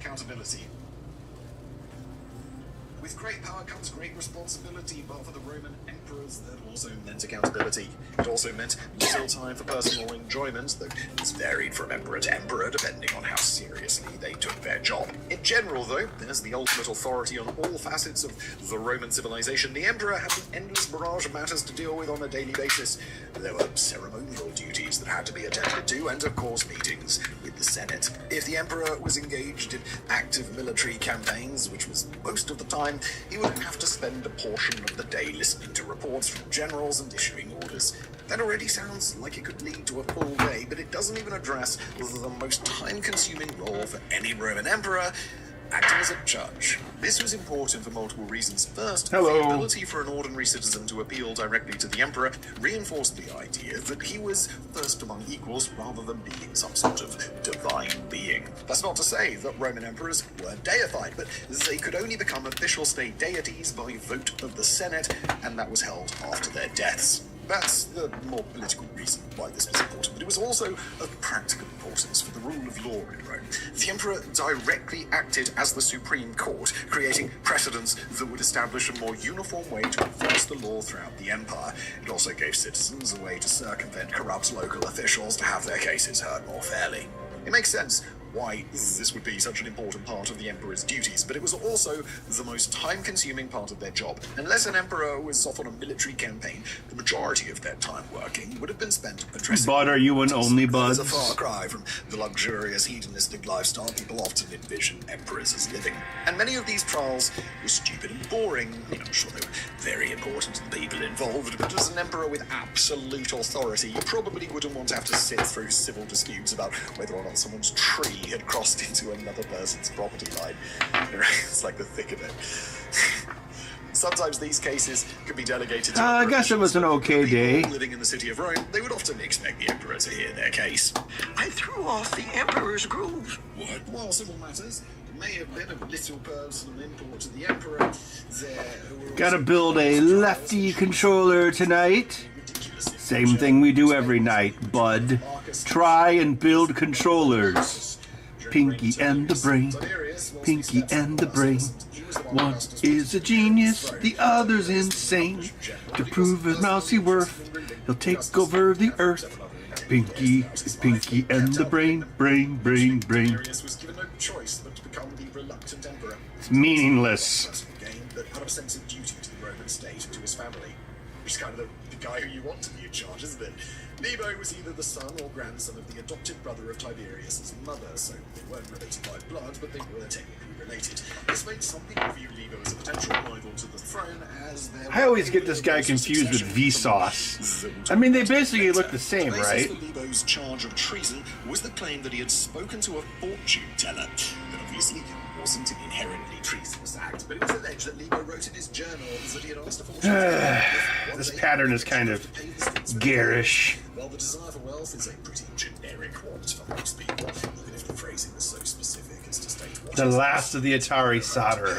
accountability. With great power comes great responsibility, but for the Roman emperors, that also meant accountability. It also meant little time for personal enjoyment, though this varied from emperor to emperor, depending on how seriously they took their job. In general, though, as the ultimate authority on all facets of the Roman civilization, the emperor had an endless barrage of matters to deal with on a daily basis. There were ceremonial duties that had to be attended to, and of course meetings with the Senate. If the emperor was engaged in active military campaigns, which was most of the time, he would have to spend a portion of the day listening to reports from generals and issuing orders. That already sounds like it could lead to a full day, but it doesn't even address the most time-consuming role for any Roman emperor, acting as a judge. This was important for multiple reasons. First, the ability for an ordinary citizen to appeal directly to the emperor reinforced the idea that he was first among equals rather than being some sort of divine being. That's not to say that Roman emperors weren't deified, but they could only become official state deities by vote of the Senate, and that was held after their deaths. That's the more political reason why this was important, but it was also of practical importance for the rule of law in Rome. The emperor directly acted as the supreme court, creating precedents that would establish a more uniform way to enforce the law throughout the empire. It also gave citizens a way to circumvent corrupt local officials to have their cases heard more fairly. It makes sense why this would be such an important part of the emperor's duties, but it was also the most time-consuming part of their job. Unless an emperor was off on a military campaign, the majority of their time working would have been spent addressing... Bud, are you an only buds? It's a far cry from the luxurious, hedonistic lifestyle people often envision emperors as living. And many of these trials were stupid and boring. I'm sure they were very important to the people involved, but as an emperor with absolute authority, you probably wouldn't want to have to sit through civil disputes about whether or not someone's tree had crossed into another person's property line. It's like the thick of it. Sometimes these cases could be delegated to... I guess it was an okay day. Living in the city of Rome, they would often expect the emperor to hear their case. I threw off the emperor's groove. What? While civil matters may have been of little personal import to the emperor, Gotta build a lefty controller tonight. Same thing we do every night, bud. Try and build controllers. Pinky and the brain. Pinky and the brain. One is a genius, the other's insane. To prove his mousy worth, he'll take over the earth. Pinky is Pinky and the brain. Brain, brain, brain. It's meaningless. Out of sense of duty to the Roman state and to his family. He's kind of the guy who you want to be in charge, isn't it? Libo was either the son or grandson of the adopted brother of Tiberius's mother, so they weren't related by blood, but they were technically related. This made some people view Libo as a potential rival to the throne, as their... I always get this guy confused with Vsauce. I mean, they basically look the same, right? Libo's charge of treason was the claim that he had spoken to a fortune teller, but obviously wasn't an inherently treasonous act, but it was alleged that Libo wrote in his journal that he had asked a fortune teller... This pattern is kind of garish. Well, the desire for wealth is a pretty generic want for most people, even if the phrasing is so specific as to state what... The last of the Atari solder.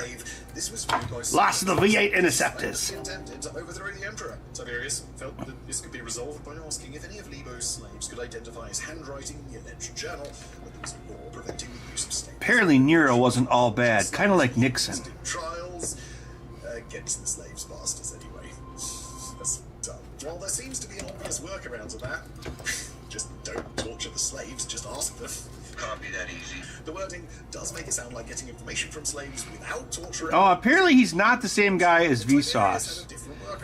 Last of the V8 interceptors. Intended to overthrow the emperor. Tiberius felt that this could be resolved by asking if any of Libo's slaves could identify his handwriting in the alleged journal, but there was a law preventing the use of statements. Apparently Nero wasn't all bad, kind of like Nixon. Trials against the slaves' masters, anyway. That's dumb. Well, there seems to be an obvious workaround to that. Just don't torture the slaves, just ask them. Can't be that easy. The wording does make it sound like getting information from slaves without torturing. Oh, apparently he's not the same guy as Vsauce.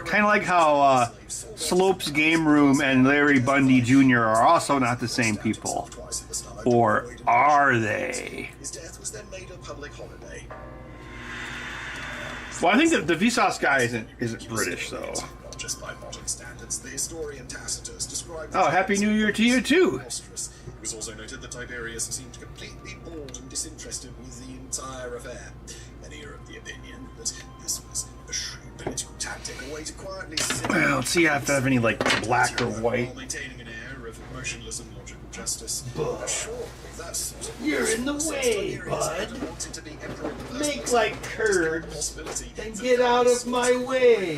Kind of like how Slope's Game Room and Larry Bundy Jr. are also not the same people. Or are they? His death was then made a public holiday. Well, I think that the Vsauce guy isn't British, though. Not just by modern standards, the historian Tacitus described... Oh, Happy New Year to you, too! It was also noted that Tiberius seemed completely bored and disinterested with the entire affair. Many are of the opinion that this was a shrewd political tactic, a way to quietly... Well, let's see if I have to have any, like, black or white. Maintaining an air of motionless and logical justice. You're in the way, bud. Make like curds and get out of my way.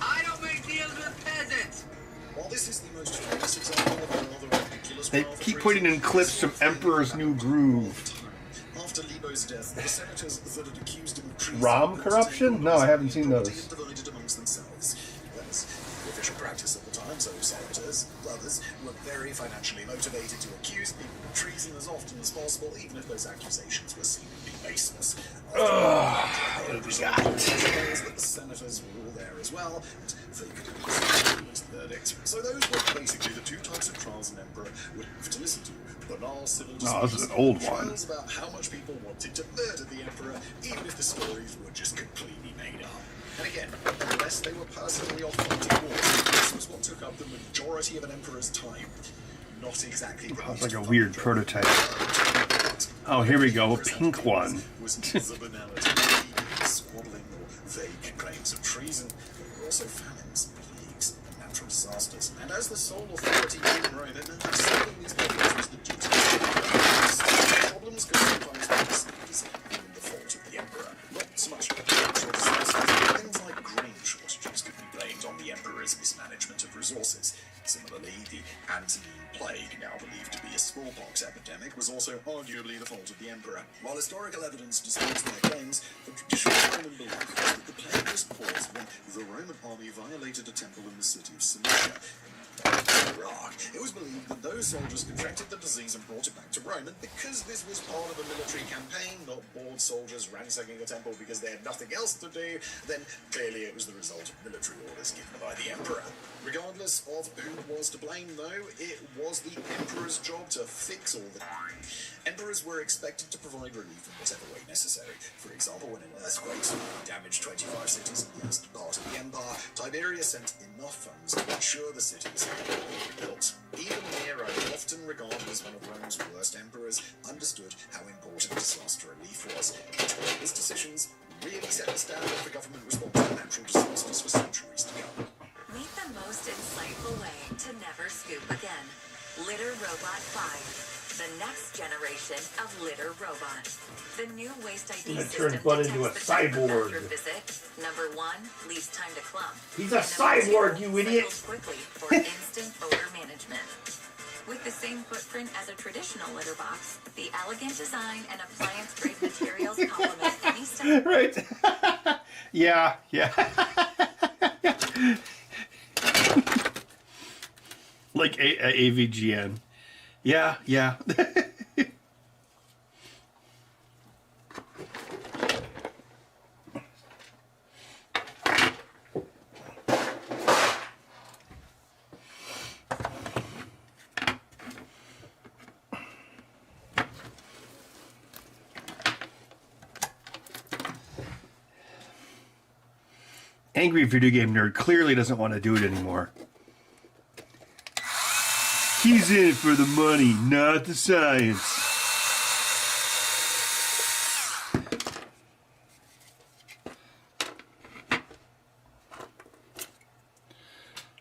I don't make deals with peasants. While this is the most famous example of a rather ridiculous They keep putting in clips from Emperor's New Groove. After Lebo's death, the senators that had accused him of treason... ROM corruption? No, I haven't seen those. ...divided amongst themselves. That's the official practice at the time, so senators and others were very financially motivated to accuse people of treason as often as possible, even if those accusations were seemingly baseless. What have we got? The senators were all there as well, and they could influence the verdict. So those were basically the two types of trials an emperor would have to listen to. Banal civil disputes, oh, this is an old one. trials about how much people wanted to murder the emperor, even if the stories were just completely made up. And again, unless they were personally off fighting wars, this was what took up the majority of an emperor's time. Not exactly the That's like a weird prototype. Oh, here we go, a pink one. Was the banality, squabbling or vague claims of treason. There were also famines, plagues, and natural disasters. And as the sole authority in Rome, solving these problems was the duty of problems could sometimes be disguised in the fault of the emperor. Not so much natural disasters, things like grain shortages could be blamed on the emperor's mismanagement of resources. Similarly, the Antonine Plague, now believed to be a smallpox epidemic, was also arguably the fault of the emperor. While historical evidence disputes their claims, the traditional Roman belief was that the plague was caused when the Roman army violated a temple in the city of Cilicia, in Iraq. It was believed that those soldiers contracted the disease and brought it back to Rome, and because this was part of a military campaign, not bored soldiers ransacking a temple because they had nothing else to do, then clearly it was the result of military orders given by the emperor. Regardless of who was to blame, though, it was the emperor's job to fix all the... Emperors were expected to provide relief in whatever way necessary. For example, when an earthquake damaged 25 cities in the eastern part of the empire, Tiberius sent enough funds to ensure the cities were rebuilt. Even Nero, often regarded as one of Rome's worst emperors, understood how important disaster relief was. His decisions really set the standard for government response to natural disasters for centuries to come. Meet the most insightful way to never scoop again. Litter Robot 5, the next generation of litter robot. The new waste ID system Bud into a detects the type of cyborg. bathroom visit. Number 1, least time to clump. He's a And number cyborg, 2, you idiot. cycles quickly for instant odor management. With the same footprint as a traditional litter box, the elegant design and appliance-grade materials complement any style. Right. Yeah. Like AVGN. Yeah. Angry video game nerd clearly doesn't want to do it anymore. He's in it for the money, not the science.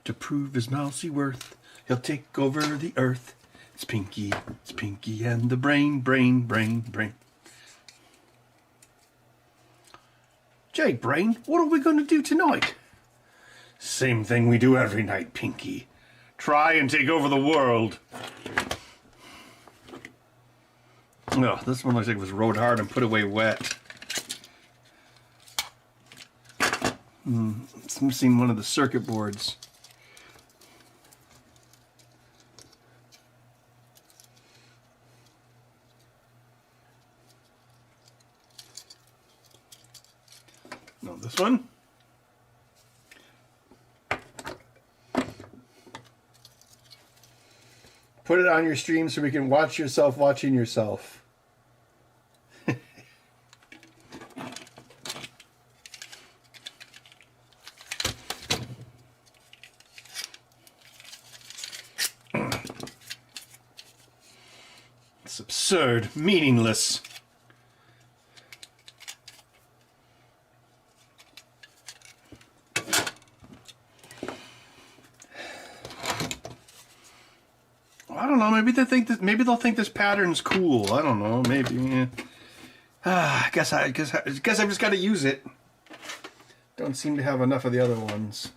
To prove his mousy worth, he'll take over the earth. It's Pinky and the brain. Jake, Brain, what are we going to do tonight? Same thing we do every night, Pinky. Try and take over the world. Oh, this one looks like it was rode hard and put away wet. I'm seeing one of the circuit boards. No, this one. Put it on your stream so we can watch yourself watching yourself. It's absurd, meaningless. I don't know. Maybe they think that. Maybe they'll think this pattern's cool. I don't know. Maybe. Yeah. I guess I just got to use it. Don't seem to have enough of the other ones.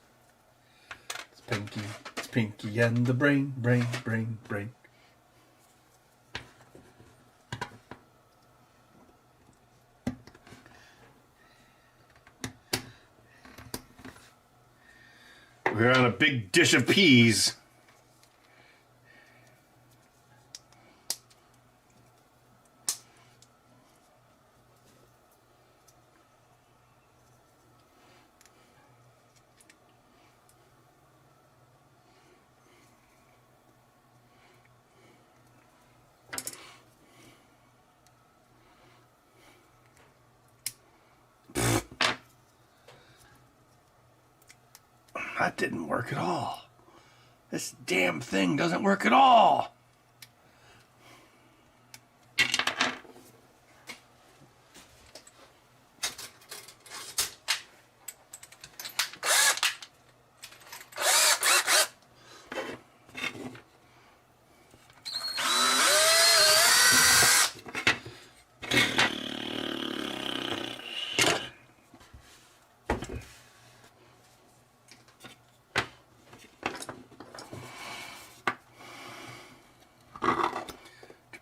It's Pinky and the brain. We're on a big dish of peas. That didn't work at all. This damn thing doesn't work at all.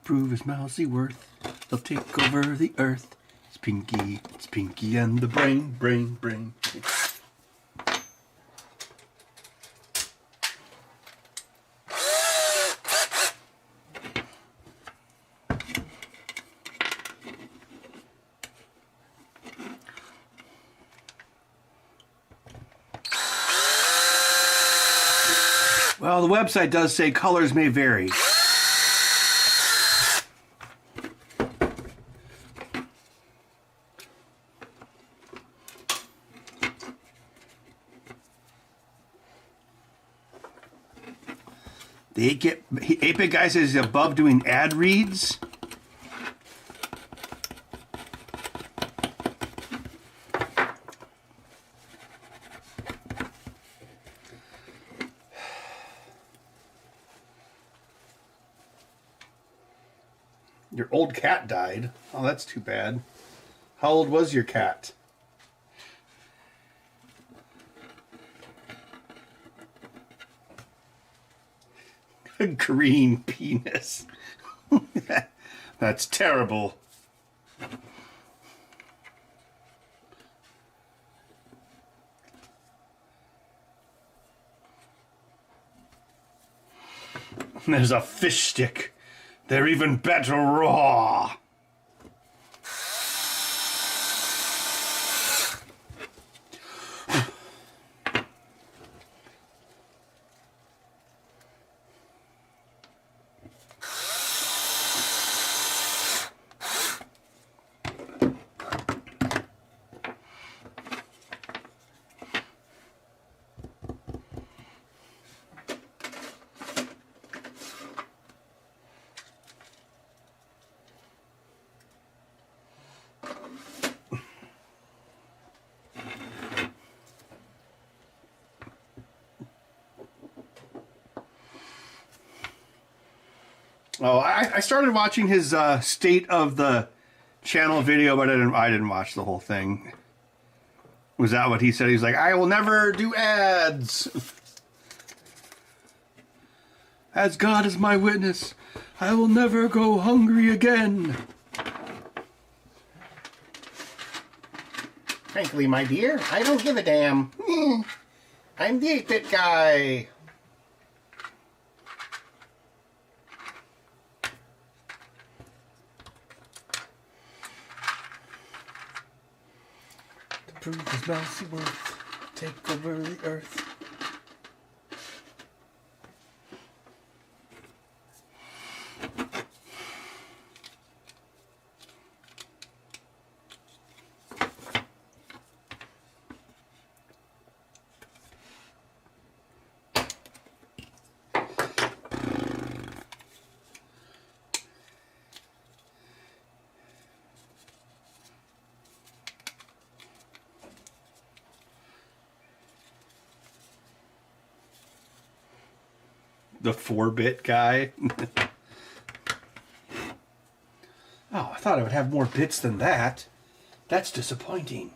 Prove his mousy worth, they'll take over the earth. It's Pinky and the brain. Well, the website does say colors may vary. The 8-Bit guy says he's above doing ad reads. Your old cat died. Oh, that's too bad. How old was your cat? A green penis. That's terrible. There's a fish stick. They're even better raw. Oh, I started watching his state of the channel video, but I didn't watch the whole thing. Was that what he said? He's like, I will never do ads. As God is my witness, I will never go hungry again. Frankly, my dear, I don't give a damn. I'm the 8-Bit guy. Prove his mousy worth, take over the earth. The 4-bit guy. Oh, I thought I would have more bits than that. That's disappointing.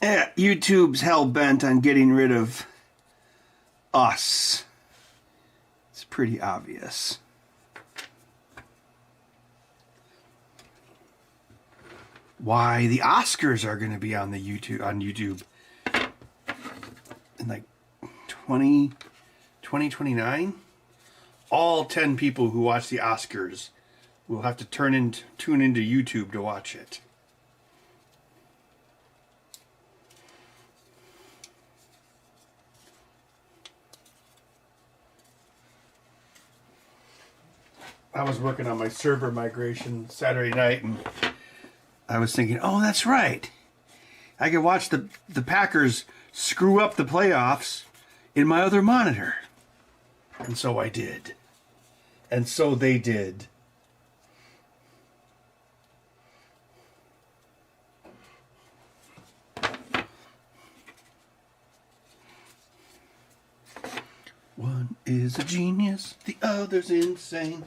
Yeah, YouTube's hell-bent on getting rid of us. It's pretty obvious. Why the Oscars are going to be on YouTube in like 2029. All 10 people who watch the Oscars will have to tune into YouTube to watch it. I was working on my server migration Saturday night, and I was thinking, oh, that's right. I could watch the Packers screw up the playoffs in my other monitor. And so I did. And so they did. One is a genius, the other's insane.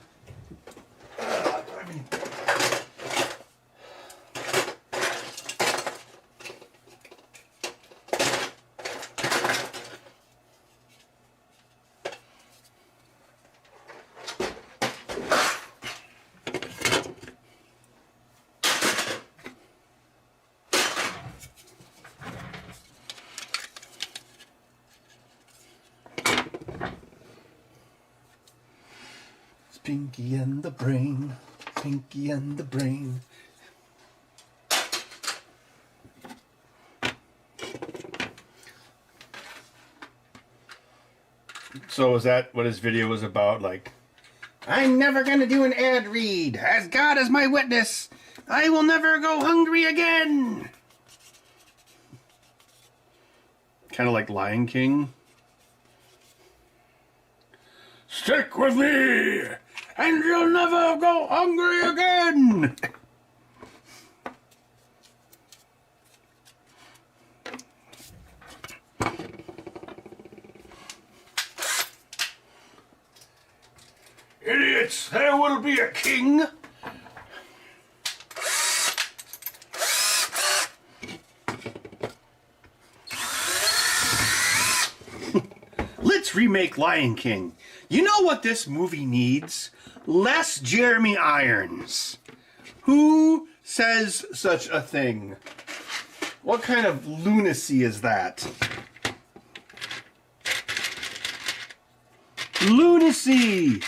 Pinky and the Brain, Pinky and the Brain. So is that what his video was about? Like, I'm never gonna do an ad read. As God is my witness, I will never go hungry again. Kind of like Lion King. Stick with me, and you'll never go hungry again. Idiots, there will be a king. Let's remake Lion King. You know what this movie needs? Less Jeremy Irons. Who says such a thing? What kind of lunacy is that? Lunacy!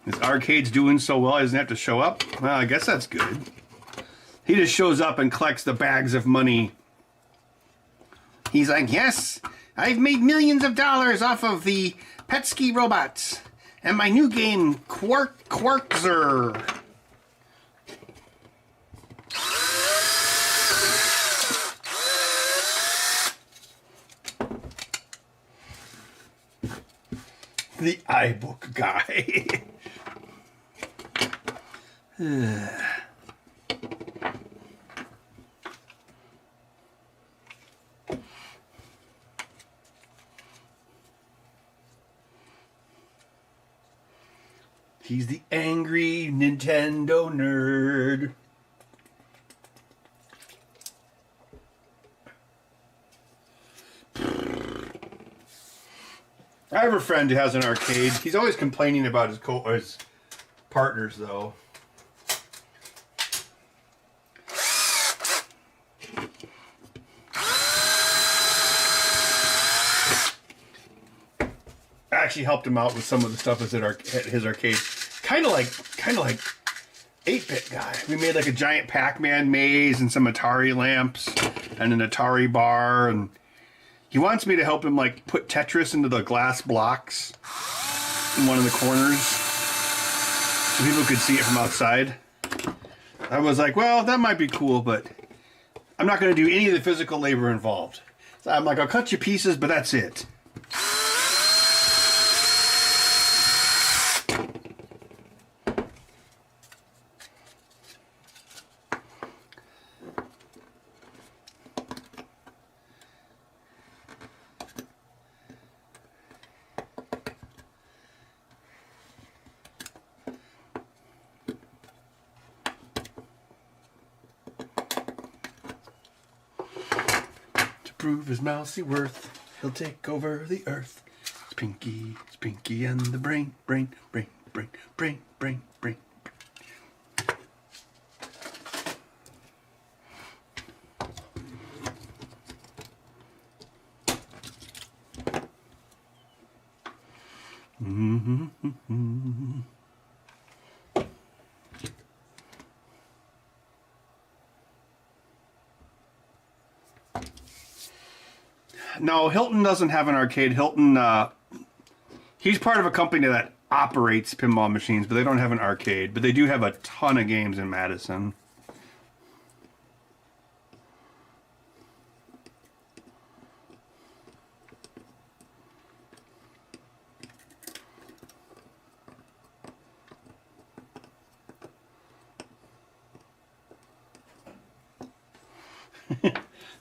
This arcade's doing so well, he doesn't have to show up? Well, I guess that's good. He just shows up and collects the bags of money. He's like, yes, I've made millions of dollars off of the Petsky robots and my new game, Quarkzer. The iBook guy. He's the angry Nintendo nerd. I have a friend who has an arcade. He's always complaining about his partners, though. I actually helped him out with some of the stuff at his arcade. Kind of like 8-Bit Guy. We made like a giant Pac-Man maze and some Atari lamps and an Atari bar, and he wants me to help him like put Tetris into the glass blocks in one of the corners so people could see it from outside. I was like, well, that might be cool, but I'm not going to do any of the physical labor involved. So I'm like, I'll cut you pieces, but that's it. prove his mousy worth. He'll take over the earth. It's Pinky and the brain. No, Hilton doesn't have an arcade. Hilton, he's part of a company that operates pinball machines, but they don't have an arcade. But they do have a ton of games in Madison.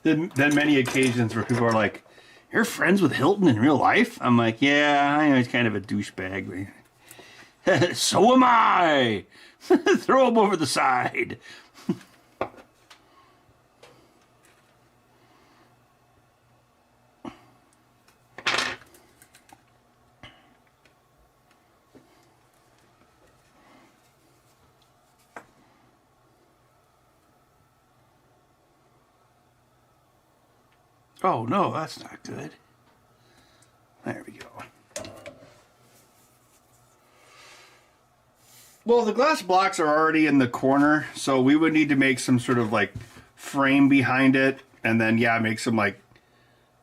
Then many occasions where people are like, "You're friends with Hilton in real life?" I'm like, "Yeah, I know he's kind of a douchebag." So am I. Throw him over the side. Oh, no, that's not good. There we go. Well, the glass blocks are already in the corner, so we would need to make some sort of, like, frame behind it, and then, yeah, make some, like,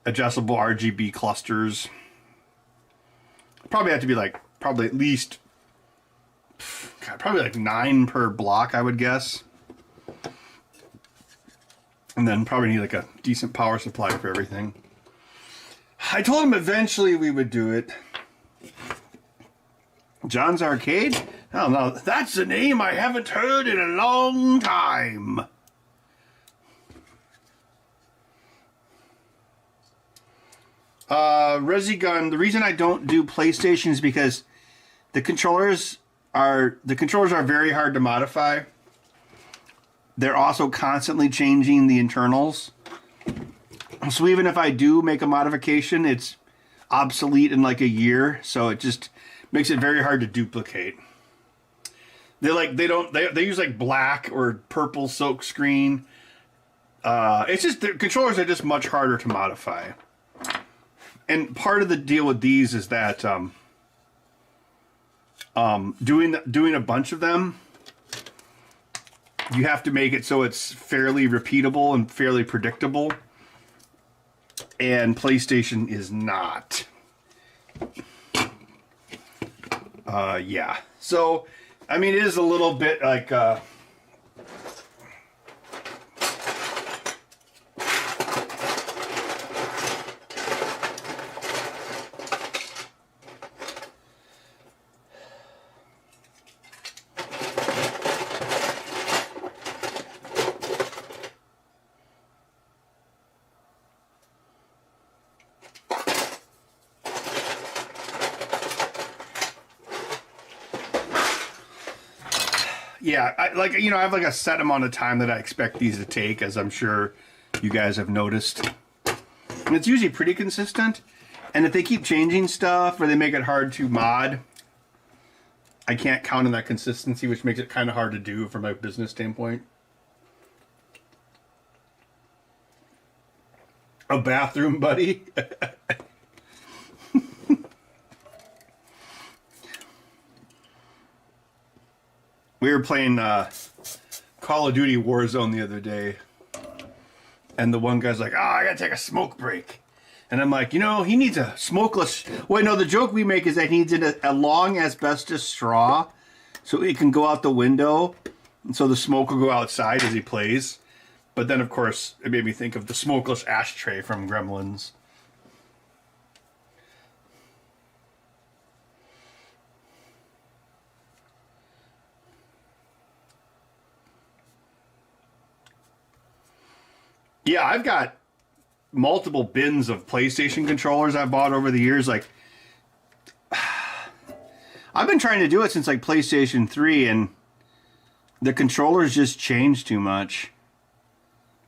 adjustable RGB clusters. Probably have to be, like, probably at least, God, probably, like, 9 per block, I would guess. And then probably need like a decent power supply for everything. I told him eventually we would do it. John's Arcade? Oh no, that's a name I haven't heard in a long time. Resigun, the reason I don't do PlayStation is because the controllers are very hard to modify. They're also constantly changing the internals. So even if I do make a modification, it's obsolete in like a year. So it just makes it very hard to duplicate. They use like black or purple silk screen. It's just the controllers are just much harder to modify. And part of the deal with these is that doing a bunch of them, you have to make it so it's fairly repeatable and fairly predictable. And PlayStation is not. Yeah. So, I mean, it is a little bit like... Yeah, I have like a set amount of time that I expect these to take, as I'm sure you guys have noticed. And it's usually pretty consistent. And if they keep changing stuff or they make it hard to mod, I can't count on that consistency, which makes it kind of hard to do from a business standpoint. A bathroom buddy? We were playing Call of Duty Warzone the other day, and the one guy's like, I gotta take a smoke break. And I'm like, he needs a smokeless... Wait, no, the joke we make is that he needs a long asbestos straw so it can go out the window, and so the smoke will go outside as he plays. But then, of course, it made me think of the smokeless ashtray from Gremlins. Yeah, I've got multiple bins of PlayStation controllers I've bought over the years. Like, I've been trying to do it since like PlayStation 3, and the controllers just change too much.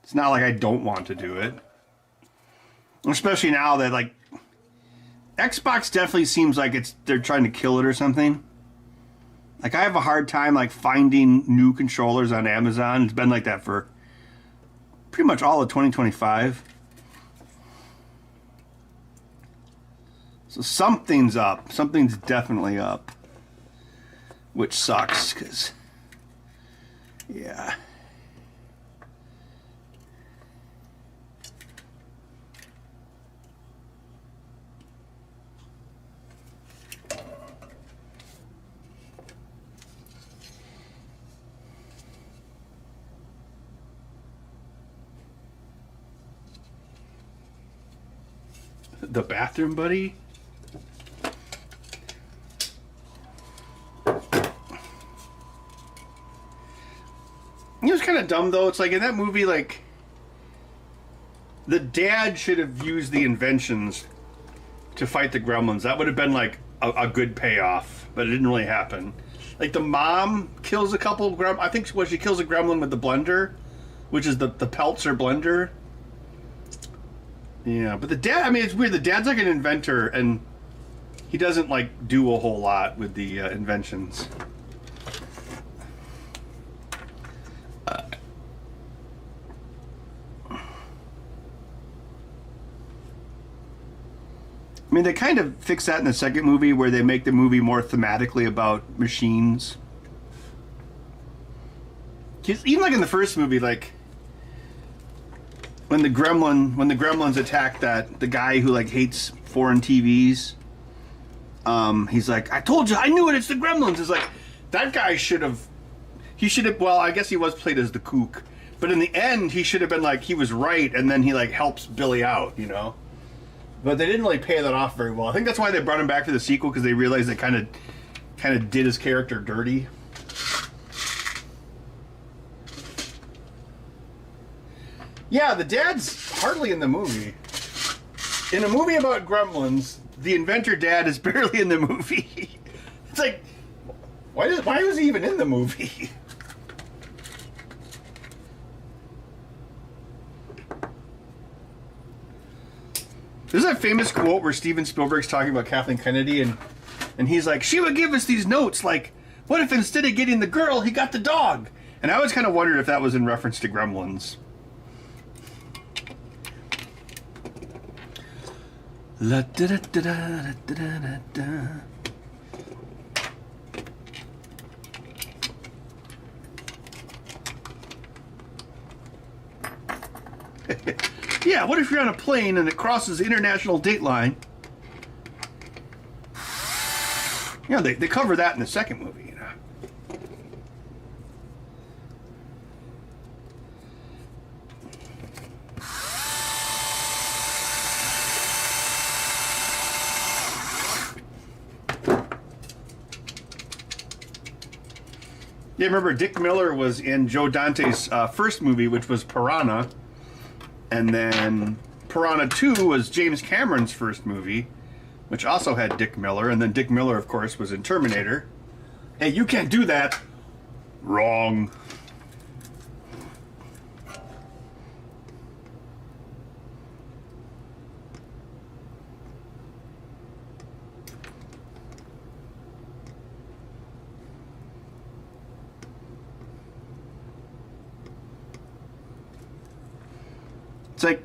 It's not like I don't want to do it. Especially now that, like, Xbox definitely seems like they're trying to kill it or something. Like, I have a hard time, like, finding new controllers on Amazon. It's been like that for pretty much all of 2025. So something's up. Something's definitely up. Which sucks, because, yeah. The bathroom buddy? It was kind of dumb, though. It's like, in that movie, like, the dad should have used the inventions to fight the gremlins. That would have been, like, a good payoff, but it didn't really happen. Like, the mom kills a couple of gremlins. I think she kills a gremlin with the blender, which is the Peltzer blender. Yeah, but the dad, I mean, it's weird. The dad's like an inventor, and he doesn't, like, do a whole lot with the inventions. I mean, they kind of fix that in the second movie, where they make the movie more thematically about machines. 'Cause even like in the first movie, like when the gremlins attack the guy who like hates foreign TVs, he's like, "I told you, I knew it. It's the gremlins." It's like that guy should have. Well, I guess he was played as the kook, but in the end, he should have been like he was right, and then he like helps Billy out, you know. But they didn't really pay that off very well. I think that's why they brought him back for the sequel, because they realized they kind of did his character dirty. Yeah, the dad's hardly in the movie. In a movie about gremlins, the inventor dad is barely in the movie. It's like, why was he even in the movie? There's that famous quote where Steven Spielberg's talking about Kathleen Kennedy, and he's like, she would give us these notes, like, what if instead of getting the girl, he got the dog? And I always kind of wondered if that was in reference to Gremlins. La da da da da da da da. Yeah, what if you're on a plane and it crosses the international date line? Yeah, they cover that in the second movie, you know. Yeah, remember Dick Miller was in Joe Dante's first movie, which was Piranha. And then Piranha 2 was James Cameron's first movie, which also had Dick Miller. And then Dick Miller, of course, was in Terminator. Hey, you can't do that. Wrong. It's like,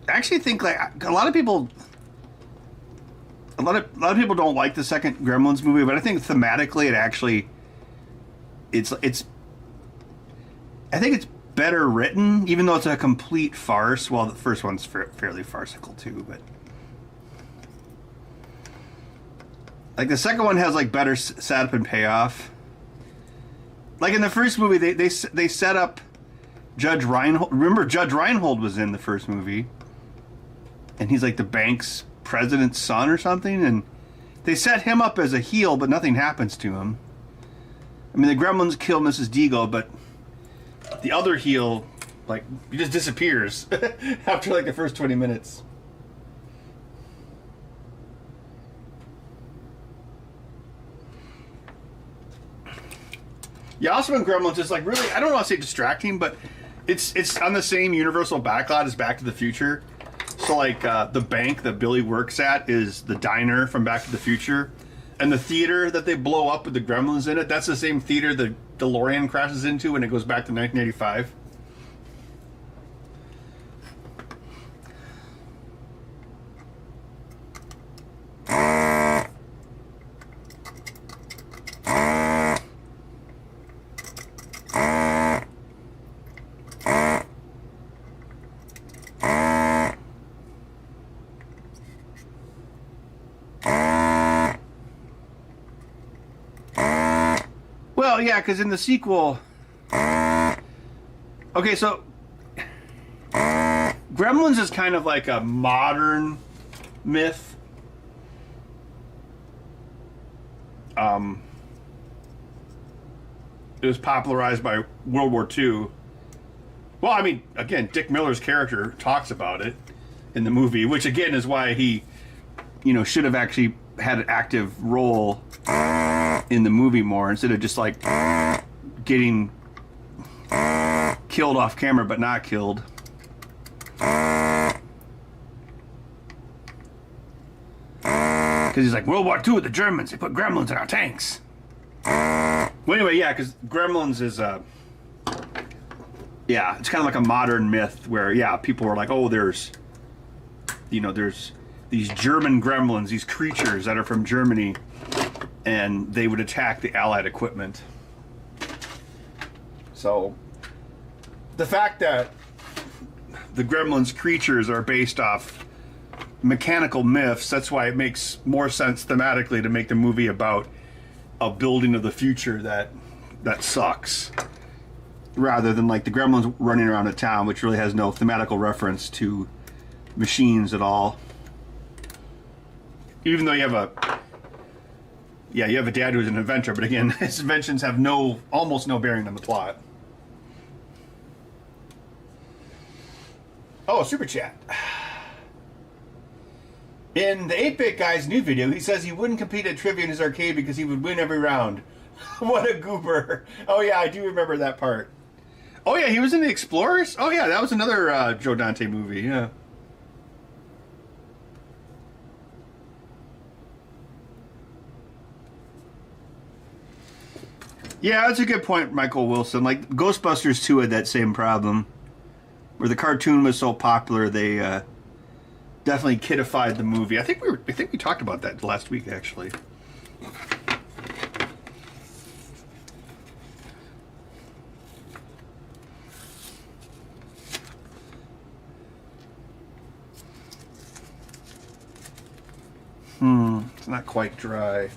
I actually think like a lot of people don't like the second Gremlins movie, but I think thematically it actually it's I think it's better written, even though it's a complete farce. Well, the first one's fairly farcical too, but like the second one has like better setup and payoff. Like in the first movie, they set up Judge Reinhold. Remember, Judge Reinhold was in the first movie, and he's like the bank's president's son or something, and they set him up as a heel, but nothing happens to him. I mean, the Gremlins kill Mrs. Deagle, but the other heel, like, he just disappears after like the first 20 minutes. Yeah, also in Gremlins, it's like really, I don't want to say distracting, but it's on the same universal backlot as Back to the Future. So So like the bank that Billy works at is the diner from Back to the Future, and the theater that they blow up with the gremlins in it, that's the same theater the DeLorean crashes into when it goes back to 1985. Well, yeah, because in the sequel... Okay, so... Gremlins is kind of like a modern myth. It was popularized by World War II. Well, I mean, again, Dick Miller's character talks about it in the movie, which again is why he, you know, should have actually had an active role in the movie more instead of just like getting killed off camera but not killed. Because he's like, World War II, the Germans, they put gremlins in our tanks. Well, anyway, yeah, because gremlins is yeah, it's kind of like a modern myth where, yeah, people are like, oh, there's these German gremlins, these creatures that are from Germany, and they would attack the Allied equipment. So, the fact that the gremlins creatures are based off mechanical myths, that's why it makes more sense thematically to make the movie about a building of the future that sucks, rather than like the gremlins running around a town, which really has no thematical reference to machines at all. Even though you have a dad who's an inventor, but again, his inventions have almost no bearing on the plot. Oh, super chat. In the 8-Bit Guy's new video, he says he wouldn't compete at trivia in his arcade because he would win every round. What a goober. Oh yeah, I do remember that part. Oh yeah, he was in the Explorers? Oh yeah, that was another Joe Dante movie, yeah. Yeah, that's a good point, Michael Wilson. Like, Ghostbusters 2 had that same problem. Where the cartoon was so popular, they definitely kidified the movie. I think we talked about that last week, actually. It's not quite dry.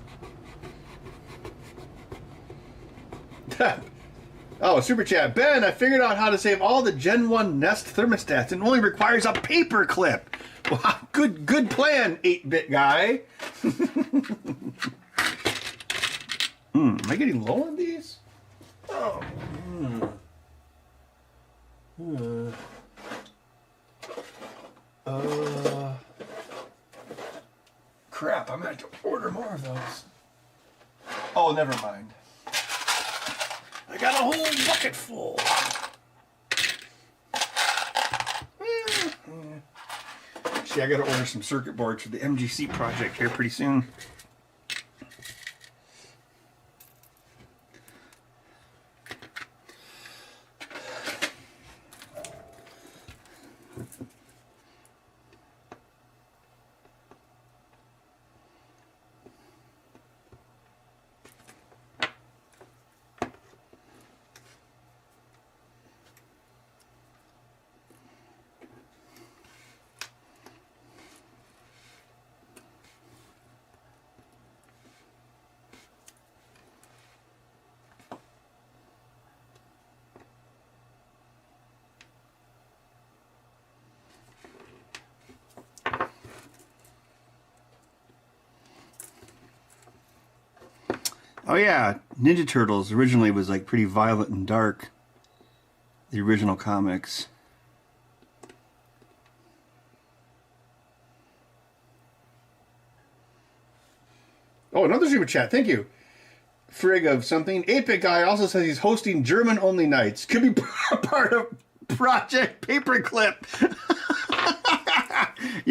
Oh, super chat. Ben, I figured out how to save all the Gen 1 Nest thermostats and it only requires a paper clip. Wow, good plan, 8-Bit Guy. Am I getting low on these? Oh. Crap, I'm gonna have to order more of those. Oh, never mind. I got a whole bucket full. See, I gotta order some circuit boards for the MGC project here pretty soon. Oh yeah, Ninja Turtles originally was like pretty violent and dark. The original comics. Oh, another super chat. Thank you. Frig of something. 8-Bit Guy also says he's hosting German-only nights. Could be part of Project Paperclip.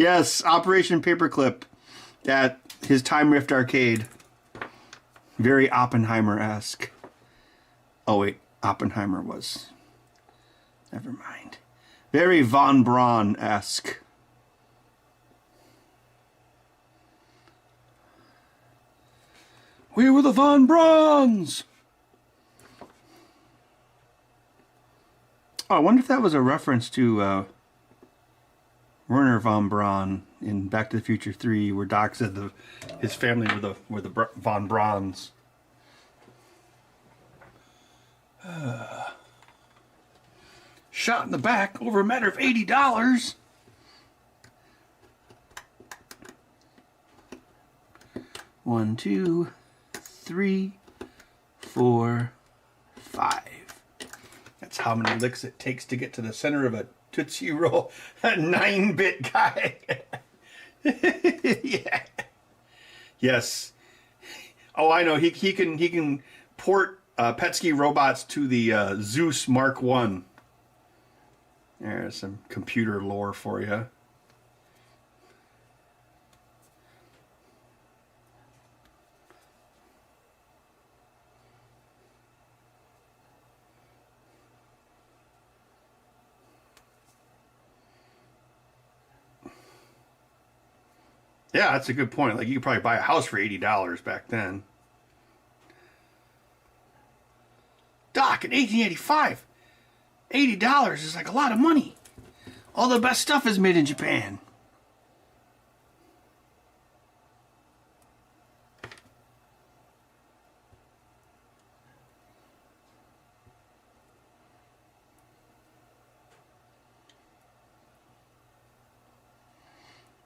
Yes, Operation Paperclip at his Time Rift arcade. Very Oppenheimer-esque. Oh, wait. Oppenheimer was... Never mind. Very Von Braun-esque. We were the Von Brauns! Oh, I wonder if that was a reference to Werner Von Braun in Back to the Future 3, where Doc said his family were the Von Brauns. Shot in the back over a matter of $80. One, two, 3, 4, 5. That's how many licks it takes to get to the center of a Tootsie Roll. A 9-bit guy. Yeah. Yes. Oh, I know. He can port Petsky robots to the Zeus Mark 1. There's some computer lore for you. Yeah, that's a good point. Like, you could probably buy a house for $80 back then. Doc, in 1885, $80 is like a lot of money. All the best stuff is made in Japan.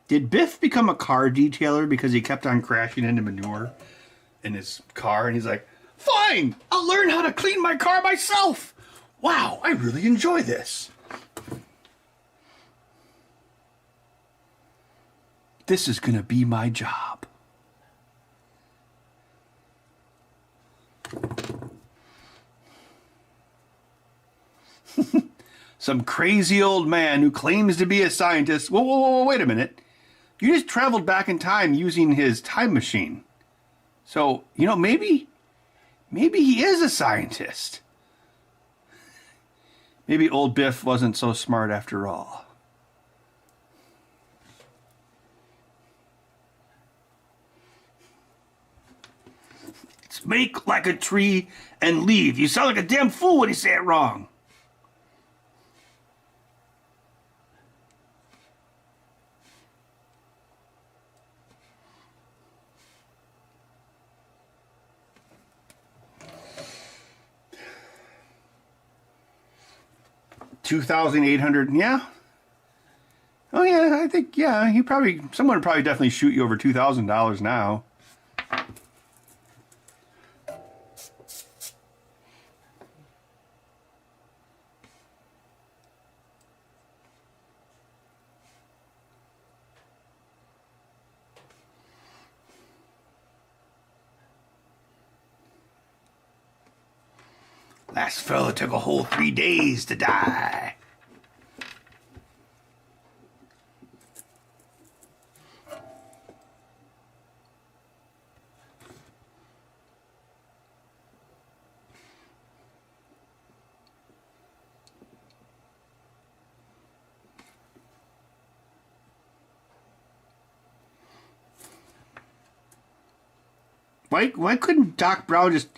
Did Biff become a car detailer because he kept on crashing into manure in his car? And he's like, fine, I'll learn how to clean my car myself. Wow, I really enjoy this. This is going to be my job. Some crazy old man who claims to be a scientist. Whoa, wait a minute. You just traveled back in time using his time machine. So, you know, maybe he is a scientist. Maybe old Biff wasn't so smart after all. It's make like a tree and leave. You sound like a damn fool when you say it wrong. $2,800, yeah. Oh yeah, I think yeah. Someone would probably definitely shoot you over $2,000 now. Last fella took a whole 3 days to die. Why couldn't Doc Brown just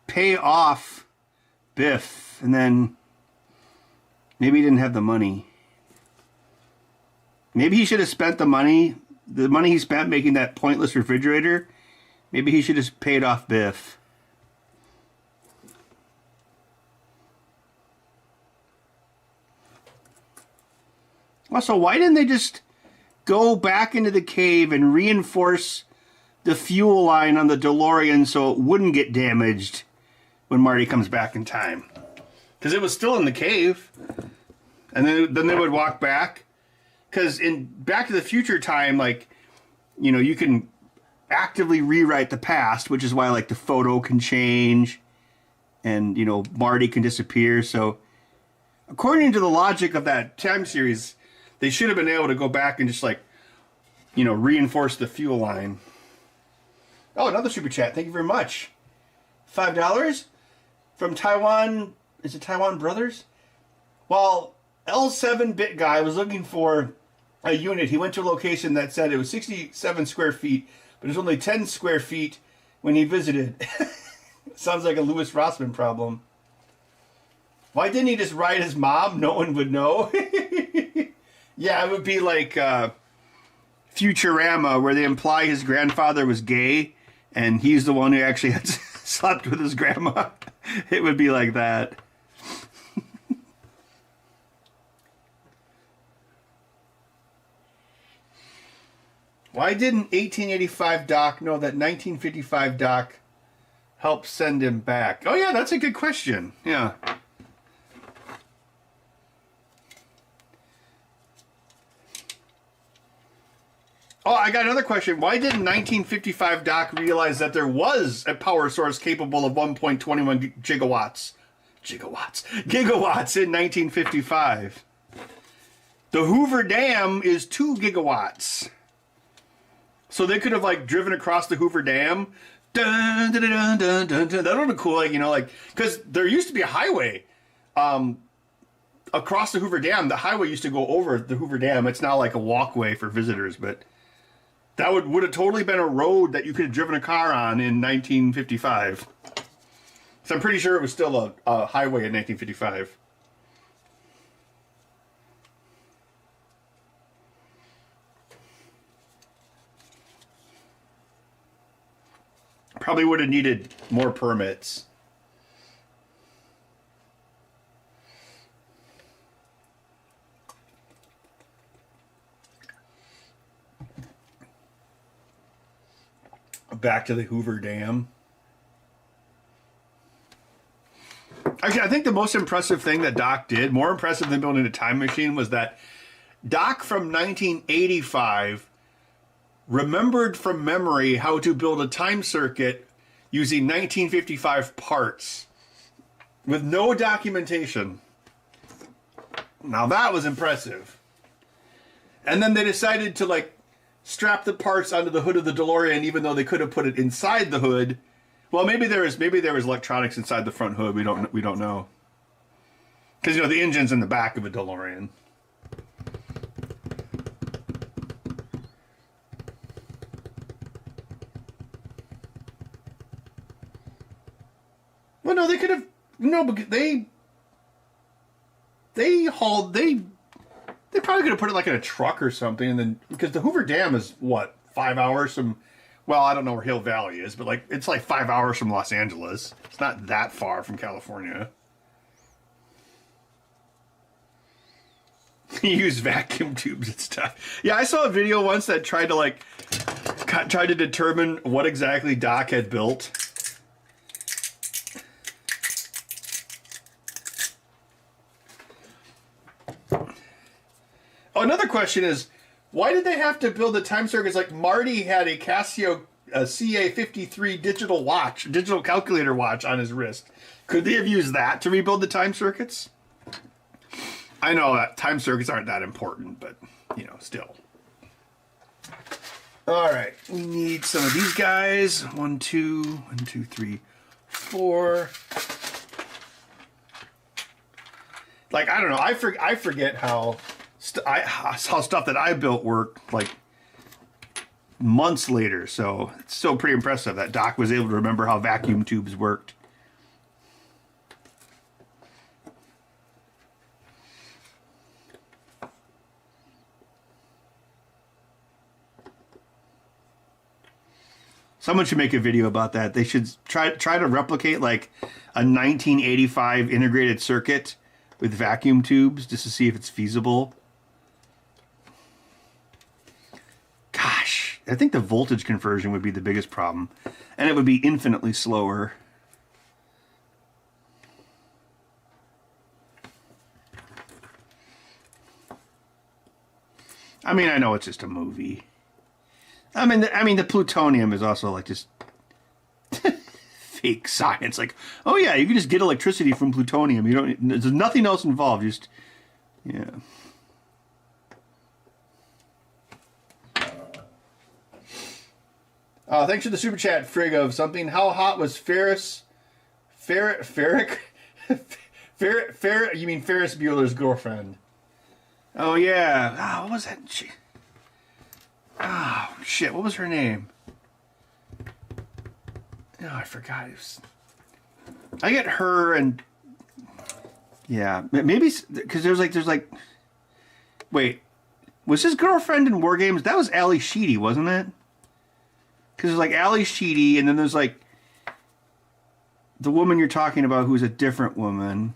pay off Biff, and then maybe he didn't have the money. Maybe he should have spent the money he spent making that pointless refrigerator. Maybe he should have paid off Biff. Also, why didn't they just go back into the cave and reinforce the fuel line on the DeLorean so it wouldn't get damaged when Marty comes back in time? Because it was still in the cave. And then they would walk back. Because in Back to the Future time, like, you know, you can actively rewrite the past, which is why, like, the photo can change. And, you know, Marty can disappear. So, according to the logic of that time series, They should have been able to go back and just like, reinforce the fuel line. Oh, another super chat. Thank you very much. $5 from Taiwan. Is it Taiwan Brothers? While L7-bit guy was looking for a unit, he went to a location that said it was 67 square feet, but it was only 10 square feet when he visited. Sounds like a Louis Rossman problem. Why didn't he just write his mom? No one would know. Yeah, it would be like Futurama, where they imply his grandfather was gay, and he's the one who actually had slept with his grandma. It would be like that. Why didn't 1885 Doc know that 1955 Doc helped send him back? Oh, yeah, that's a good question. Yeah. Oh, I got another question. Why didn't 1955 Doc realize that there was a power source capable of 1.21 gigawatts? Gigawatts in 1955. The Hoover Dam is 2 gigawatts. So they could have like driven across the Hoover Dam. Dun, dun, dun, dun, dun, dun. That would have been cool, because there used to be a highway across the Hoover Dam. The highway used to go over the Hoover Dam. It's now like a walkway for visitors, but that would have totally been a road that you could have driven a car on in 1955. So I'm pretty sure it was still a highway in 1955. Probably would have needed more permits. Back to the Hoover Dam. Actually, I think the most impressive thing that Doc did, more impressive than building a time machine, was that Doc from 1985 remembered from memory how to build a time circuit using 1955 parts with no documentation. Now that was impressive. And then they decided to strap the parts onto the hood of the DeLorean, even though they could have put it inside the hood. Well, maybe there was electronics inside the front hood. We don't know, because the engine's in the back of a DeLorean. Well, no, they could have because they probably could have put it in a truck or something, and then because the Hoover Dam is 5 hours from. Well, I don't know where Hill Valley is, but it's 5 hours from Los Angeles. It's not that far from California. You use vacuum tubes and stuff. Yeah, I saw a video once that tried to determine what exactly Doc had built. Oh, another question is, why did they have to build the time circuits? Marty had a Casio CA53 digital calculator watch on his wrist. Could they have used that to rebuild the time circuits? I know that time circuits aren't that important, but, still. All right, we need some of these guys. 1, 2, 3, 4. I don't know. I forget how stuff that I built worked months later, so it's still pretty impressive that Doc was able to remember how vacuum tubes worked. Someone should make a video about that. They should try to replicate a 1985 integrated circuit with vacuum tubes just to see if it's feasible. Gosh, I think the voltage conversion would be the biggest problem, and it would be infinitely slower. I mean, I know it's just a movie. I mean, the plutonium is also just fake science. Oh yeah, you can just get electricity from plutonium. There's nothing else involved. Yeah. Thanks for the super chat, Frig of something. How hot was Ferris? Ferric? You mean Ferris Bueller's girlfriend? Oh yeah. What was that? Shit. What was her name? Oh, I forgot. I get her and yeah, maybe because there's like. Wait, was his girlfriend in War Games? That was Ali Sheedy, wasn't it? Because there's like Ali Sheedy, and then there's like the woman you're talking about who's a different woman.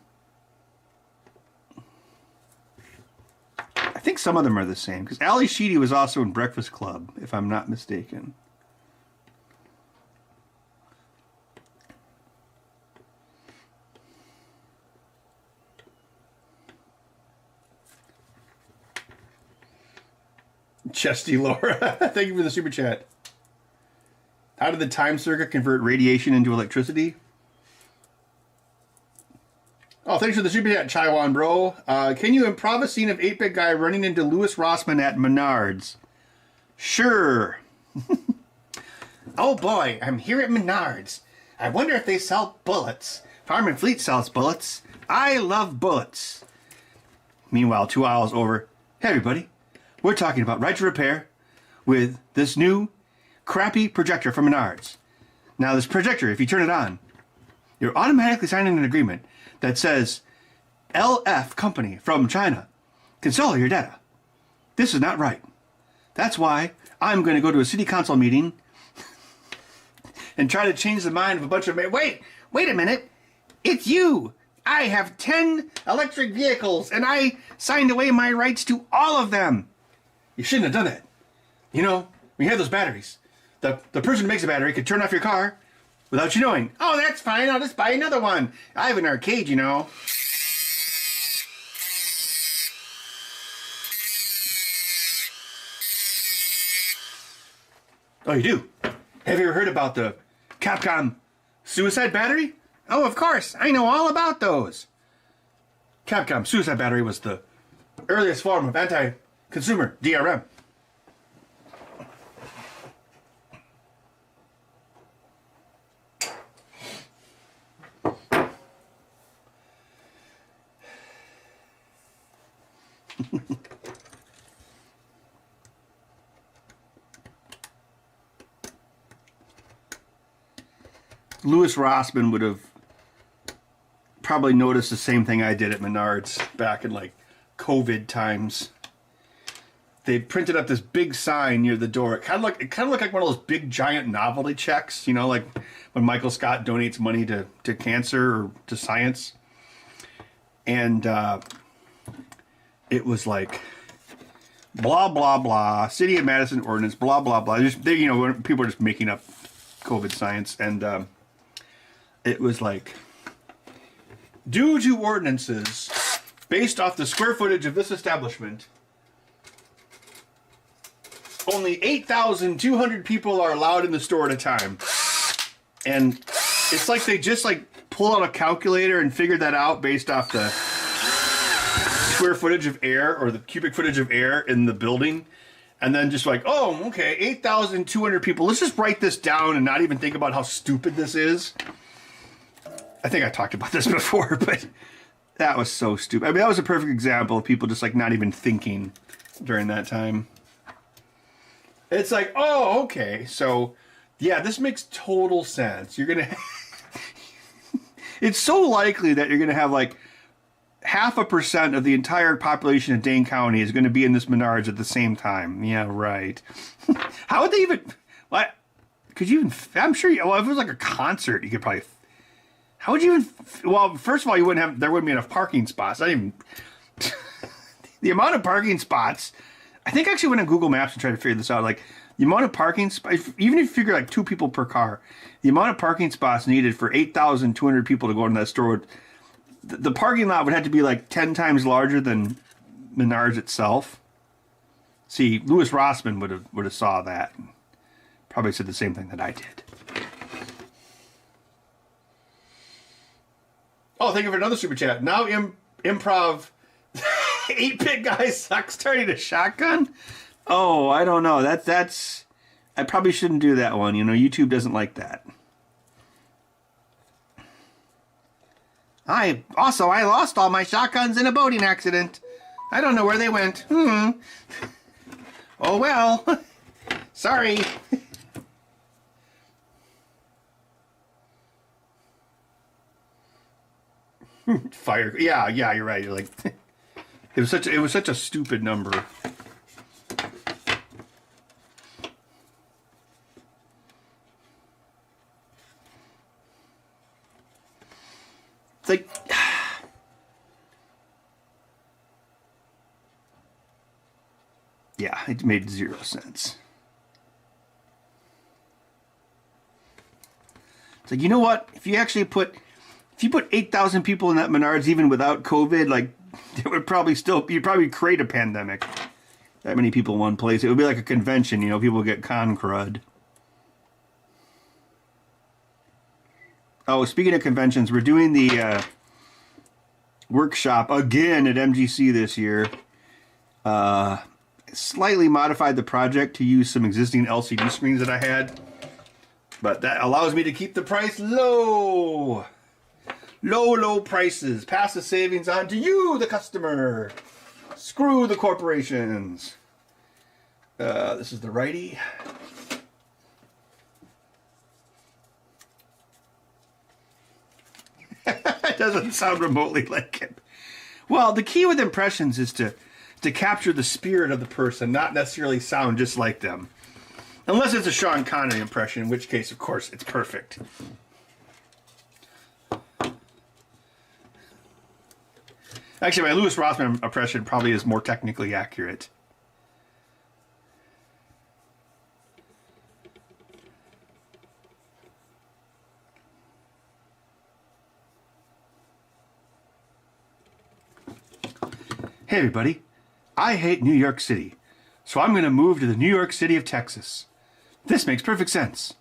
I think some of them are the same. Because Ali Sheedy was also in Breakfast Club, if I'm not mistaken. Chesty Laura, thank you for the super chat. How did the time circuit convert radiation into electricity? Oh, thanks for the super chat, Chaiwan bro. Can you improv a scene of 8-Bit Guy running into Louis Rossman at Menards? Sure. Oh boy, I'm here at Menards. I wonder if they sell bullets. Farm and Fleet sells bullets. I love bullets. Meanwhile, 2 aisles over. Hey everybody. We're talking about right to repair with this new crappy projector from Menards. Now this projector, if you turn it on, you're automatically signing an agreement that says LF company from China can sell all your data. This is not right. That's why I'm going to go to a city council meeting and try to change the mind of a bunch of... Wait a minute. It's you. I have 10 electric vehicles and I signed away my rights to all of them. You shouldn't have done that. You know, when you have those batteries, the person who makes a battery could turn off your car without you knowing. Oh, that's fine. I'll just buy another one. I have an arcade, you know. Oh, you do? Have you ever heard about the Capcom suicide battery? Oh, of course. I know all about those. Capcom suicide battery was the earliest form of anti-consumer DRM. Louis Rossman would have probably noticed the same thing I did at Menards back in like COVID times. They printed up this big sign near the door. It kind of looked like one of those big giant novelty checks, you know, like when Michael Scott donates money to cancer or to science. And it was like blah blah blah, City of Madison ordinance, blah blah blah. Just they, you know, people are just making up COVID science, and it was like, due to ordinances based off the square footage of this establishment, only 8,200 people are allowed in the store at a time. And it's like they just like pull out a calculator and figure that out based off the square footage of air or the cubic footage of air in the building. And then just like, oh, okay, 8,200 people. Let's just write this down and not even think about how stupid this is. I think I talked about this before, but that was so stupid. I mean, that was a perfect example of people just like not even thinking during that time. It's like, oh, okay. So, yeah, this makes total sense. You're going to... It's so likely that you're going to have like 0.5% of the entire population of Dane County is going to be in this Menards at the same time. Yeah, right. How would they even... What? Could you even... I'm sure... Well, if it was like a concert, you could probably... How would you even... Well, first of all, there wouldn't be enough parking spots. Not even... The amount of parking spots... I think I actually went on Google Maps and tried to figure this out. Like, the amount of parking spots... Even if you figure like 2 people per car, the amount of parking spots needed for 8,200 people to go into that store... The parking lot would have to be like 10 times larger than Menards itself. See, Louis Rossman would have saw that. And probably said the same thing that I did. Oh, thank you for another super chat. Now improv 8-Bit Guy sucks starting a shotgun? Oh, I don't know. That's I probably shouldn't do that one. You know, YouTube doesn't like that. I lost all my shotguns in a boating accident. I don't know where they went. Oh well. Sorry. Fire. Yeah, you're right. You're like it was such a stupid number. It's like yeah, it made 0 sense. It's like, you know what? If you put 8,000 people in that Menards even without COVID, like it would probably you'd probably create a pandemic. That many people in one place. It would be like a convention, you know, people get con crud. Oh, speaking of conventions, we're doing the workshop again at MGC this year. Slightly modified the project to use some existing LCD screens that I had. But that allows me to keep the price low. Low prices. Pass the savings on to you, the customer. Screw the corporations. This is the righty. It doesn't sound remotely like it. Well, the key with impressions is to capture the spirit of the person, not necessarily sound just like them. Unless it's a Sean Connery impression, in which case, of course, it's perfect. Actually, my Louis Rossman impression probably is more technically accurate. Hey everybody, I hate New York City, so I'm going to move to the New York City of Texas. This makes perfect sense.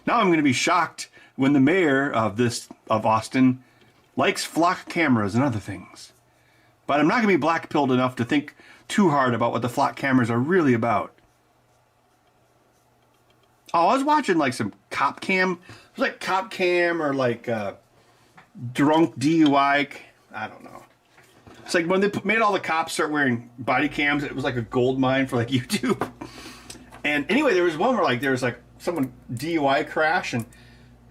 Now I'm going to be shocked when the mayor of Austin likes flock cameras and other things. But I'm not going to be black-pilled enough to think too hard about what the flock cameras are really about. Oh, I was watching like some cop cam. It was like cop cam or like drunk DUI. I don't know. It's like when they made all the cops start wearing body cams, it was like a gold mine for like YouTube. And anyway, there was one where like there was like someone DUI crash, and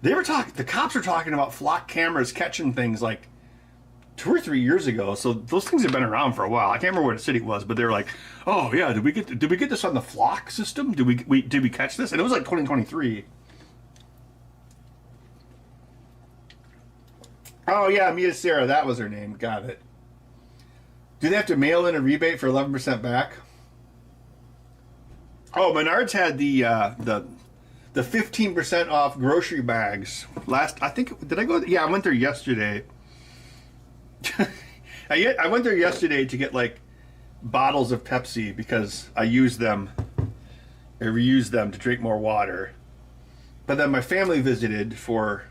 the cops were talking about flock cameras catching things like 2 or 3 years ago. So those things have been around for a while. I can't remember what city it was, but they were like, "Oh yeah, did we get this on the flock system? Did we catch this?" And it was like 2023. Oh yeah, Mia Sarah, that was her name. Got it. Do they have to mail in a rebate for 11% back? Oh, Menards had the 15% off grocery bags. Did I go? Yeah, I went there yesterday. I went there yesterday to get like bottles of Pepsi because I reused them to drink more water. But then my family visited for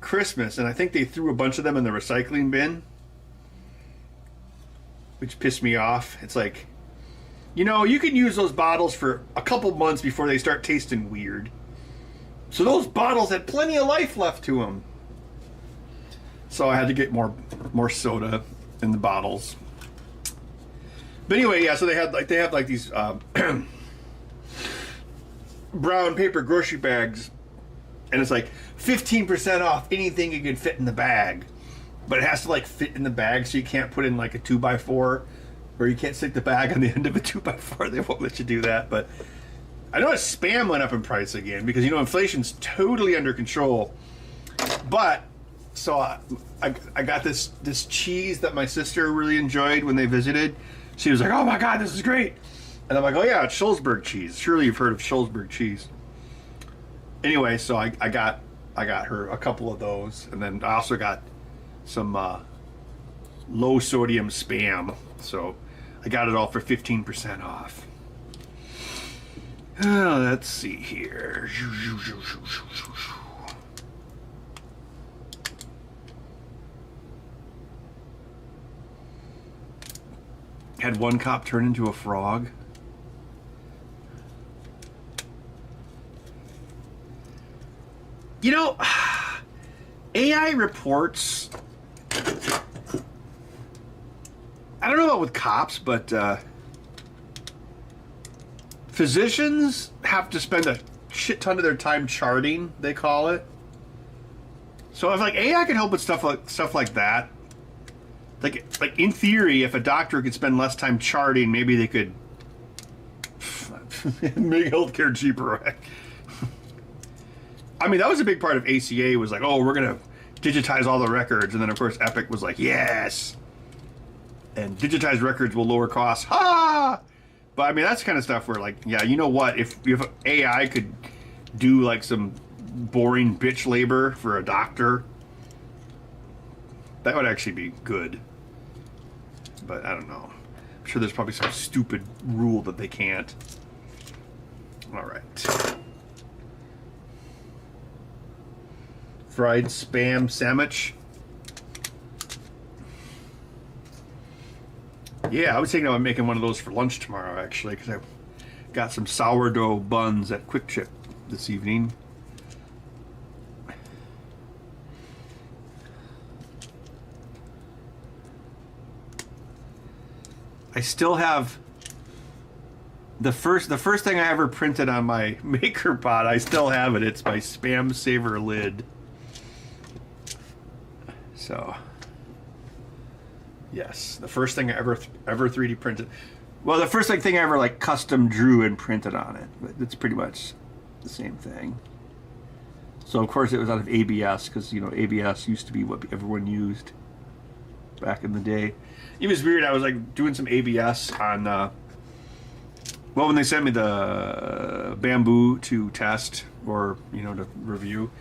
Christmas, and I think they threw a bunch of them in the recycling bin, which pissed me off. It's like, you know, you can use those bottles for a couple months before they start tasting weird. So those bottles had plenty of life left to them. So I had to get more soda in the bottles. But anyway, yeah. So they have like these brown paper grocery bags, and it's like 15% off anything you can fit in the bag. But it has to like fit in the bag, so you can't put in like a 2x4, or you can't stick the bag on the end of a 2x4. They won't let you do that. But I noticed Spam went up in price again because, you know, inflation's totally under control. But so I got this cheese that my sister really enjoyed when they visited. She was like, "Oh my God, this is great!" And I'm like, "Oh yeah, it's Schulzberg cheese. Surely you've heard of Schulzberg cheese." Anyway, so I got her a couple of those, and then I also got some low sodium Spam, so I got it all for 15% off. Let's see here. Had one cop turn into a frog. You know, AI reports. I don't know about with cops, but physicians have to spend a shit ton of their time charting, they call it. So if like AI can help with stuff like that, like in theory, if a doctor could spend less time charting, maybe they could make healthcare cheaper. I mean, that was a big part of ACA was like, oh, we're gonna digitize all the records, and then of course Epic was like, yes, and digitized records will lower costs. Ha! But I mean, that's the kind of stuff where like, yeah, you know what? If AI could do like some boring bitch labor for a doctor, that would actually be good. But I don't know. I'm sure there's probably some stupid rule that they can't. All right. Fried spam sandwich. Yeah, I was thinking about making one of those for lunch tomorrow, actually, because I got some sourdough buns at Quick Trip this evening. I still have the first thing I ever printed on my MakerBot. I still have it. It's my Spam Saver lid. So, yes, the first thing I ever 3D printed. Well, the first thing I ever like custom drew and printed on it. But it's pretty much the same thing. So of course it was out of ABS because you know ABS used to be what everyone used back in the day. It was weird. I was like doing some ABS on. Well, when they sent me the Bamboo to test or you know to review,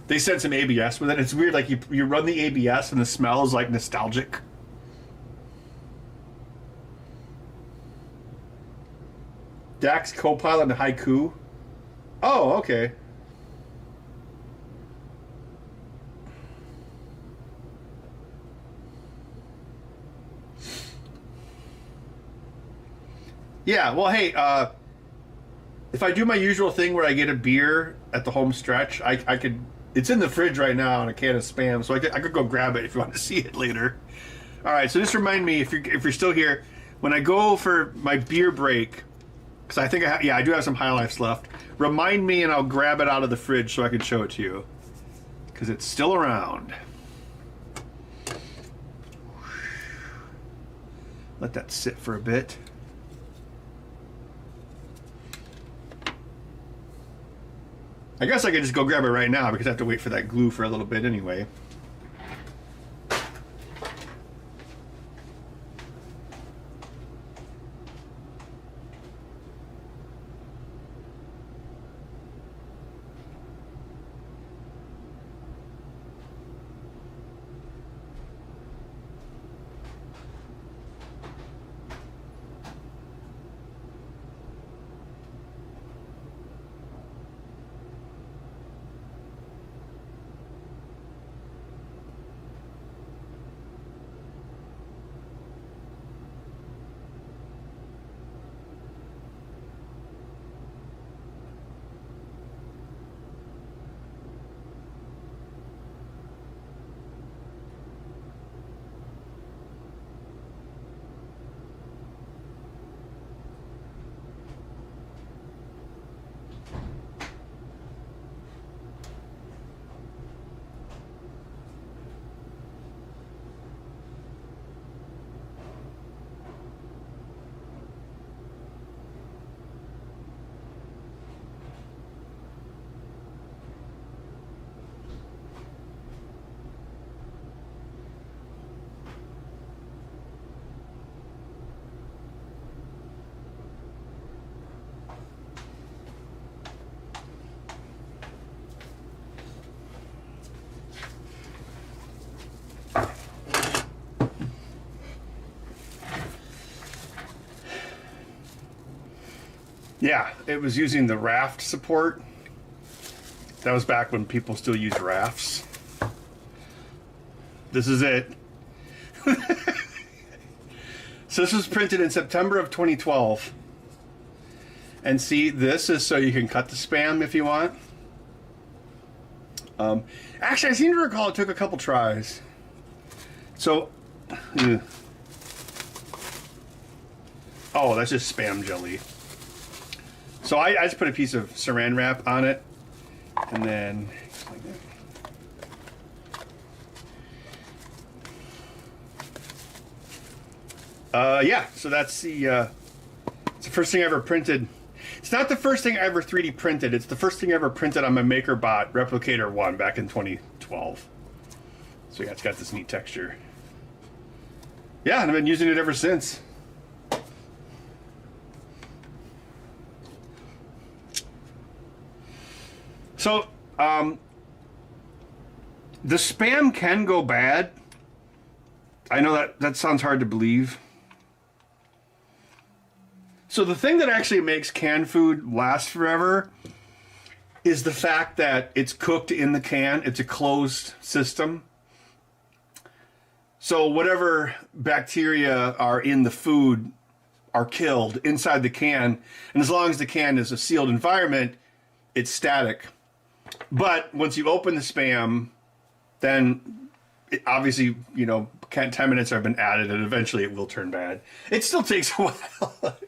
they sent some ABS with it. It's weird. Like you run the ABS and the smell is like nostalgic. Dax Copilot and Haiku. Oh, okay. Yeah, well, hey, if I do my usual thing where I get a beer at the home stretch, I could. It's in the fridge right now on a can of Spam, so I could go grab it if you want to see it later. All right, so just remind me if you're still here when I go for my beer break, because I think I do have some High Lifes left. Remind me, and I'll grab it out of the fridge so I can show it to you, because it's still around. Let that sit for a bit. I guess I could just go grab it right now because I have to wait for that glue for a little bit anyway. Yeah, it was using the raft support. That was back when people still used rafts. This is it. So this was printed in September of 2012. And see, this is so you can cut the Spam if you want. Actually, I seem to recall it took a couple tries. So, oh, that's just Spam jelly. So I just put a piece of saran wrap on it, and then just like that. Yeah, so that's it's the first thing I ever printed. It's not the first thing I ever 3D printed. It's the first thing I ever printed on my MakerBot Replicator 1 back in 2012. So yeah, it's got this neat texture. Yeah, and I've been using it ever since. So, the Spam can go bad. I know that sounds hard to believe. So the thing that actually makes canned food last forever is the fact that it's cooked in the can. It's a closed system. So whatever bacteria are in the food are killed inside the can. And as long as the can is a sealed environment, it's static. But once you open the Spam, then it obviously, 10 minutes have been added and eventually it will turn bad. It still takes a while.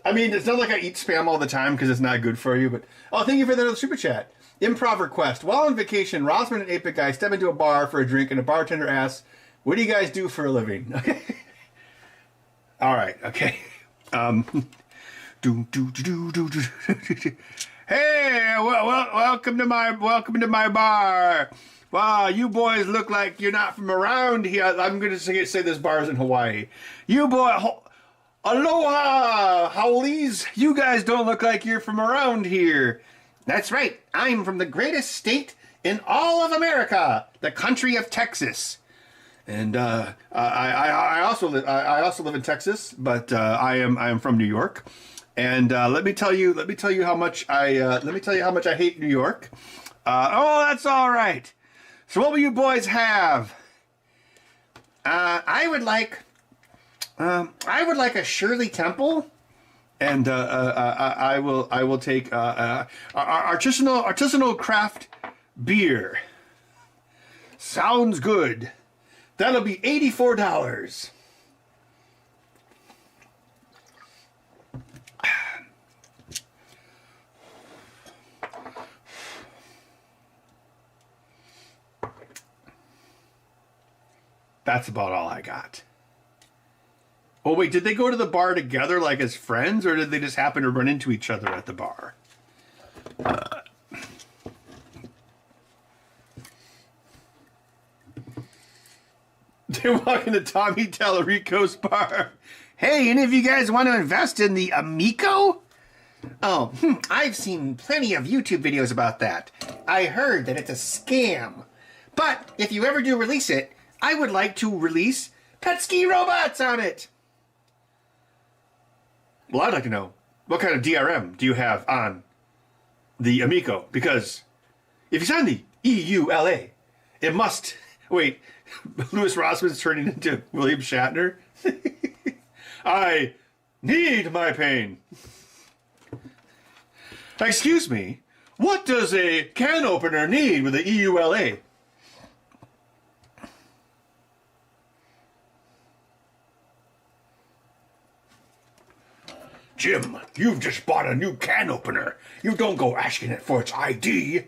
I mean, it's not like I eat Spam all the time because it's not good for you, but... Oh, thank you for the super chat. Improv request. While on vacation, Rosman and 8-Bit Guy step into a bar for a drink and a bartender asks, "What do you guys do for a living?" Okay. All right, okay. Hey, welcome to my bar. Wow, you boys look like you're not from around here. I'm going to say this bar is in Hawaii. You boy... Aloha, howlies. You guys don't look like you're from around here. That's right. I'm from the greatest state in all of America, the country of Texas. And I also live in Texas, but I am from New York. And let me tell you how much I hate New York. Oh, that's all right. So what will you boys have? I would like a Shirley Temple, and I will take artisanal craft beer. Sounds good. That'll be $84. That's about all I got. Oh, wait, did they go to the bar together like as friends, or did they just happen to run into each other at the bar? They walk into Tommy Tallarico's bar. Hey, any of you guys want to invest in the Amico? Oh, I've seen plenty of YouTube videos about that. I heard that it's a scam. But if you ever do release it, I would like to release pet ski robots on it. Well, I'd like to know, what kind of DRM do you have on the Amico? Because if you sign the EULA, it must... Wait, Louis Rossman's turning into William Shatner? I need my pain. Excuse me, what does a can opener need with the EULA? Jim, you've just bought a new can opener. You don't go asking it for its ID.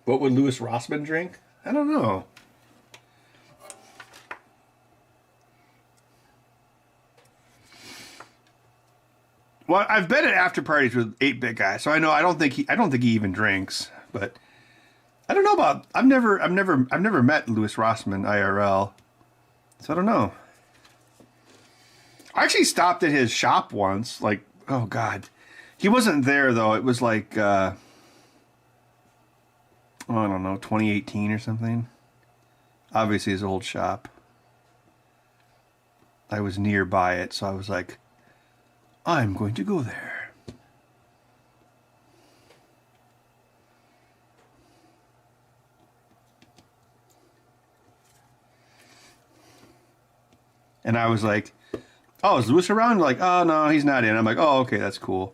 What would Louis Rossman drink? I don't know. Well, I've been at after parties with 8-Bit Guy, so I know I don't think he even drinks. But I don't know about. I've never met Louis Rossman IRL, so I don't know. I actually stopped at his shop once. Like, oh god, he wasn't there though. It was like, I don't know, 2018 or something. Obviously, his old shop. I was nearby it, so I was like, I'm going to go there. And I was like, oh, is Louis around? Like, oh, no, he's not in. I'm like, oh, okay, that's cool.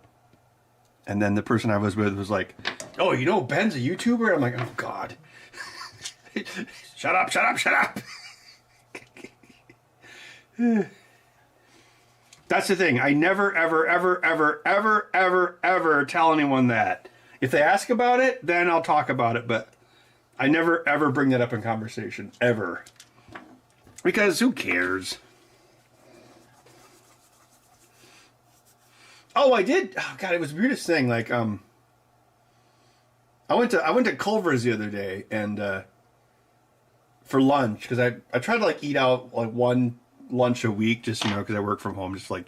And then the person I was with was like, "Oh, you know Ben's a YouTuber?" I'm like, "Oh God." Shut up, shut up, shut up. That's the thing. I never, ever, ever, ever, ever, ever, ever tell anyone that. If they ask about it, then I'll talk about it. But I never, ever bring that up in conversation. Ever. Because who cares? Oh, I did. Oh, God, it was the weirdest thing. Like, I went to Culver's the other day and for lunch because I try to like eat out like one lunch a week, just because I work from home, just like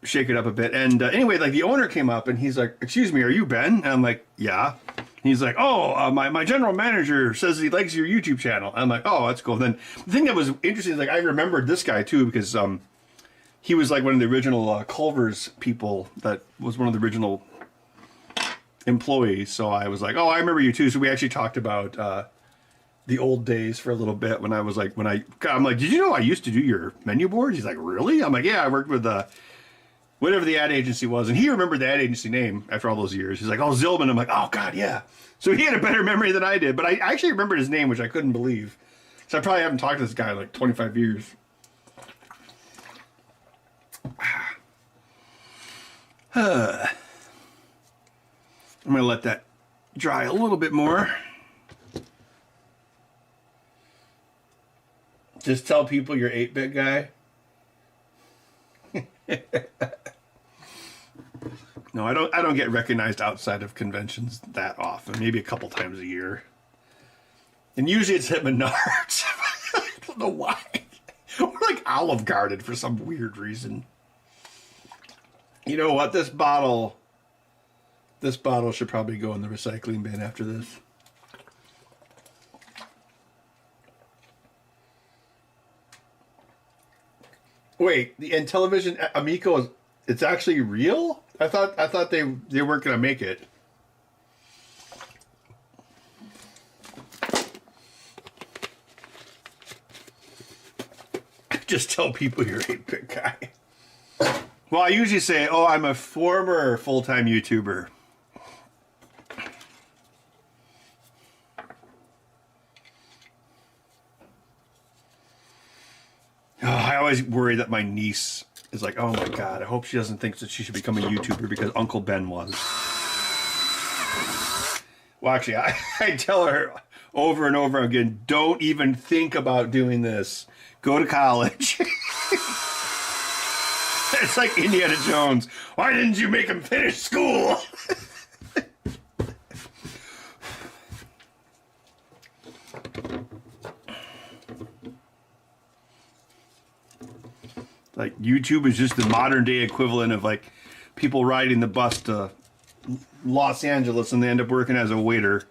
shake it up a bit. And anyway, like the owner came up and he's like, "Excuse me, are you Ben?" And I'm like, "Yeah." And he's like, "Oh, my general manager says he likes your YouTube channel." I'm like, "Oh, that's cool." And then the thing that was interesting is like I remembered this guy too because he was like one of the original Culver's people that was one of the original employees. So I was like, "Oh, I remember you too." So we actually talked about the old days for a little bit when I was like, I'm like, "Did you know I used to do your menu boards?" He's like, "Really?" I'm like, "Yeah, I worked with whatever the ad agency was." And he remembered the ad agency name after all those years. He's like, "Oh, Zillman." I'm like, "Oh God, yeah." So he had a better memory than I did, but I actually remembered his name, which I couldn't believe. So I probably haven't talked to this guy in like 25 years. I'm gonna let that dry a little bit more. Just tell people you're 8-bit guy. No, I don't get recognized outside of conventions that often. Maybe a couple times a year. And usually it's at Menards. I don't know why. We're like Olive Garden for some weird reason. You know what? This bottle should probably go in the recycling bin after this. Wait, the Intellivision Amico it's actually real? I thought they weren't gonna make it. Just tell people you're 8-bit guy. Well, I usually say, "Oh, I'm a former full-time YouTuber." Oh, I always worry that my niece is like, "Oh my God, I hope she doesn't think that she should become a YouTuber because Uncle Ben was." Well, actually, I tell her over and over again, "Don't even think about doing this. Go to college." It's like Indiana Jones. Why didn't you make him finish school? Like YouTube is just the modern day equivalent of like people riding the bus to Los Angeles and they end up working as a waiter.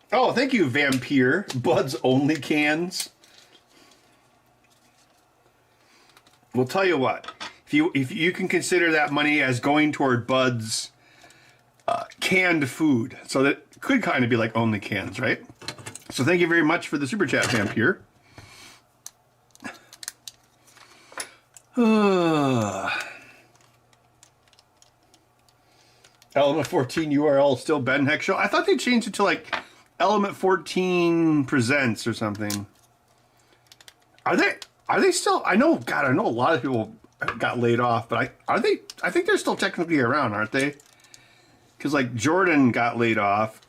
Oh, thank you, Vampire. Bud's only cans. We'll tell you what. If you can consider that money as going toward Bud's canned food, so that could kind of be like only cans, right? So thank you very much for the super chat, Vampire. Element 14 URL still Ben Heck Show. I thought they changed it to like Element 14 Presents or something. Are they still? I know a lot of people got laid off, but I think they're still technically around, aren't they? Because like Jordan got laid off,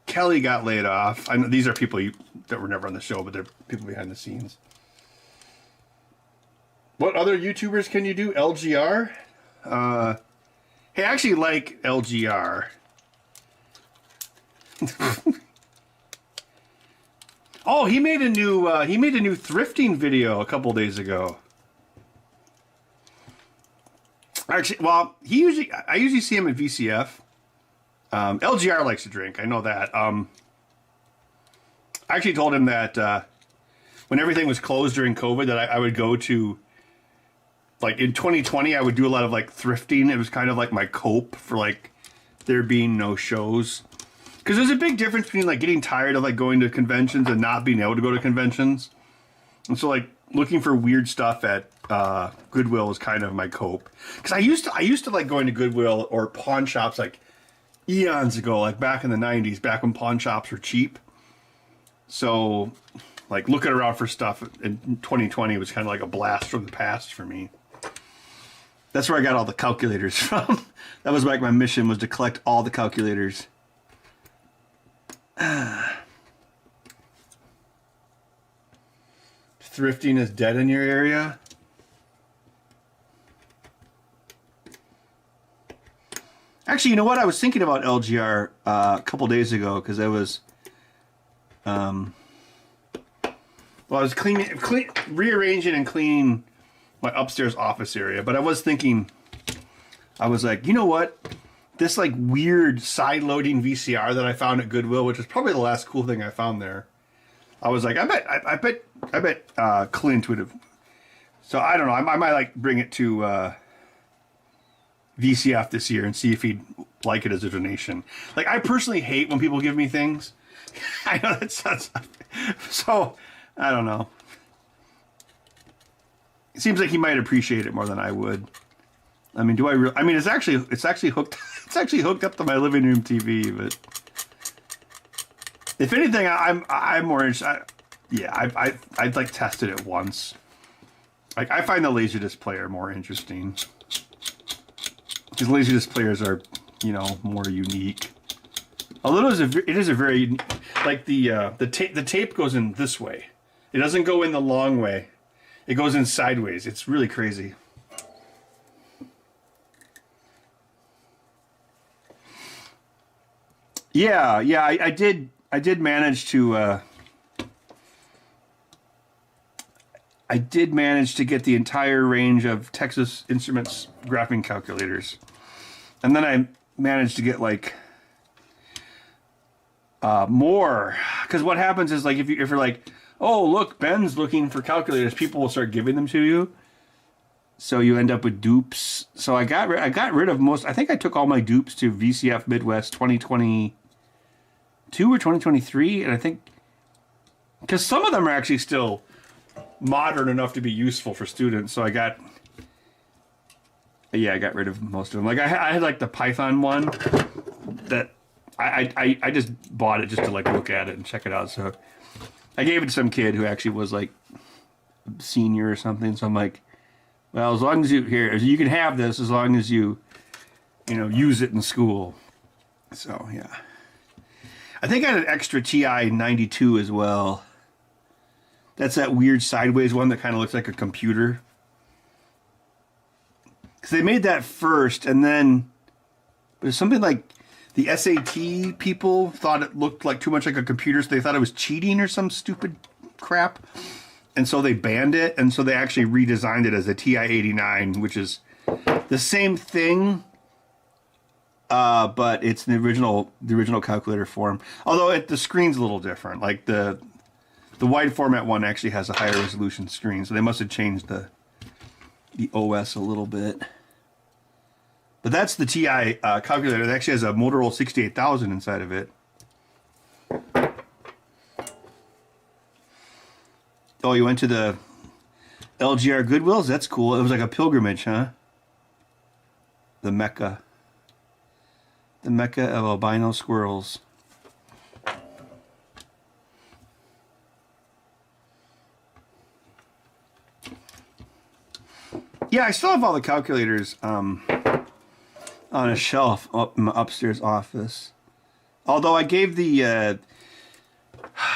Kelly got laid off. I know these are people that were never on the show, but they're people behind the scenes. What other YouTubers can you do? LGR? Hey, I actually like LGR. Oh, he made a new thrifting video a couple days ago. Actually, well, I usually see him at VCF. LGR likes to drink. I know that. I actually told him that when everything was closed during COVID, that I would go to like in 2020, I would do a lot of like thrifting. It was kind of like my cope for like there being no shows. Because there's a big difference between like getting tired of like going to conventions and not being able to go to conventions. And so like looking for weird stuff at Goodwill is kind of my cope. Because I used to like going to Goodwill or pawn shops like eons ago, like back in the 90s, back when pawn shops were cheap. So like looking around for stuff in 2020 was kind of like a blast from the past for me. That's where I got all the calculators from. That was like my mission, was to collect all the calculators. Thrifting is dead in your area? Actually, you know what? I was thinking about LGR a couple days ago because I was, well, I was rearranging and cleaning my upstairs office area. But I was thinking, I was like, you know what? This like weird side-loading VCR that I found at Goodwill, which is probably the last cool thing I found there. I was like, I bet Clint would have. So I don't know. I might like bring it to VCF this year and see if he'd like it as a donation. Like, I personally hate when people give me things. I know that sounds. So I don't know. It seems like he might appreciate it more than I would. I mean, do I really? I mean, it's actually hooked. It's actually hooked up to my living room TV. But if anything, I'm more interested. I'd like tested it once. Like, I find the Laserdisc player more interesting because Laserdisc players are, you know, more unique. Although it is a very like the tape goes in this way. It doesn't go in the long way. It goes in sideways. It's really crazy. Yeah, I did manage to get the entire range of Texas Instruments graphing calculators. And then I managed to get like more, because what happens is, like, if you're like, oh look, Ben's looking for calculators, people will start giving them to you. So you end up with dupes. So I got rid of most. I think I took all my dupes to VCF Midwest 2022 or 2023, and I think because some of them are actually still modern enough to be useful for students. So I got rid of most of them. Like I had like the Python one that I just bought it just to like look at it and check it out. So I gave it to some kid who actually was like a senior or something. So I'm like, well, as long as you can have this as long as you use it in school. So yeah, I think I had an extra TI 92 as well. That's that weird sideways one that kind of looks like a computer. Because they made that first, and then there's something like the SAT people thought it looked like too much like a computer, so they thought it was cheating or some stupid crap. And so they banned it, and so they actually redesigned it as a TI-89, which is the same thing, but it's the original calculator form. Although the screen's a little different. Like the wide format one actually has a higher resolution screen, so they must have changed the OS a little bit. But that's the TI calculator. It actually has a Motorola 68000 inside of it. Oh, you went to the LGR Goodwills? That's cool. It was like a pilgrimage, huh? The Mecca. The Mecca of albino squirrels. Yeah, I still have all the calculators on a shelf up in my upstairs office. Although I gave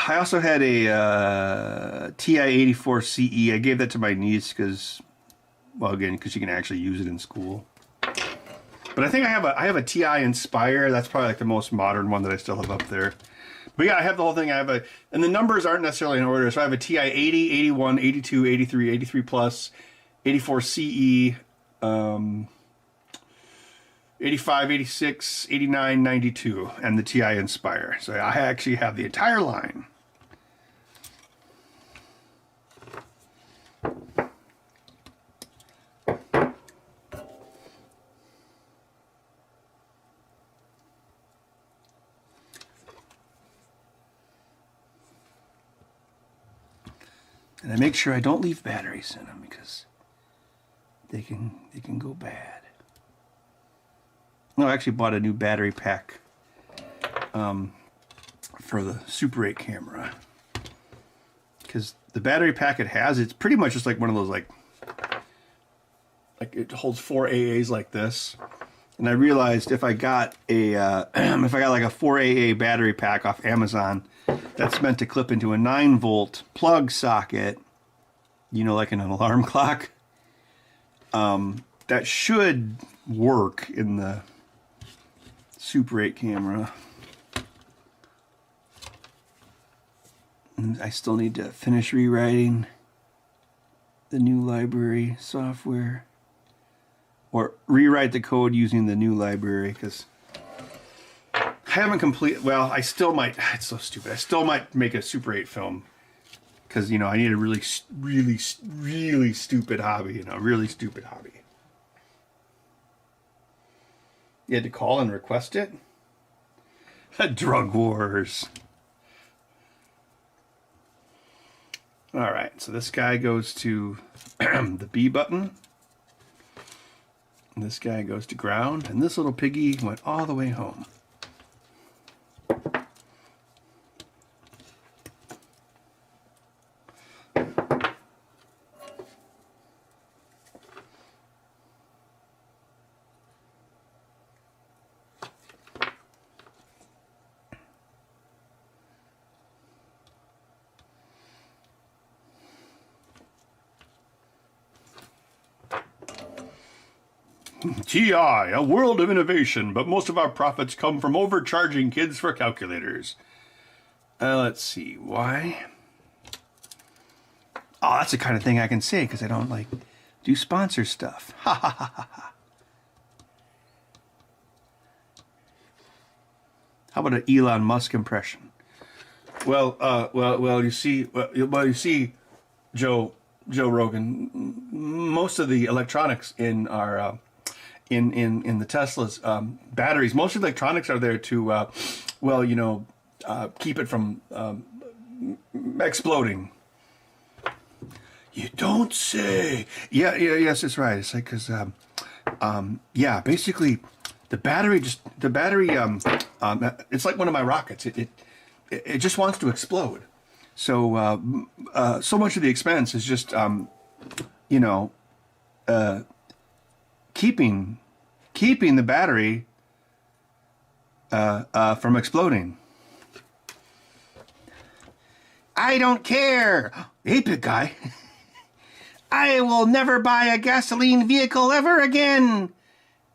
I also had a TI-84 CE. I gave that to my niece because she can actually use it in school. But I think I have a TI Inspire. That's probably like the most modern one that I still have up there. But yeah, I have the whole thing. And the numbers aren't necessarily in order. So I have a TI 80, 81, 82, 83, 83 plus, 84 CE, 85, 86, 89, 92, and the TI Inspire. So I actually have the entire line. And I make sure I don't leave batteries in them because they can go bad. No, I actually bought a new battery pack for the Super 8 camera. Because the battery pack it has, it's pretty much just like one of those like it holds 4 AAs like this. And I realized if I got a if I got like a 4 AA battery pack off Amazon, that's meant to clip into a 9-volt plug socket, you know, like in an alarm clock. That should work in the Super 8 camera. And I still need to finish rewriting the new library software. Or rewrite the code using the new library, because I haven't completed. Well, I still might. It's so stupid. I still might make a Super 8 film, because you know I need a really stupid hobby. You know, really stupid hobby. You had to call and request it. Drug wars. All right, so this guy goes to the B button. This guy goes to ground, and this little piggy went all the way home. TI, a world of innovation, but most of our profits come from overcharging kids for calculators. Let's see, why? Oh, that's the kind of thing I can say because I don't like do sponsor stuff. Ha ha ha ha ha. How about an Elon Musk impression? Well, you see, Joe Rogan. Most of the electronics in our in the Tesla's batteries, most electronics are there to, keep it from exploding. You don't say. Yes, that's right. It's like because, basically, the battery. It's like one of my rockets. It just wants to explode. So so much of the expense is just keeping the battery from exploding. I don't care. Hey, big guy. I will never buy a gasoline vehicle ever again.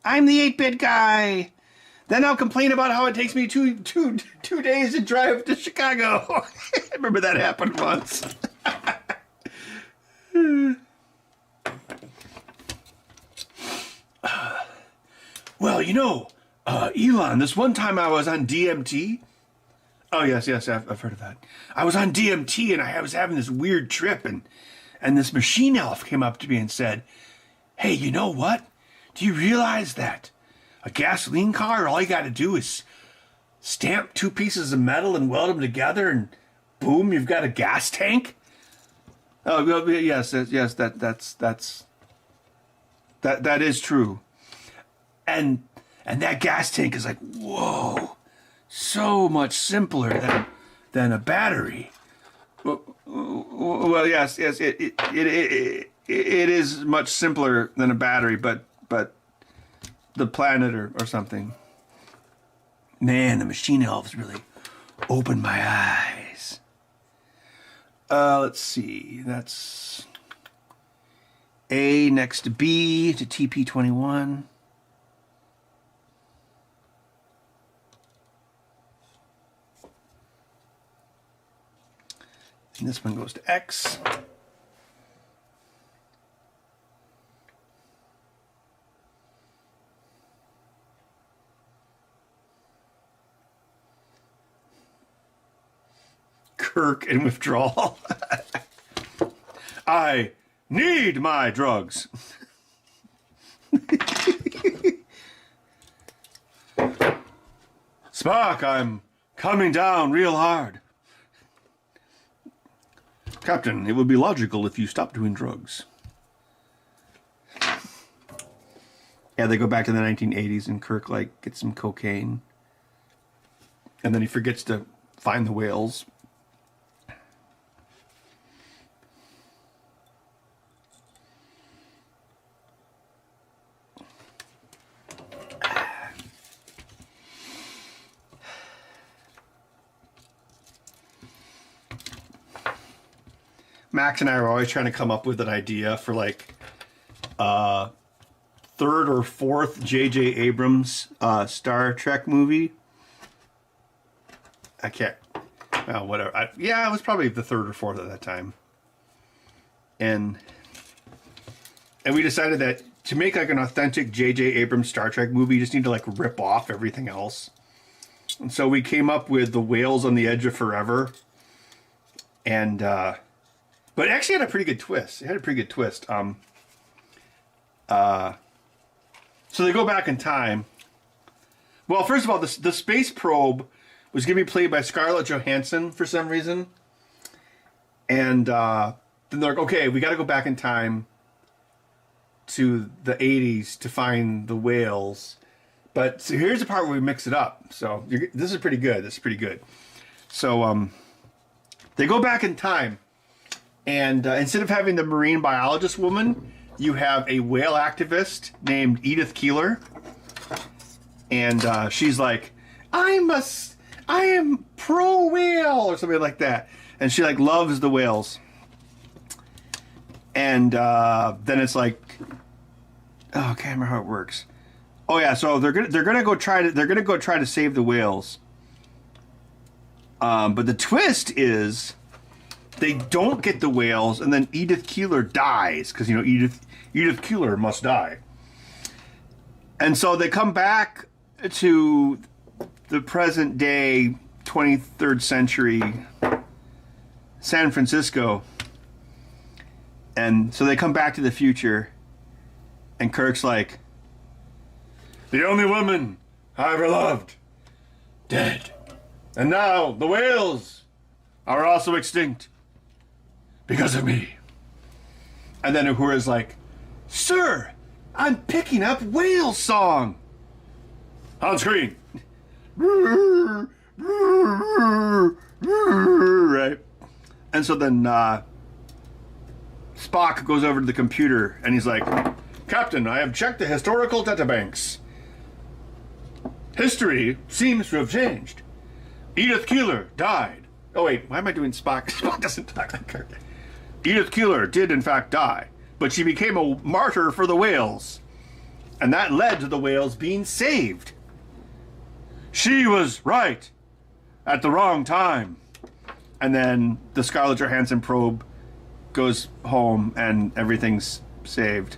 I'm the 8-bit guy. Then I'll complain about how it takes me two days to drive to Chicago. I remember that happened once. Well, Elon, this one time I was on DMT. Oh, yes, I've heard of that. I was on DMT and I was having this weird trip and this machine elf came up to me and said, hey, you know what? Do you realize that a gasoline car, all you got to do is stamp 2 pieces of metal and weld them together and boom, you've got a gas tank? Oh, well, yes, that is true. And that gas tank is like, whoa, so much simpler than a battery. Well, yes, it is much simpler than a battery, but the planet or something. Man, the machine elves really opened my eyes. Let's see, that's A next to B to TP21. And this one goes to X. Kirk in withdrawal. I need my drugs. Spock, I'm coming down real hard. Captain, it would be logical if you stopped doing drugs. Yeah, they go back to the 1980s and Kirk, like, gets some cocaine. And then he forgets to find the whales. Max and I are always trying to come up with an idea for, like, third or fourth J.J. Abrams Star Trek movie. I can't... Well, whatever. Yeah, it was probably the third or fourth at that time. And we decided that to make, like, an authentic J.J. Abrams Star Trek movie, you just need to, like, rip off everything else. And so we came up with The Whales on the Edge of Forever. And, but it actually had a pretty good twist. It had a pretty good twist. So they go back in time. Well, first of all, the space probe was going to be played by Scarlett Johansson for some reason. And then they're like, okay, we got to go back in time to the 80s to find the whales. But so here's the part where we mix it up. So this is pretty good. This is pretty good. So they go back in time. And instead of having the marine biologist woman, you have a whale activist named Edith Keeler. And she's like, I am pro whale or something like that. And she like loves the whales. And then it's like, oh, I can't remember how it works. Oh yeah, so they're gonna go try to save the whales. But the twist is they don't get the whales, and then Edith Keeler dies because Edith Keeler must die. And so they come back to the present day 23rd century San Francisco. And so they come back to the future, and Kirk's like, the only woman I ever loved, dead. And now the whales are also extinct because of me. And then Uhura's like, sir, I'm picking up whale song. On screen. Right? And so then Spock goes over to the computer and he's like, Captain, I have checked the historical databanks. History seems to have changed. Edith Keeler died. Oh wait, why am I doing Spock? Spock doesn't talk like Kirk. Edith Keeler did in fact die, but she became a martyr for the whales. And that led to the whales being saved. She was right at the wrong time. And then the Scarlett Johansson probe goes home and everything's saved.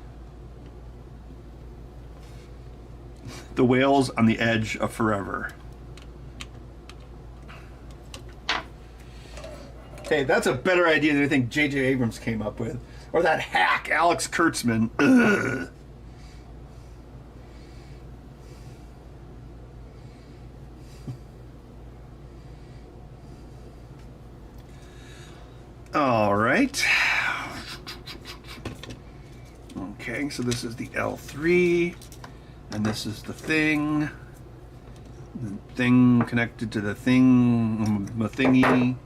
The whales on the edge of forever. Hey, that's a better idea than I think J.J. Abrams came up with. Or that hack, Alex Kurtzman. Ugh. All right. Okay, so this is the L3, and this is the thing. The thing connected to the thing, the thingy.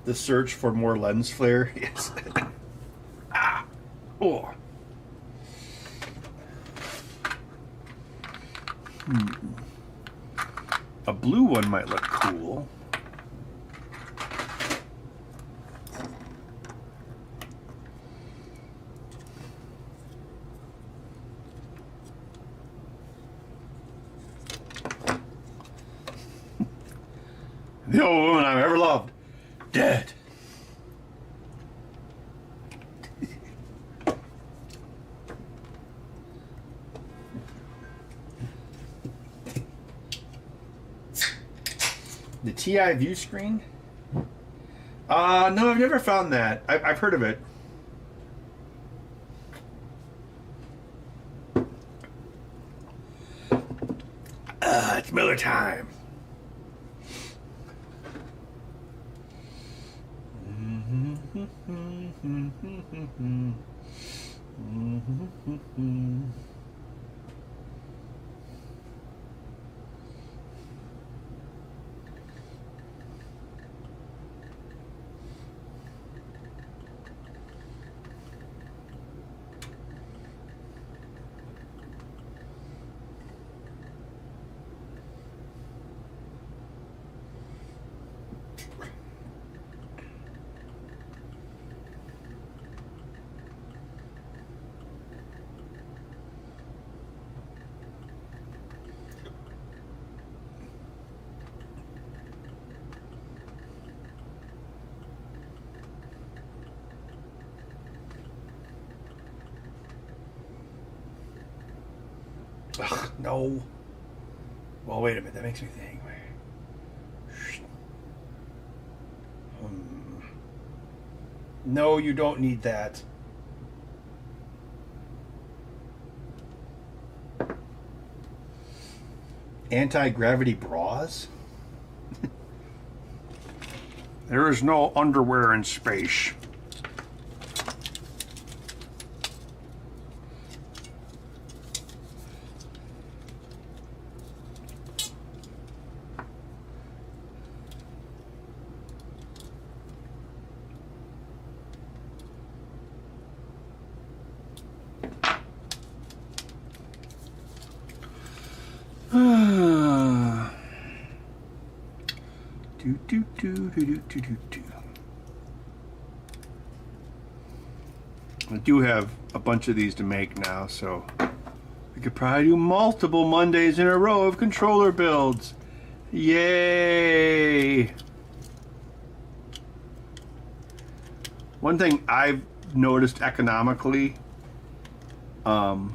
The search for more lens flare. Yes. Oh. A blue one might look cool. The only woman I've ever loved. Dead. The TI view screen? No, I've never found that. I've heard of it. It's Miller time. Ugh, no. Well, wait a minute. That makes me think. No, you don't need that. Anti-gravity bras? There is no underwear in space. I do have a bunch of these to make now, so we could probably do multiple Mondays in a row of controller builds. Yay! One thing I've noticed economically, for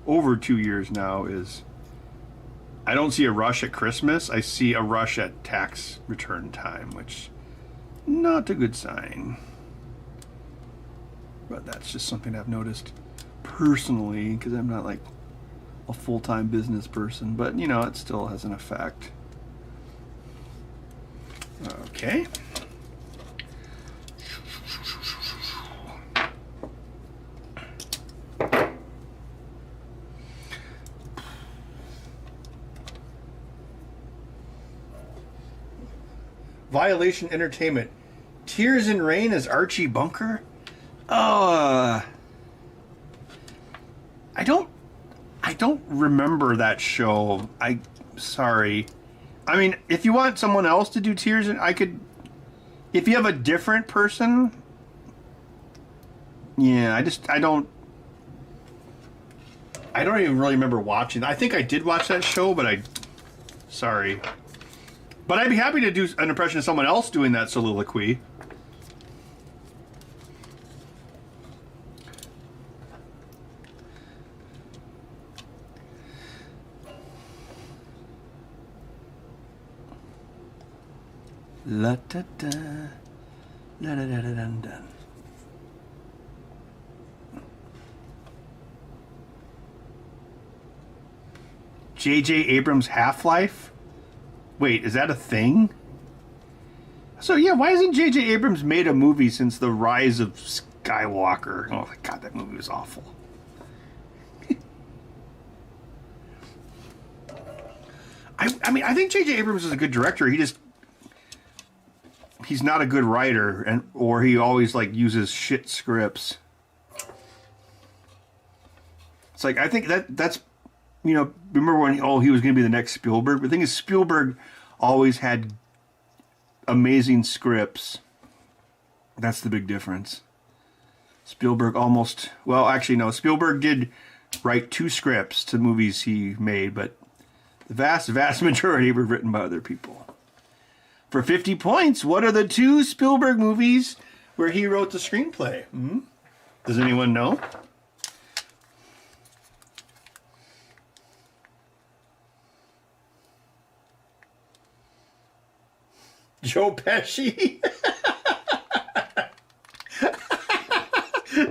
over 2 years now, is I don't see a rush at Christmas. I see a rush at tax return time, which not a good sign. But that's just something I've noticed personally, because I'm not like a full-time business person, but you know, it still has an effect. Okay. Violation Entertainment. Tears in Rain as Archie Bunker? I don't remember that show. Sorry. I mean, if you want someone else to do Tears in, I could. If you have a different person, yeah, I don't even really remember watching. I think I did watch that show, but sorry. But I'd be happy to do an impression of someone else doing that soliloquy. La da da, la da da da dun dun. J.J. Abrams' Half-Life? Wait, is that a thing? So yeah, why hasn't J.J. Abrams made a movie since The Rise of Skywalker? Oh my god, that movie was awful. I mean, I think J.J. Abrams is a good director. He's not a good writer, or he always like uses shit scripts. It's like, I think that's, you know, remember when he was going to be the next Spielberg? The thing is, Spielberg always had amazing scripts. That's the big difference. Spielberg Spielberg did write 2 scripts to movies he made, but The vast majority were written by other people. For 50 points, what are the 2 Spielberg movies where he wrote the screenplay? Does anyone know? Joe Pesci.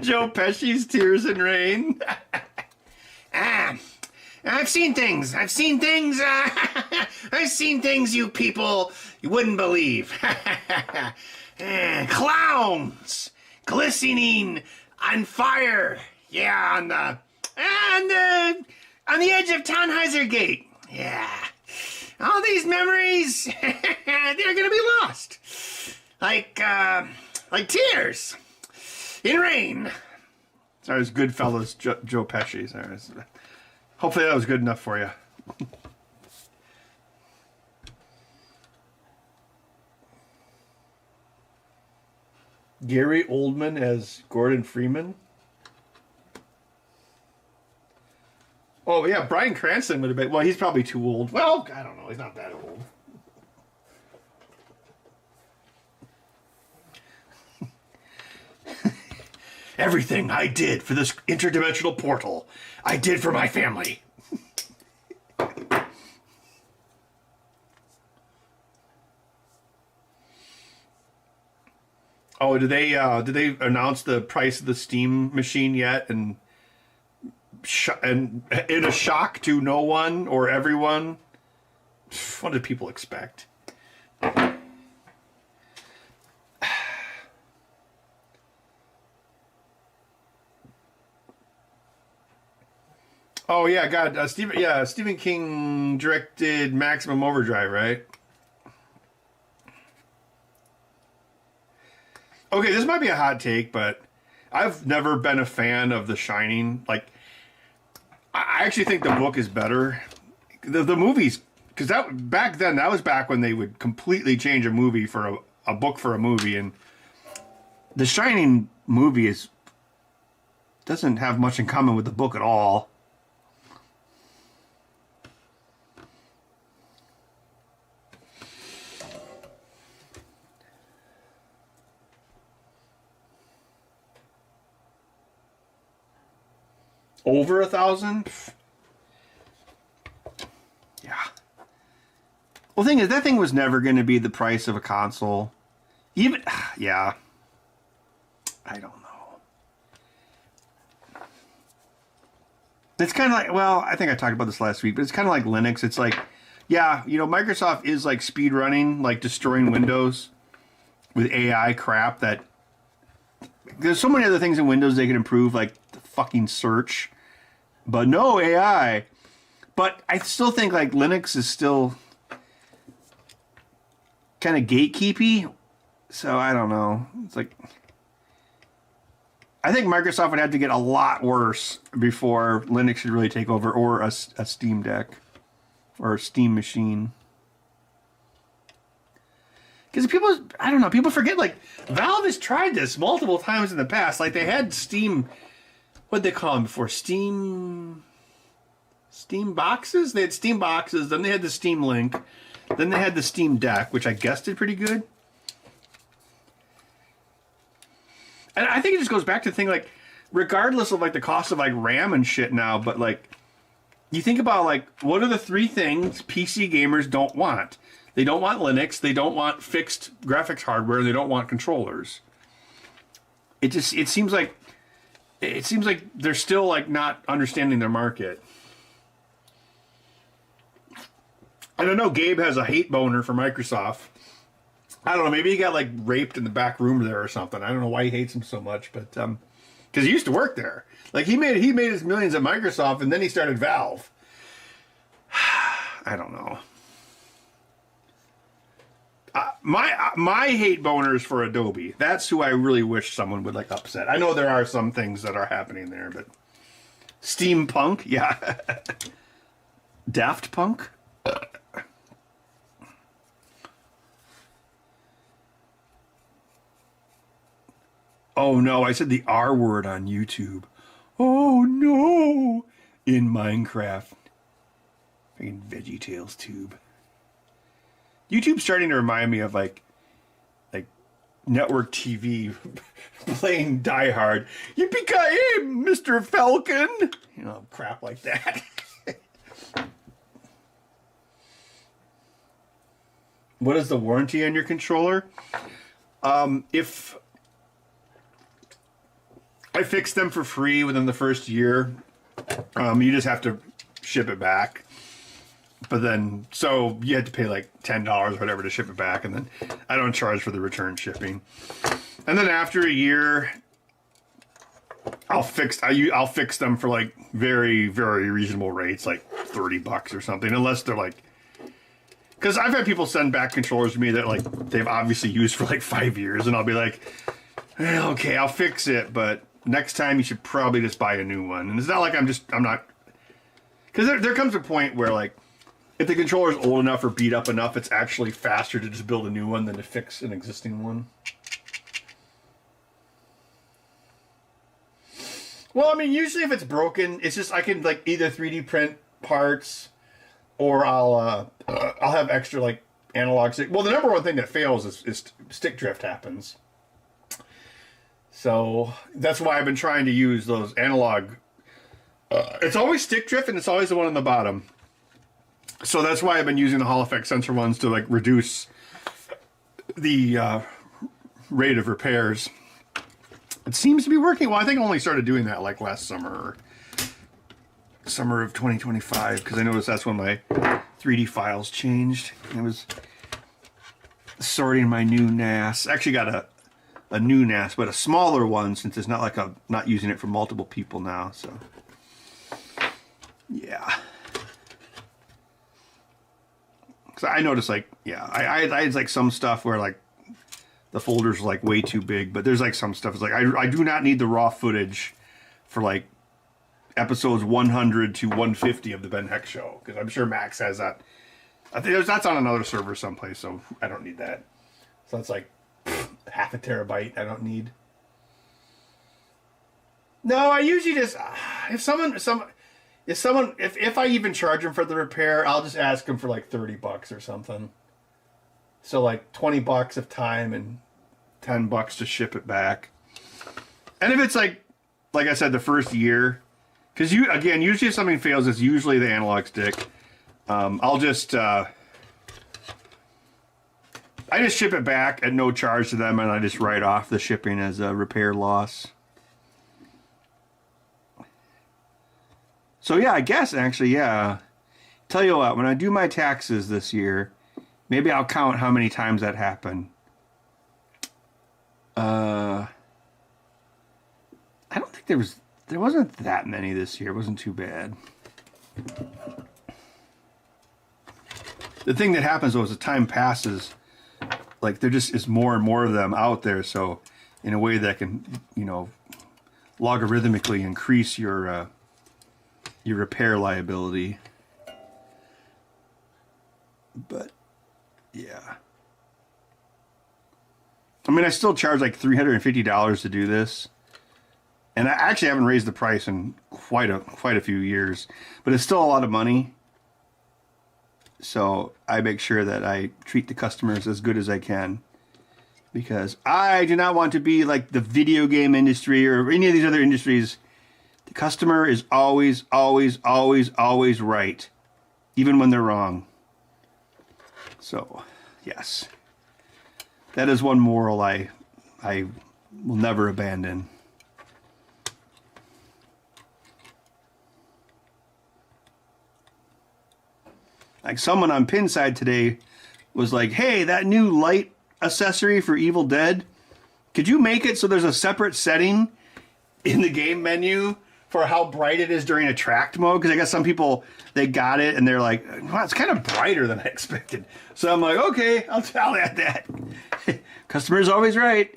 Joe Pesci's Tears and Rain. I've seen things. I've seen things you people you wouldn't believe. Clowns glistening on fire. Yeah, on the edge of Tannhäuser Gate. Yeah. All these memories, they're gonna be lost. Like tears in rain. Sorry, it's Goodfellas, Joe Pesci. Sorry. Hopefully that was good enough for you. Gary Oldman as Gordon Freeman. Oh, yeah, Bryan Cranston would have been... Well, he's probably too old. Well, I don't know. He's not that old. Everything I did for this interdimensional portal, I did for my family. Oh, did they announce the price of the Steam machine yet? And in a shock to no one or everyone, what did people expect? Oh yeah, God, Stephen King directed Maximum Overdrive, right? Okay, this might be a hot take, but I've never been a fan of The Shining. Like, I actually think the book is better. The movies, because back then, that was back when they would completely change a movie for a book for a movie, and The Shining movie doesn't have much in common with the book at all. Over 1,000? Yeah. Well, the thing is, that thing was never going to be the price of a console. Even, yeah. I don't know. It's kind of like, well, I think I talked about this last week, but it's kind of like Linux. It's like, yeah, Microsoft is like speed running, like destroying Windows with AI crap that there's so many other things in Windows they can improve, like the fucking search, but no AI. But I still think like Linux is still kind of gatekeepy. So I don't know. It's like, I think Microsoft would have to get a lot worse before Linux should really take over, or a Steam Deck or a Steam machine. Because people forget, like, Valve has tried this multiple times in the past. Like, they had Steam, what'd they call them before? Steam boxes? They had Steam boxes, then they had the Steam Link, then they had the Steam Deck, which I guess did pretty good. And I think it just goes back to the thing, like, regardless of, like, the cost of, like, RAM and shit now, but, like, you think about, like, what are the 3 things PC gamers don't want? They don't want Linux, they don't want fixed graphics hardware, they don't want controllers. It seems like they're still like not understanding their market. I don't know, Gabe has a hate boner for Microsoft. I don't know, maybe he got like raped in the back room there or something. I don't know why he hates them so much, but because he used to work there. Like he made his millions at Microsoft and then he started Valve. I don't know. My hate boners for Adobe. That's who I really wish someone would like upset. I know there are some things that are happening there, but steampunk, yeah. Daft Punk. Oh no, I said the R word on YouTube. Oh no, in Minecraft. Fucking VeggieTales tube. YouTube's starting to remind me of like network TV playing Die Hard. Yippee-ki-yay, Mr. Falcon! You know, crap like that. What is the warranty on your controller? If I fix them for free within the first year, you just have to ship it back. But then, so you had to pay like $10 or whatever to ship it back, and then I don't charge for the return shipping. And then after a year, I'll fix them for like very, very reasonable rates, like $30 or something, unless they're like, because I've had people send back controllers to me that like they've obviously used for like 5 years, and I'll be like, okay, I'll fix it, but next time you should probably just buy a new one. And it's not like I'm not, because there comes a point where like, if the controller's old enough or beat up enough, it's actually faster to just build a new one than to fix an existing one. Well, I mean, usually if it's broken, it's just I can like either 3D print parts, or I'll have extra like analog stick. Well, the number one thing that fails is stick drift happens. So that's why I've been trying to use those analog. It's always stick drift, and it's always the one on the bottom. So that's why I've been using the Hall effect sensor ones to like reduce the rate of repairs. It seems to be working. Well, I think I only started doing that like last summer, summer of 2025, because I noticed that's when my 3D files changed. I was sorting my new NAS. Actually got a new NAS, but a smaller one, since it's not like I'm not using it for multiple people now. So yeah. I noticed, like, yeah, I had like some stuff where like the folders were like way too big, but there's like some stuff it's like I do not need the raw footage for like episodes 100 to 150 of the Ben Heck Show, because I'm sure Max has that. I think that's on another server someplace, so I don't need that. So that's like half a terabyte I don't need. No, I usually just if I even charge them for the repair, I'll just ask them for like $30 or something. So like $20 of time and $10 to ship it back. And if it's like I said, the first year, because usually if something fails, it's usually the analog stick. I'll just I just ship it back at no charge to them, and I just write off the shipping as a repair loss. So yeah, I guess actually, yeah. Tell you what, when I do my taxes this year, maybe I'll count how many times that happened. I don't think there wasn't that many this year. It wasn't too bad. The thing that happens though is as time passes, like there just is more and more of them out there. So in a way that can, logarithmically increase your repair liability. But yeah, I mean, I still charge like $350 to do this, and I actually haven't raised the price in quite a few years, but it's still a lot of money. So I make sure that I treat the customers as good as I can, because I do not want to be like the video game industry or any of these other industries. The customer is always, always, always, always right, even when they're wrong. So, yes. That is one moral I will never abandon. Like someone on Pinside today was like, hey, that new light accessory for Evil Dead, could you make it so there's a separate setting in the game menu for how bright it is during attract mode? Because I guess some people, they got it and they're like, wow, it's kind of brighter than I expected. So I'm like, okay, I'll add that. Customer's always right.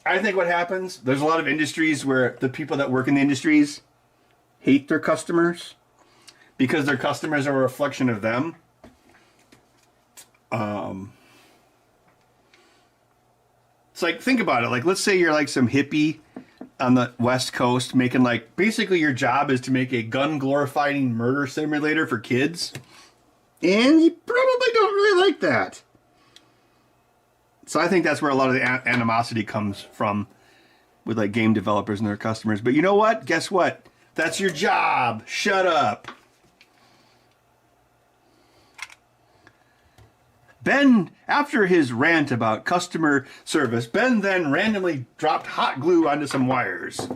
I think what happens, there's a lot of industries where the people that work in the industries hate their customers. because their customers are a reflection of them. It's like, think about it. Like, let's say you're like some hippie on the West Coast making like, basically your job is to make a gun glorifying murder simulator for kids. And you probably don't really like that. So I think that's where a lot of the animosity comes from with like game developers and their customers. But you know what? Guess what? That's your job. Shut up. Ben, after his rant about customer service, Ben then randomly dropped hot glue onto some wires.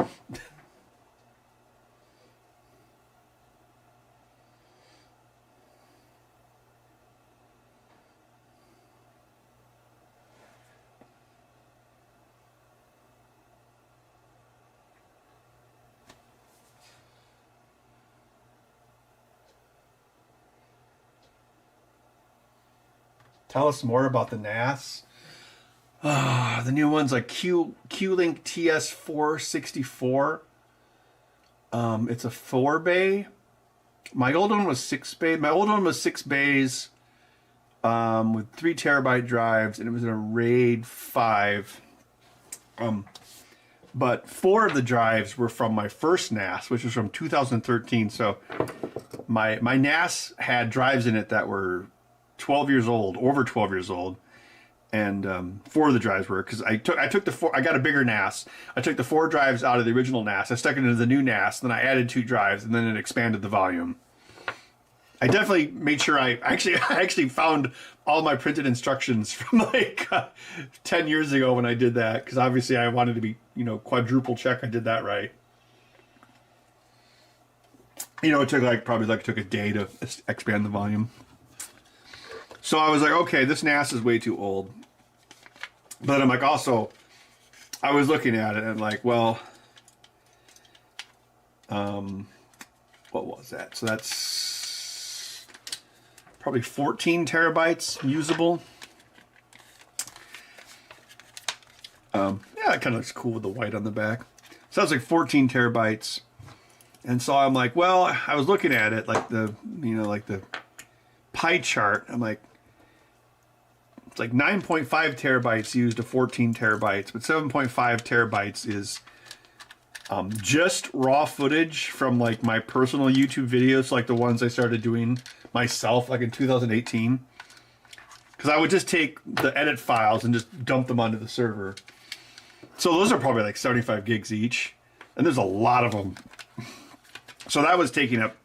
Tell us more about the NAS. The new one's like Q-Link TS464. It's a 4-bay. My old one was 6-bay. My old one was 6 bays with 3 terabyte drives, and it was a RAID 5. But 4 of the drives were from my first NAS, which was from 2013. So my NAS had drives in it that were 12 years old, over 12 years old, and 4 of the drives were, because I took the 4. I got a bigger NAS. I took the 4 drives out of the original NAS. I stuck it into the new NAS. Then I added 2 drives, and then it expanded the volume. I definitely made sure I actually found all my printed instructions from like 10 years ago when I did that, because obviously I wanted to be, quadruple check I did that right. It took probably took a day to expand the volume. So I was like, okay, this NAS is way too old. But I'm like, also, I was looking at it and like, well, what was that? So that's probably 14 terabytes usable. Yeah, it kind of looks cool with the white on the back. So that's like 14 terabytes. And so I'm like, well, I was looking at it, like the pie chart. I'm like, it's like 9.5 terabytes used to 14 terabytes, but 7.5 terabytes is just raw footage from like my personal YouTube videos, like the ones I started doing myself, like in 2018. Because I would just take the edit files and just dump them onto the server. So those are probably like 75 gigs each, and there's a lot of them. So that was taking up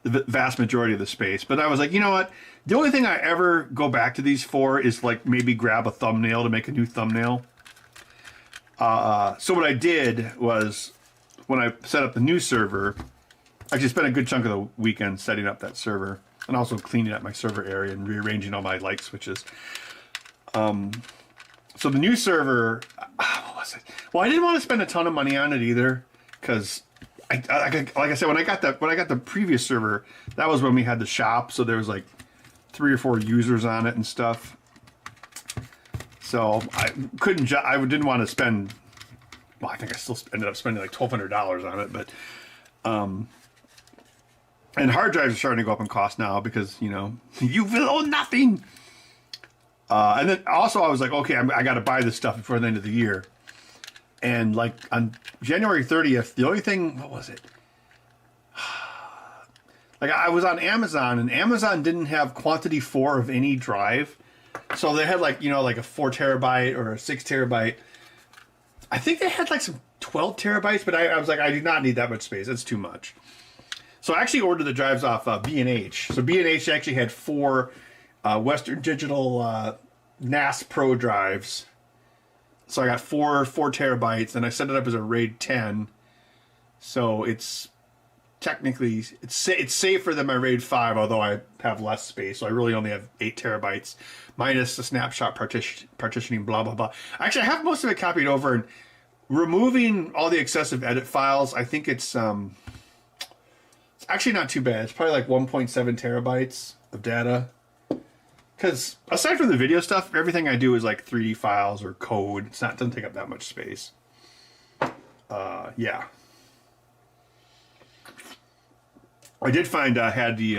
the vast majority of the space. But I was like, you know what? The only thing I ever go back to these for is like maybe grab a thumbnail to make a new thumbnail. So what I did was when I set up the new server, I actually spent a good chunk of the weekend setting up that server and also cleaning up my server area and rearranging all my light switches. So the new server, what was it? Well, I didn't want to spend a ton of money on it either, because like I said, when I got the previous server, that was when we had the shop, so there was like 3 or 4 users on it and stuff. So I didn't want to spend. Well, I think I still ended up spending like $1,200 on it, but and hard drives are starting to go up in cost now because you will own nothing. And then also I was like, okay, I got to buy this stuff before the end of the year. And like on January 30th, the only thing, what was it? Like I was on Amazon, and Amazon didn't have quantity 4 of any drive. So they had like, like a 4 terabyte or a 6 terabyte. I think they had like some 12 terabytes, but I was like, I do not need that much space. That's too much. So I actually ordered the drives off B&H. So B&H actually had 4 Western Digital NAS Pro drives. So I got 4 terabytes, and I set it up as a RAID 10. So it's technically it's safer than my RAID 5, although I have less space. So I really only have 8 terabytes minus the snapshot partitioning, blah blah blah. Actually, I have most of it copied over, and removing all the excessive edit files, I think it's actually not too bad. It's probably like 1.7 terabytes of data. Because aside from the video stuff, everything I do is like 3D files or code. It doesn't take up that much space. Yeah. I did find I had the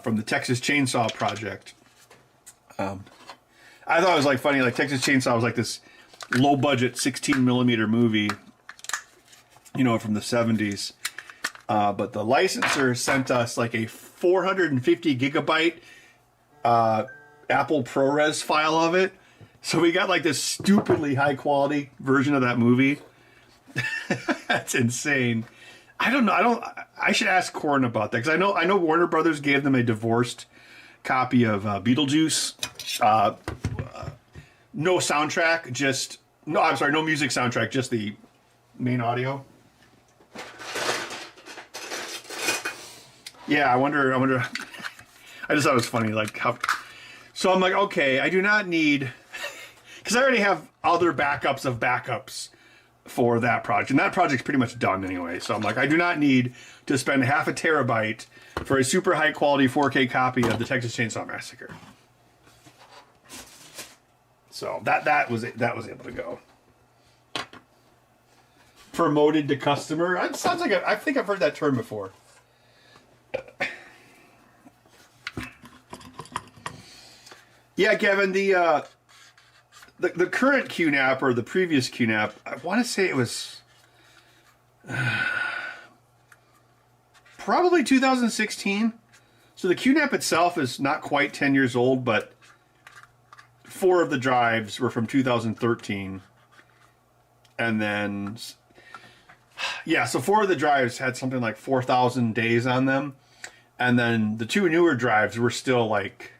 from the Texas Chainsaw Project. I thought it was like funny. Like Texas Chainsaw was like this low budget 16mm movie, you know, from the 70s. But the licensor sent us like a 450 gigabyte Apple ProRes file of it. So we got like this stupidly high quality version of that movie. That's insane. I don't know. I should ask Corin about that, because I know Warner Brothers gave them a divorced copy of Beetlejuice. No soundtrack, just no music soundtrack, just the main audio. Yeah, I wonder. I just thought it was funny, like how. So I'm like, okay, I do not need, because I already have other backups of backups for that project, and that project's pretty much done anyway. So I'm like, I do not need to spend half a terabyte for a super high quality 4K copy of the Texas Chainsaw Massacre. So that was able to go. Promoted to customer. It sounds like I think I've heard that term before. Yeah, Kevin, the current QNAP or the previous QNAP, I want to say it was probably 2016. So the QNAP itself is not quite 10 years old, but 4 of the drives were from 2013. And then, yeah, so 4 of the drives had something like 4,000 days on them. And then the 2 newer drives were still like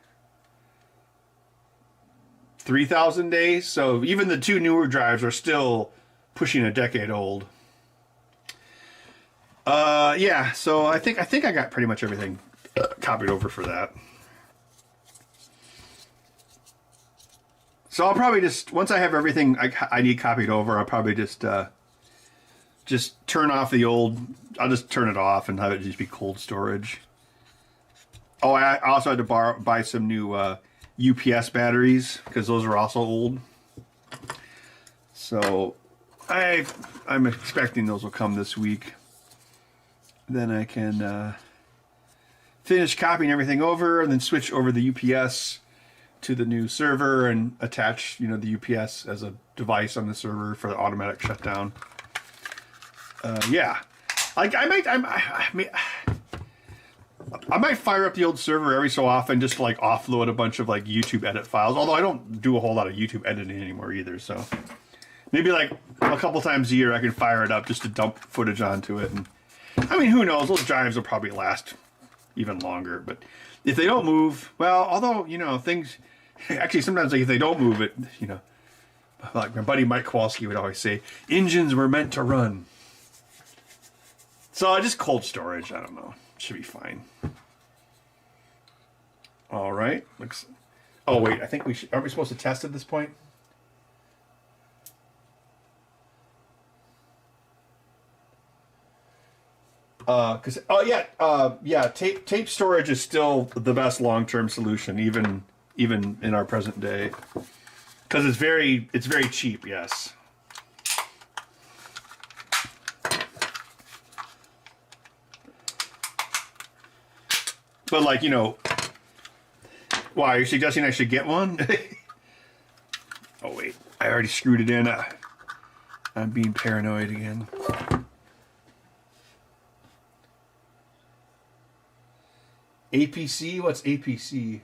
3,000 days. So even the 2 newer drives are still pushing a decade old. Yeah, so I think I got pretty much everything copied over for that. So I'll probably just, once I have everything I need copied over, I'll probably just turn off the old, I'll just turn it off and have it just be cold storage. Oh, I also had to buy some new UPS batteries, because those are also old. So I'm expecting those will come this week. Then I can finish copying everything over and then switch over the UPS to the new server and attach, you know, the UPS as a device on the server for the automatic shutdown. Yeah, like I might fire up the old server every so often just to like offload a bunch of like YouTube edit files. Although I don't do a whole lot of YouTube editing anymore either. So maybe like a couple times a year I can fire it up just to dump footage onto it. And I mean, who knows? Those drives will probably last even longer. But if they don't move, well, although, you know, things actually sometimes, like, if they don't move it, you know, like my buddy Mike Kowalski would always say, engines were meant to run. So just cold storage. I don't know. Should be fine. All right. Looks. Oh wait, I think we should. Aren't we supposed to test at this point? Because yeah. Tape storage is still the best long-term solution, even in our present day, because it's very cheap. Yes. But like, you know, why are you suggesting I should get one? Oh wait, I already screwed it in. I'm being paranoid again. APC? What's APC?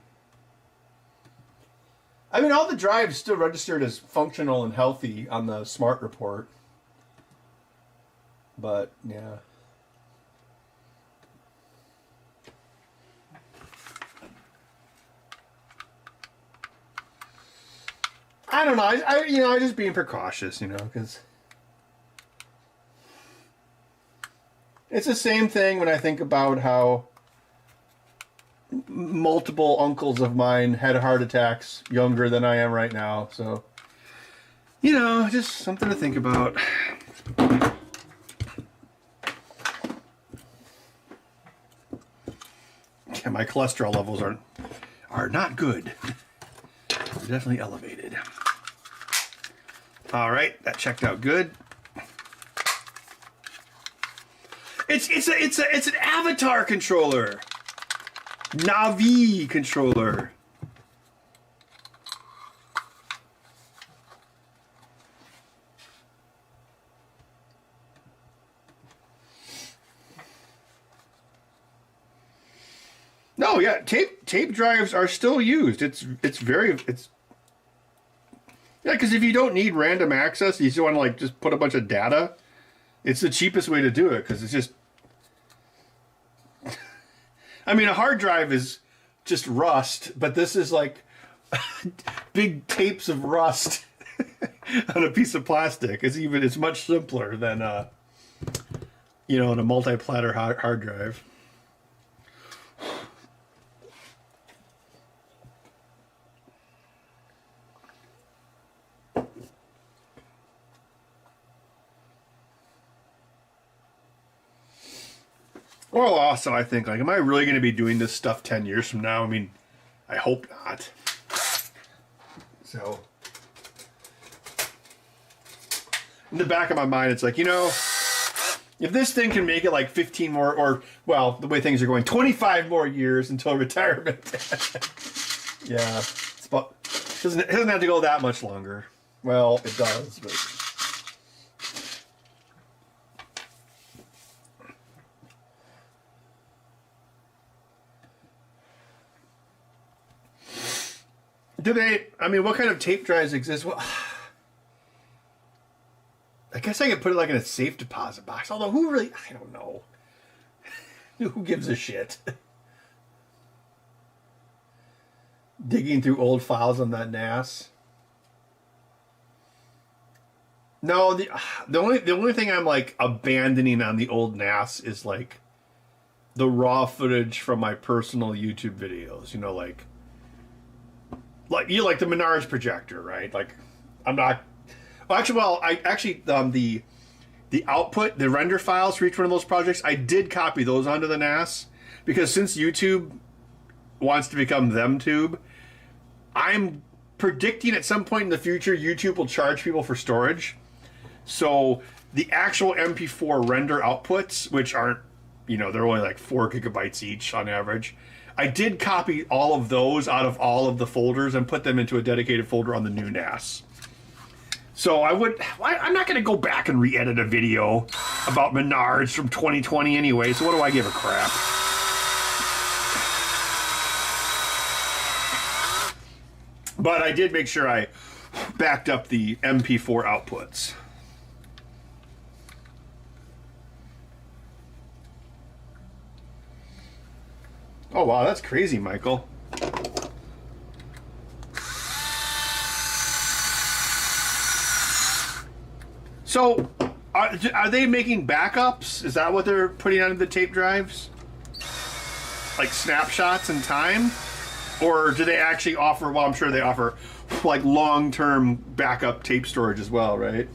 I mean, all the drives still registered as functional and healthy on the smart report. But yeah. I don't know. I'm just being precautious, you know, because it's the same thing when I think about how multiple uncles of mine had heart attacks younger than I am right now. So, you know, just something to think about. Yeah, my cholesterol levels are not good. They're definitely elevated. All right, that checked out good. It's an avatar controller. Navi controller. No, yeah, tape drives are still used. It's yeah, because if you don't need random access, you just want to like just put a bunch of data. It's the cheapest way to do it because it's just. I mean, a hard drive is just rust, but this is like big tapes of rust on a piece of plastic. It's much simpler than in a multi-platter hard drive. Well, also, I think, like, am I really going to be doing this stuff 10 years from now? I mean, I hope not. So, in the back of my mind, it's like, if this thing can make it like 15 more, or, well, the way things are going, 25 more years until retirement. Yeah. It doesn't have to go that much longer. Well, it does, but... what kind of tape drives exist? Well, I guess I could put it like in a safe deposit box. Although, I don't know. Who gives a shit? Digging through old files on that NAS. No, the only thing I'm like abandoning on the old NAS is like the raw footage from my personal YouTube videos. Like the Menards projector, right? Like, I'm not. The output, the render files for each one of those projects, I did copy those onto the NAS because since YouTube wants to become ThemTube, I'm predicting at some point in the future YouTube will charge people for storage. So the actual MP4 render outputs, which aren't, they're only like 4 gigabytes each on average. I did copy all of those out of all of the folders and put them into a dedicated folder on the new NAS. So I'm not going to go back and re-edit a video about Menards from 2020 anyway, so what do I give a crap? But I did make sure I backed up the MP4 outputs. Oh, wow, that's crazy, Michael. So, are they making backups? Is that what they're putting onto the tape drives? Like snapshots in time? Or do they actually offer, well, I'm sure they offer, like, long-term backup tape storage as well, right?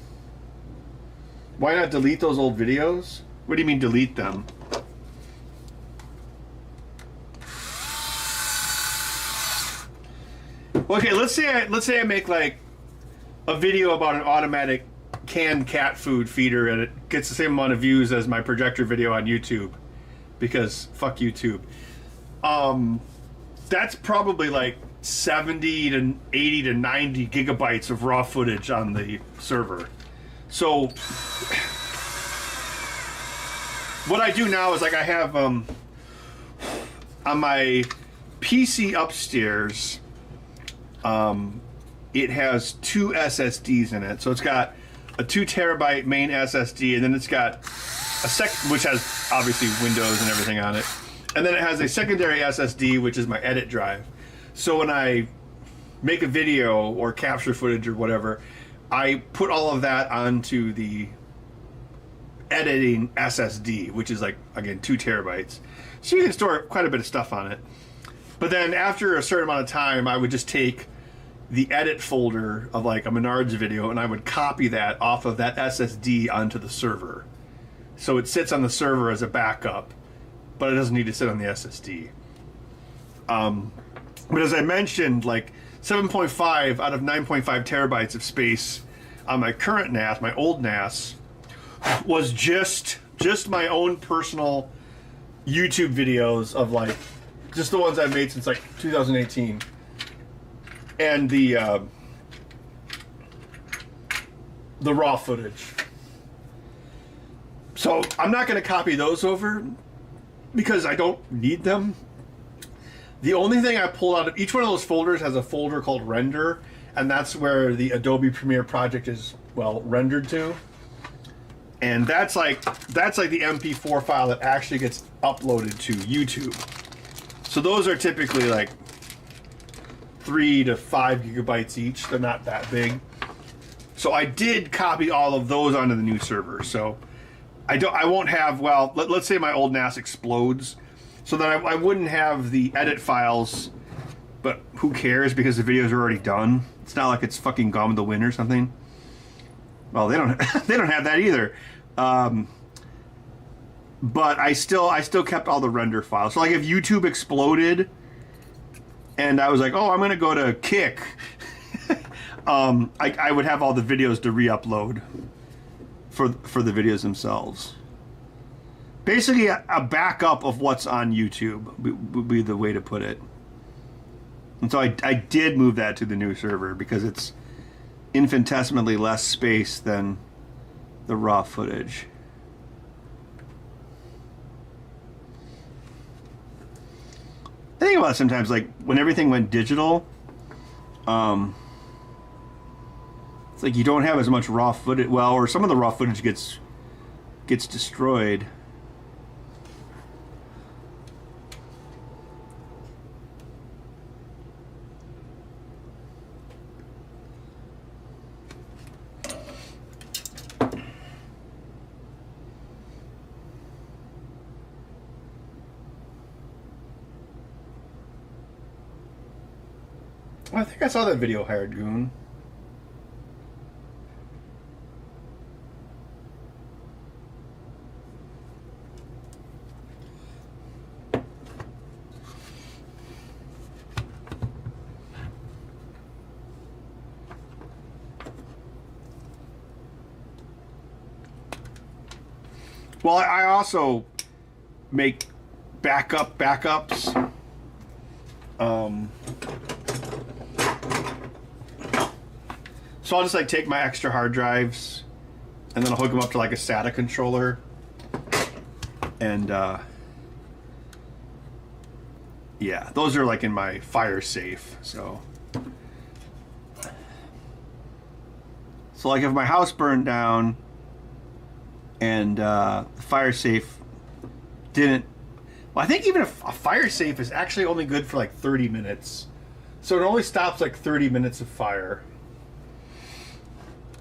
Why not delete those old videos? What do you mean delete them? Okay, let's say I make like a video about an automatic canned cat food feeder and it gets the same amount of views as my projector video on YouTube because fuck YouTube. That's probably like 70 to 80 to 90 gigabytes of raw footage on the server. So what I do now is like I have on my PC upstairs, it has 2 SSDs in it. So it's got a 2 terabyte main SSD, and then it's got a which has obviously Windows and everything on it. And then it has a secondary SSD, which is my edit drive. So when I make a video or capture footage or whatever, I put all of that onto the editing SSD, which is like, again, 2 terabytes. So you can store quite a bit of stuff on it. But then after a certain amount of time, I would just take the edit folder of like a Menards video and I would copy that off of that SSD onto the server. So it sits on the server as a backup, but it doesn't need to sit on the SSD. But as I mentioned, like 7.5 out of 9.5 terabytes of space on my current NAS, my old NAS, was just just my own personal YouTube videos of like, just the ones I've made since like 2018. And the raw footage. So I'm not going to copy those over because I don't need them. The only thing I pull out of each one of those folders has a folder called render, and that's where the Adobe Premiere project is, well, rendered to. And that's like the MP4 file that actually gets uploaded to YouTube. So those are typically like 3 to 5 gigabytes each. They're not that big. So I did copy all of those onto the new server. So I won't have, well, let's say my old NAS explodes, so that I wouldn't have the edit files, but who cares because the videos are already done. It's not like it's fucking Gone with the Wind or something. Well, they don't they don't have that either. But I still kept all the render files. So like if YouTube exploded and I was like, oh, I'm gonna go to Kick, I would have all the videos to re-upload for the videos themselves. Basically, a backup of what's on YouTube would be the way to put it. And so I did move that to the new server because it's infinitesimally less space than the raw footage. I think about it sometimes, like when everything went digital, it's like you don't have as much raw footage. Well, or some of the raw footage gets destroyed. I think I saw that video, Hired Goon. Well, I also make backups. So I'll just like take my extra hard drives and then I'll hook them up to like a SATA controller, and yeah, those are like in my fire safe. So like if my house burned down and the fire safe didn't, well, I think even if a fire safe is actually only good for like 30 minutes, so it only stops like 30 minutes of fire.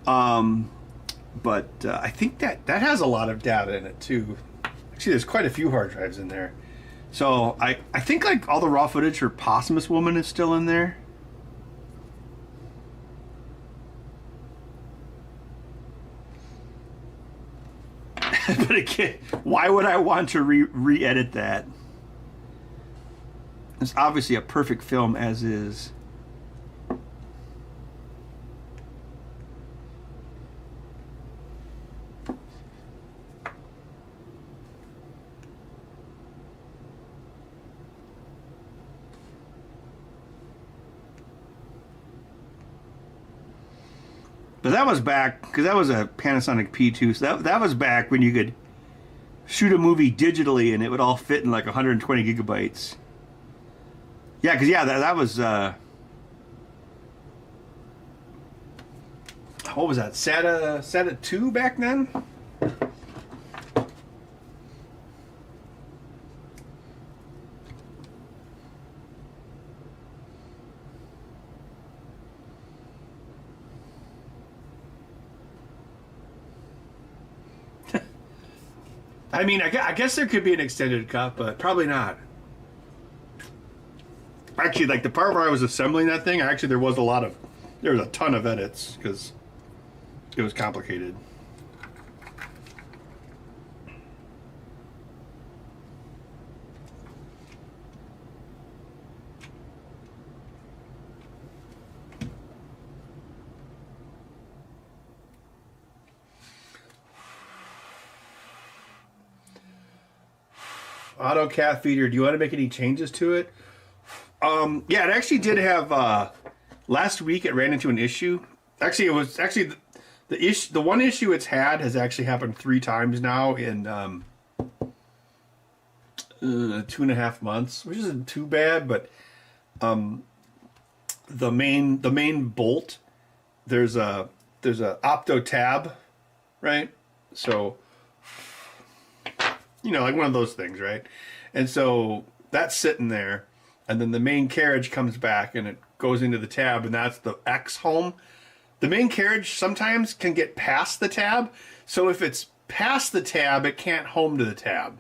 But I think that has a lot of data in it too. Actually, there's quite a few hard drives in there. So I think like all the raw footage for Posthumous Woman is still in there. But again, why would I want to re-edit that? It's obviously a perfect film as is. But that was back, because that was a Panasonic P2, so that was back when you could shoot a movie digitally and it would all fit in like 120 gigabytes. Yeah, because that was, what was that, SATA 2 back then? I mean, I guess there could be an extended cut, but probably not. Actually, like the part where I was assembling that thing, there was a ton of edits because it was complicated. Auto cat feeder. Do you want to make any changes to it? Yeah, it actually did have. Last week it ran into an issue. Actually, it was actually the issue. The one issue it's had has actually happened 3 times now in 2.5 months, which isn't too bad. But the main bolt, there's a opto tab, right? So like one of those things, right? And so that's sitting there, and then the main carriage comes back and it goes into the tab, and that's the X home. The main carriage sometimes can get past the tab, so if it's past the tab, it can't home to the tab.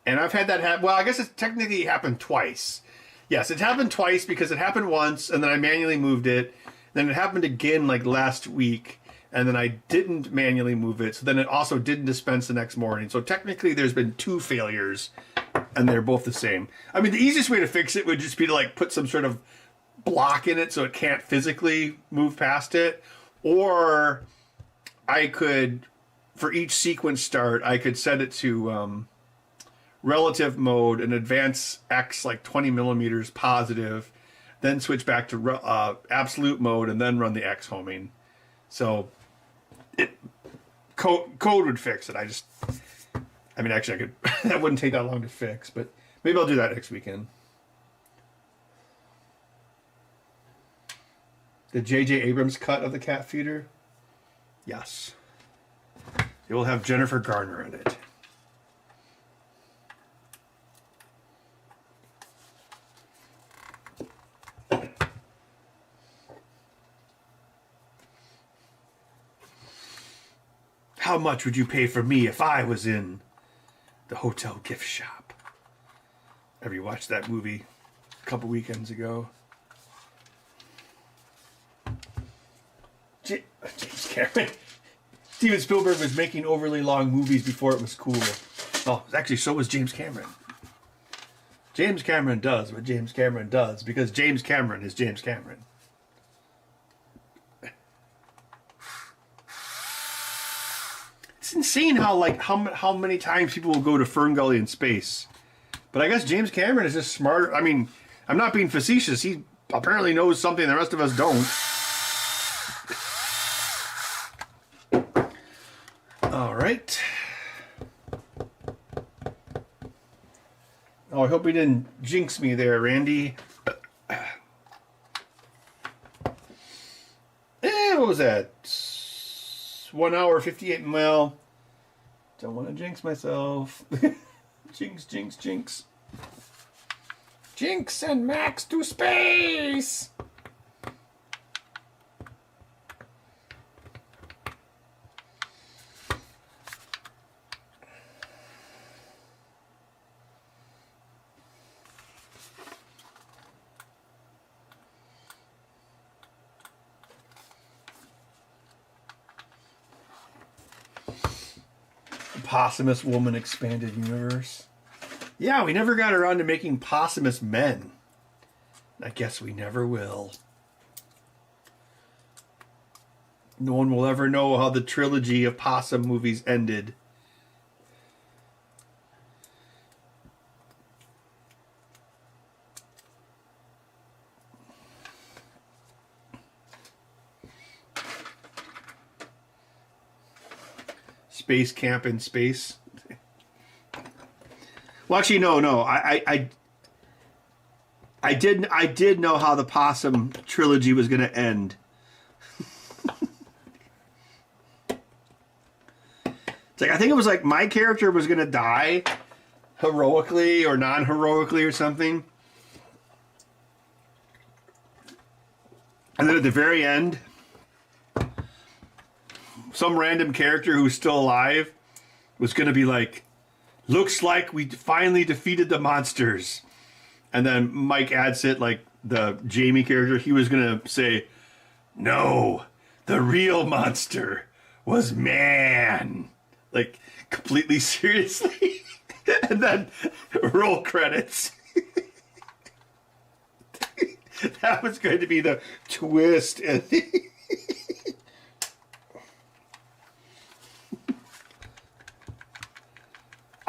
And I've had that happen. Well, I guess it technically happened twice. Yes, it happened twice because it happened once, and then I manually moved it. Then it happened again like last week, and then I didn't manually move it. So then it also didn't dispense the next morning. So technically there's been 2 failures, and they're both the same. I mean, the easiest way to fix it would just be to like put some sort of block in it so it can't physically move past it. Or I could, for each sequence start, I could set it to relative mode and advance X like 20 millimeters positive, then switch back to absolute mode and then run the X homing. So code would fix it. Actually I could, that wouldn't take that long to fix, but maybe I'll do that next weekend. The J.J. Abrams cut of the cat feeder? Yes. It will have Jennifer Garner in it. How much would you pay for me if I was in the hotel gift shop? Ever watched that movie a couple weekends ago? James Cameron. Steven Spielberg was making overly long movies before it was cool. Oh, actually, so was James Cameron. James Cameron does what James Cameron does because James Cameron is James Cameron. It's insane how many times people will go to Fern Gully in space. But I guess James Cameron is just smarter. I mean, I'm not being facetious. He apparently knows something the rest of us don't. All right. Oh, I hope he didn't jinx me there, Randy. What was that? 1 hour, 58 mile. Don't want to jinx myself. Jinx, jinx, jinx. Jinx and Max to space! Posthumous Woman Expanded Universe. Yeah, we never got around to making posthumous men. I guess we never will. No one will ever know how the trilogy of possum movies ended. Space camp in space. Well, actually, no. I did know how the possum trilogy was going to end. It's like I think it was like my character was going to die heroically or non-heroically or something, and then at the very end, some random character who's still alive was going to be like, looks like we finally defeated the monsters. And then Mike Adsit, like the Jamie character, he was going to say, no, the real monster was man. Like, completely seriously. And then roll credits. That was going to be the twist.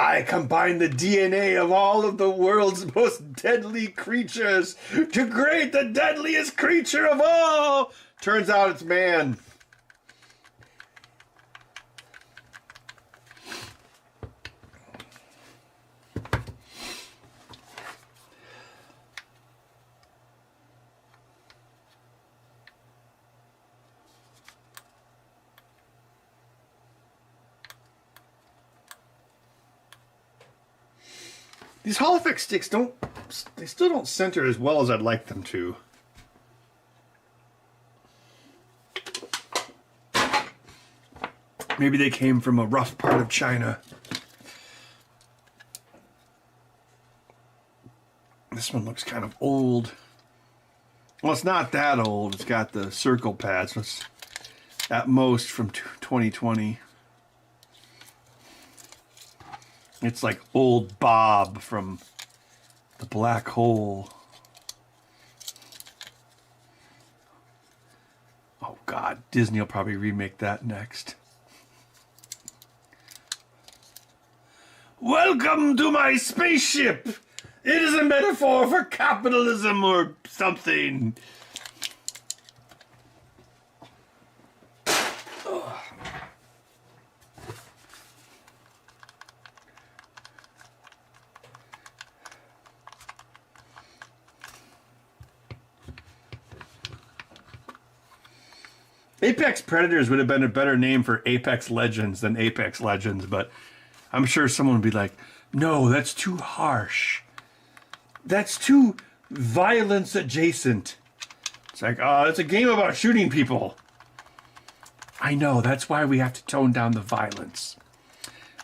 I combine the DNA of all of the world's most deadly creatures to create the deadliest creature of all. Turns out it's man. These Hall effect sticks they still don't center as well as I'd like them to. Maybe they came from a rough part of China. This one looks kind of old. Well, it's not that old. It's got the circle pads. It's at most from 2020. It's like old Bob from the Black Hole. Oh God, Disney will probably remake that next. Welcome to my spaceship! It is a metaphor for capitalism or something. Apex Predators would have been a better name for Apex Legends than Apex Legends, but I'm sure someone would be like, no, that's too harsh. That's too violence adjacent. It's like, oh, it's a game about shooting people. I know, that's why we have to tone down the violence.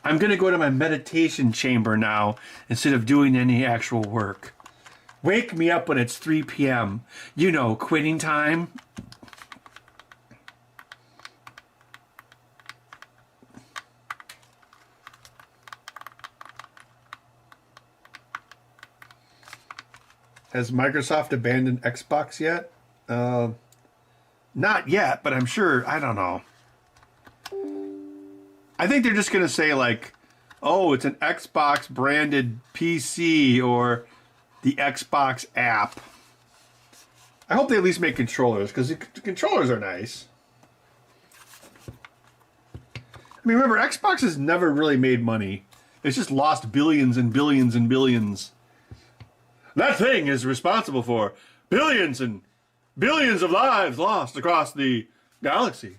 I'm going to go to my meditation chamber now instead of doing any actual work. Wake me up when it's 3 p.m. You know, quitting time. Has Microsoft abandoned Xbox yet? Not yet, but I'm sure, I don't know. I think they're just going to say like, oh, it's an Xbox branded PC or the Xbox app. I hope they at least make controllers, because the controllers are nice. I mean, remember, Xbox has never really made money. It's just lost billions and billions and billions. That thing is responsible for billions and billions of lives lost across the galaxy.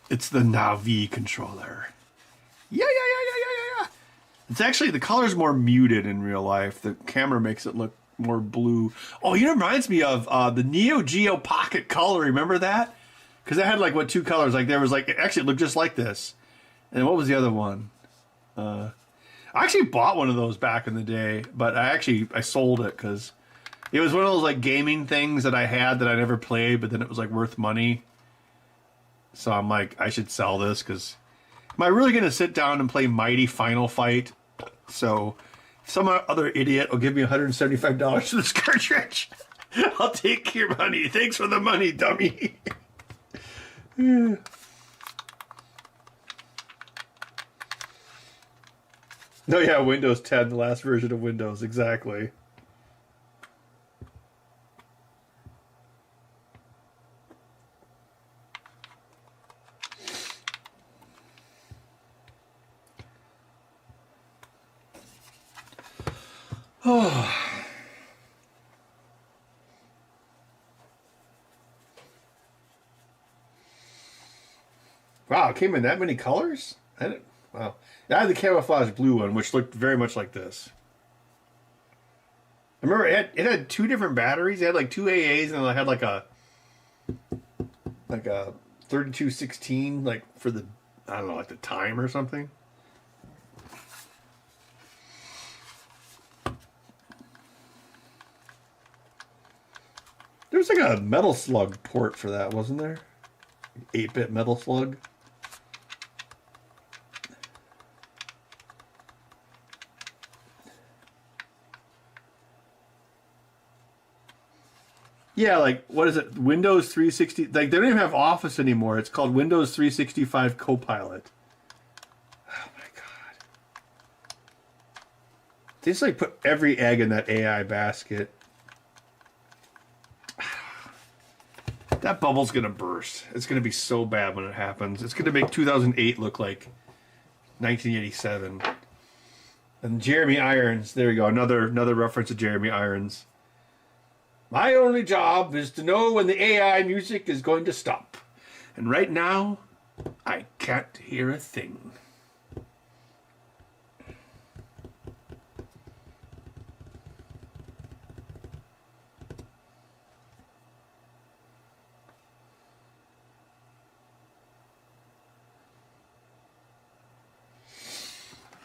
It's the Navi controller. Yeah. It's actually, the color's more muted in real life. The camera makes it look more blue. Oh, you know, it reminds me of the Neo Geo Pocket Color. Remember that? Because it had like, what, two colors? Like there was like, actually it looked just like this. And what was the other one? I actually bought one of those back in the day, but I sold it because it was one of those like gaming things that I had that I never played, but then it was like worth money. So I'm like, I should sell this because am I really going to sit down and play Mighty Final Fight? So some other idiot will give me $175 for this cartridge. I'll take your money. Thanks for the money, dummy. No, yeah, Windows 10, the last version of Windows, exactly. Oh. Wow, it came in that many colors? Wow. I had the camouflage blue one, which looked very much like this. I remember it had two different batteries. It had like two AAs, and it had like a 3216, like for the, I don't know, like the time or something. There was like a Metal Slug port for that, wasn't there? 8-bit Metal Slug. Yeah, like, what is it? Windows 360. Like, they don't even have Office anymore. It's called Windows 365 Copilot. Oh, my God. They just, like, put every egg in that AI basket. That bubble's going to burst. It's going to be so bad when it happens. It's going to make 2008 look like 1987. And Jeremy Irons. There we go. Another reference to Jeremy Irons. My only job is to know when the AI music is going to stop. And right now, I can't hear a thing.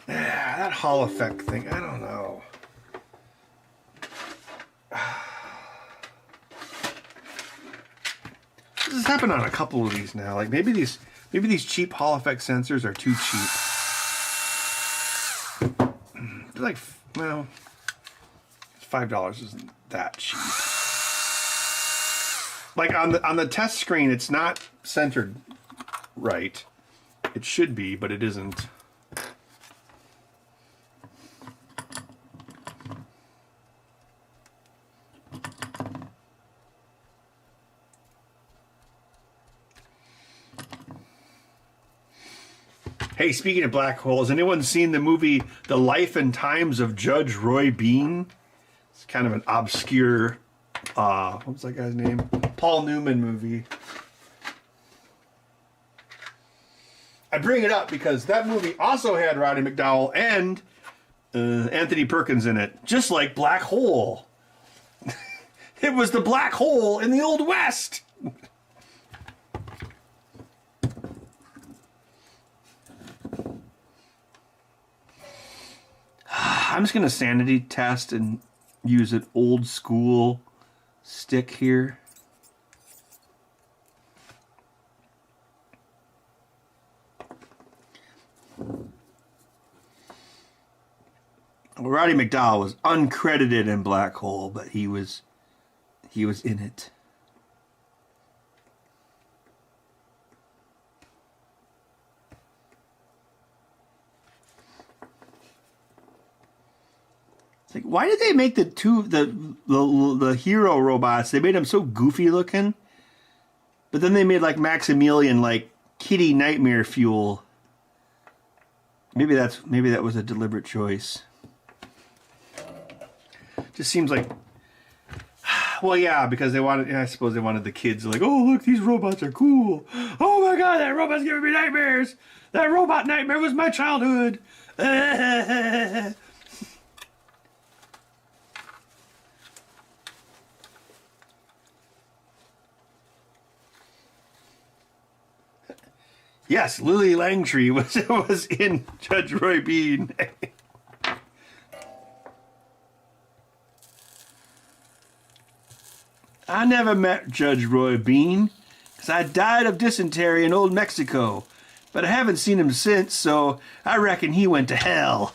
Yeah, that Hall effect thing, I don't know. This has happened on a couple of these now. Like maybe these cheap Hall effect sensors are too cheap. They're like, well, $5 isn't that cheap. Like on the test screen, it's not centered right. It should be, but it isn't. Hey, speaking of black holes, anyone seen the movie The Life and Times of Judge Roy Bean? It's kind of an obscure, what was that guy's name? Paul Newman movie. I bring it up because that movie also had Roddy McDowall and Anthony Perkins in it, just like Black Hole. It was the black hole in the Old West. I'm just going to sanity test and use an old school stick here. Roddy McDowall was uncredited in Black Hole, but he was in it. Like, why did they make the hero robots? They made them so goofy looking, but then they made like Maximilian like kitty nightmare fuel. Maybe that was a deliberate choice. Just seems like, well, yeah, because they wanted. I suppose they wanted the kids like, oh look, these robots are cool. Oh my god, that robot's giving me nightmares. That robot nightmare was my childhood. Yes, Lily Langtry was in Judge Roy Bean. I never met Judge Roy Bean because I died of dysentery in old Mexico, but I haven't seen him since, so I reckon he went to hell.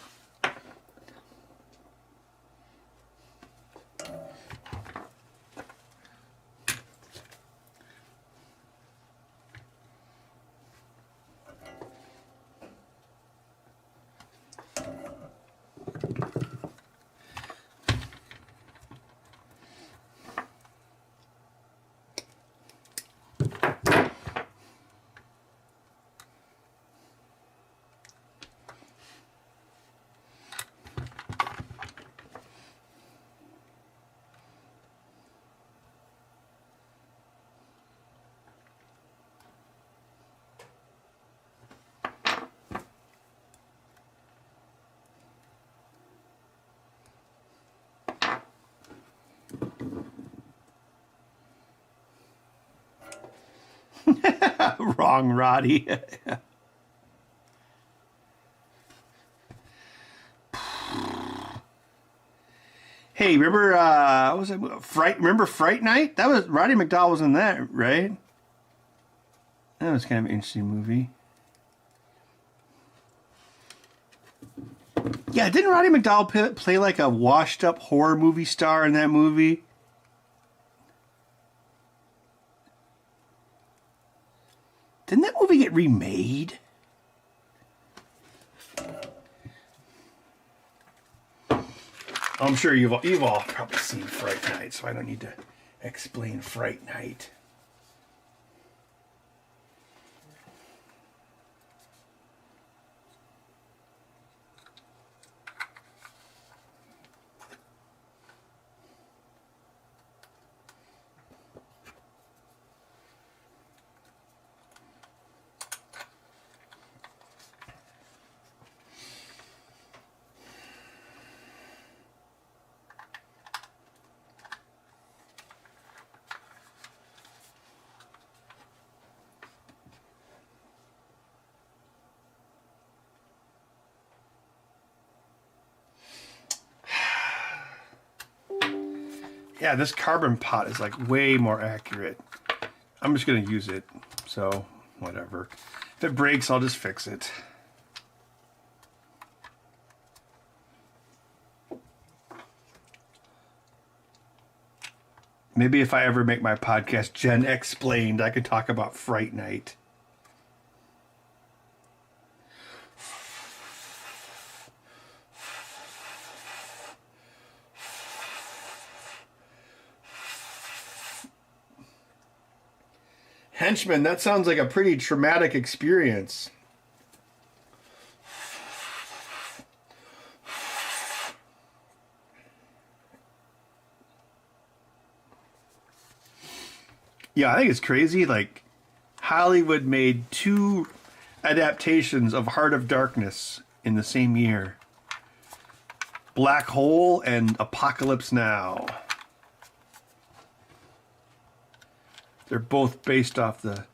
Wrong, Roddy. Hey, remember what was it? Remember Fright Night? That was Roddy McDowall was in that, right? That was kind of an interesting movie. Yeah, didn't Roddy McDowall play like a washed-up horror movie star in that movie? Didn't that movie get remade? I'm sure you've all probably seen Fright Night, so I don't need to explain Fright Night. Yeah, this carbon pot is like way more accurate. I'm just going to use it, so whatever. If it breaks, I'll just fix it. Maybe if I ever make my podcast Jen Explained, I could talk about Fright Night. Henchman, that sounds like a pretty traumatic experience. Yeah, I think it's crazy. Like, Hollywood made 2 adaptations of Heart of Darkness in the same year. Black Hole and Apocalypse Now. They're both based off the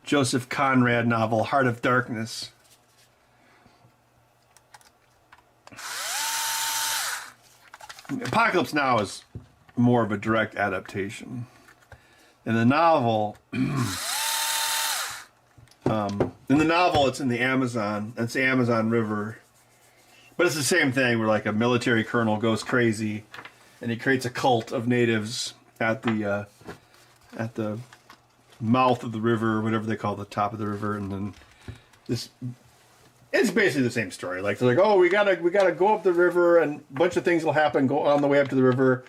Joseph Conrad novel, Heart of Darkness. Apocalypse Now is more of a direct adaptation. In the novel, it's in the Amazon. It's the Amazon River. But it's the same thing where like a military colonel goes crazy and he creates a cult of natives at the mouth of the river, or whatever they call the top of the river, and then it's basically the same story. Like, they're like, oh, we gotta go up the river, and a bunch of things will happen go on the way up to the river,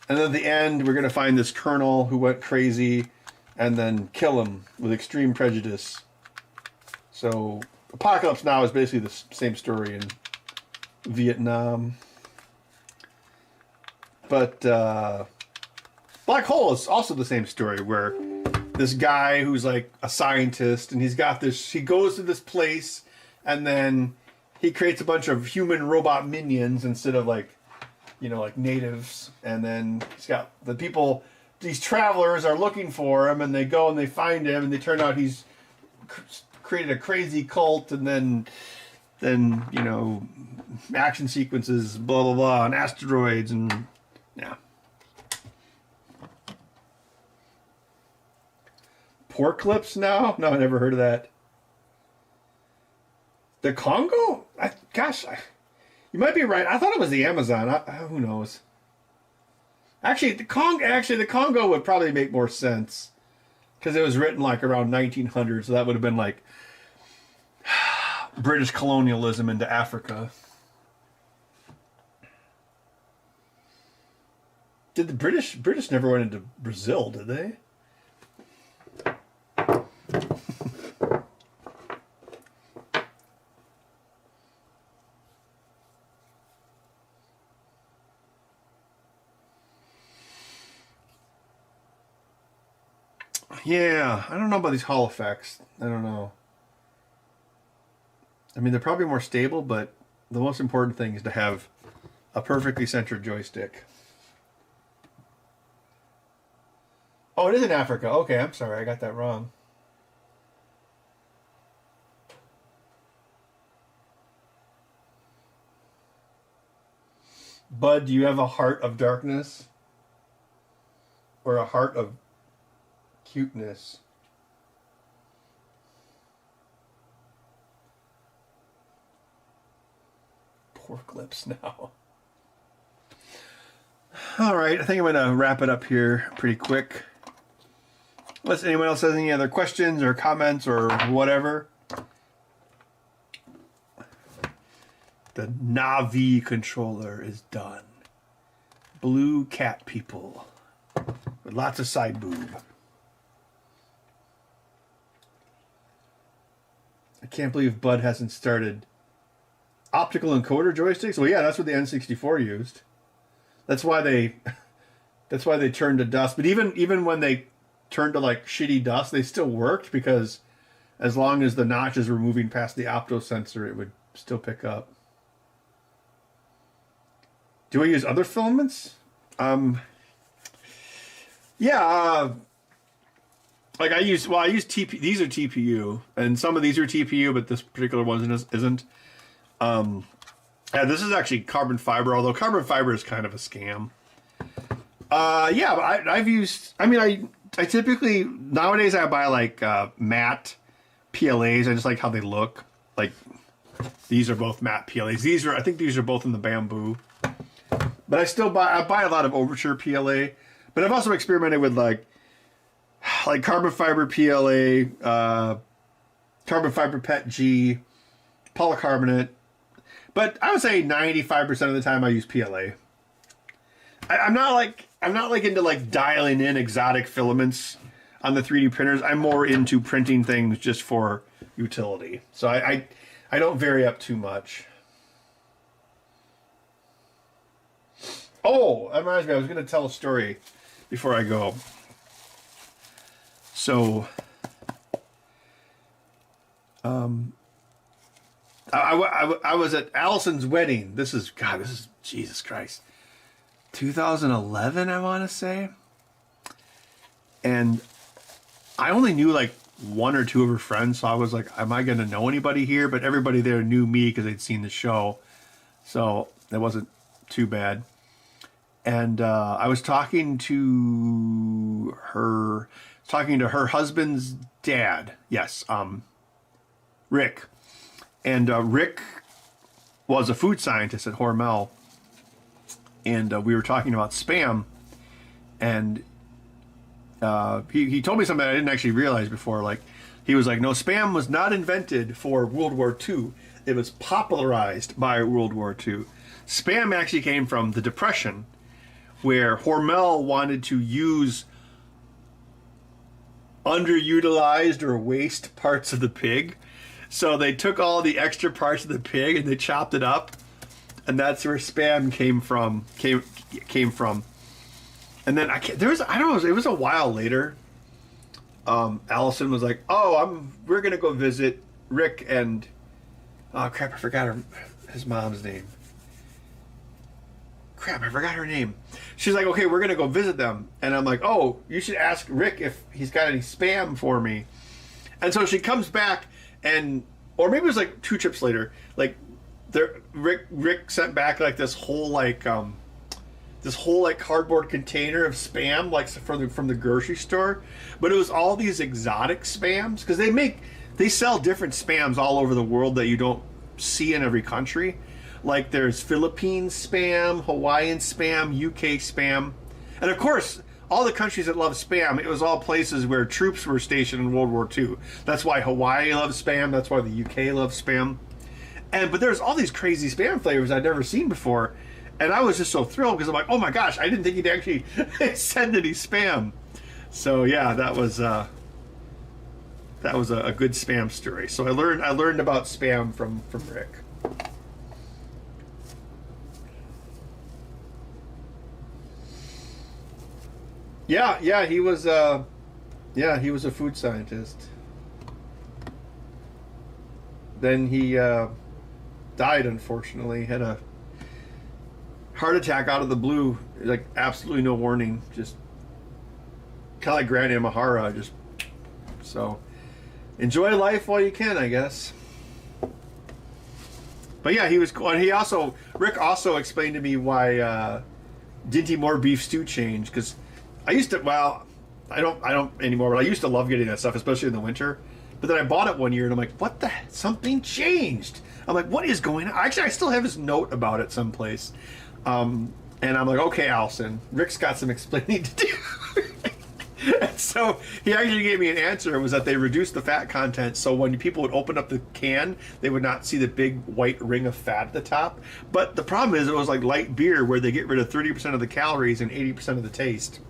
and then at the end we're gonna find this colonel who went crazy and then kill him with extreme prejudice. So Apocalypse Now is basically the same story in Vietnam. But Black Hole is also the same story, where this guy who's like a scientist, and he goes to this place, and then he creates a bunch of human robot minions instead of like natives, and then he's got these travelers are looking for him, and they go and they find him, and they turn out he's created a crazy cult, and then action sequences, blah blah blah, and asteroids, and yeah. Porclips Now? No, I never heard of that. The Congo? You might be right. I thought it was the Amazon. Who knows? Actually, the Congo would probably make more sense, because it was written like around 1900, so that would have been like British colonialism into Africa. Did the British never went into Brazil, did they? Yeah, I don't know about these Hall effects. I don't know. I mean, they're probably more stable, but the most important thing is to have a perfectly centered joystick. Oh, it is in Africa. Okay, I'm sorry. I got that wrong. Bud, do you have a heart of darkness? Or a heart of cuteness? Pork lips now. All right, I think I'm going to wrap it up here pretty quick. Unless anyone else has any other questions or comments or whatever. The Navi controller is done. Blue cat people. With lots of side boob. I can't believe Bud hasn't started optical encoder joysticks. Well, yeah, that's what the N64 used. That's why they turned to dust. But even when they turned to like shitty dust, they still worked, because as long as the notches were moving past the opto sensor, it would still pick up. Do I use other filaments? Yeah. Like I use TP. These are TPU, and some of these are TPU, but this particular one isn't. Yeah, this is actually carbon fiber, although carbon fiber is kind of a scam. Yeah, but I've used. I mean, I typically nowadays I buy like matte PLAs. I just like how they look. Like these are both matte PLAs. I think these are both in the bamboo. But I buy a lot of Overture PLA. But I've also experimented with like carbon fiber PLA, carbon fiber PET G, polycarbonate. But I would say 95% of the time I use PLA. I'm not into like dialing in exotic filaments on the 3D printers. I'm more into printing things just for utility. So I don't vary up too much. Oh, that reminds me, I was going to tell a story before I go. So, I was at Allison's wedding. This is Jesus Christ. 2011, I want to say. And I only knew like one or two of her friends, so I was like, am I going to know anybody here? But everybody there knew me because they'd seen the show. So that wasn't too bad. And I was talking to her husband's dad. Yes, Rick. And Rick was a food scientist at Hormel. And we were talking about spam. And he told me something I didn't actually realize before. Like, he was like, no, spam was not invented for World War II. It was popularized by World War II. Spam actually came from the Depression, where Hormel wanted to use underutilized or waste parts of the pig. So they took all the extra parts of the pig and they chopped it up. And that's where spam came from. And then it was a while later. Allison was like, we're going to go visit Rick and, oh crap, I forgot his mom's name. Crap, I forgot her name. She's like, okay, we're going to go visit them. And I'm like, oh, you should ask Rick if he's got any spam for me. And so she comes back or maybe it was like 2 trips later, like Rick sent back like this whole cardboard container of spam, like from the grocery store. But it was all these exotic spams, because they sell different spams all over the world that you don't see in every country. Like there's Philippine spam, Hawaiian spam, UK spam. And of course, all the countries that love spam, it was all places where troops were stationed in World War II. That's why Hawaii loves spam. That's why the UK loves spam. But there's all these crazy spam flavors I'd never seen before. And I was just so thrilled because I'm like, oh my gosh, I didn't think he'd actually send any spam. So yeah, that was a good spam story. So I learned about spam from Rick. Yeah, he was a food scientist. Then he died, unfortunately. Had a heart attack out of the blue, like absolutely no warning. Just kind of like Granny Mahara. So enjoy life while you can, I guess. But yeah, he was cool. And Rick also explained to me why Dinty Moore beef stew changed, because I used to, I don't anymore, but I used to love getting that stuff, especially in the winter. But then I bought it one year and I'm like, what the, something changed. I'm like, what is going on? Actually, I still have his note about it someplace. And I'm like, okay, Allison, Rick's got some explaining to do. And so he actually gave me an answer. It was that they reduced the fat content, so when people would open up the can, they would not see the big white ring of fat at the top. But the problem is, it was like light beer, where they get rid of 30% of the calories and 80% of the taste.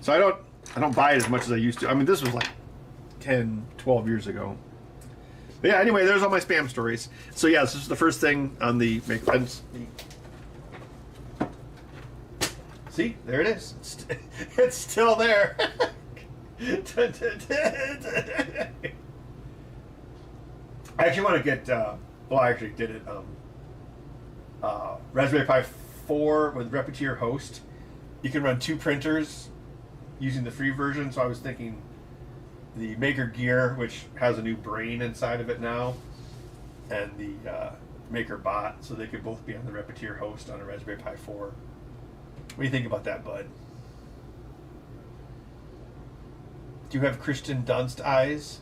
So I don't buy it as much as I used to. I mean, this was like 10, 12 years ago. But yeah, anyway, there's all my spam stories. So yeah, this is the first thing on the make friends. See, there it is. It's still there. I actually want to get, well, I actually did it, Raspberry Pi 4 with Repetier host. You can run 2 printers using the free version, so I was thinking the Maker Gear, which has a new brain inside of it now, and the Maker Bot, so they could both be on the Repetier host on a Raspberry Pi 4. What do you think about that, bud? Do you have Christian Dunst eyes?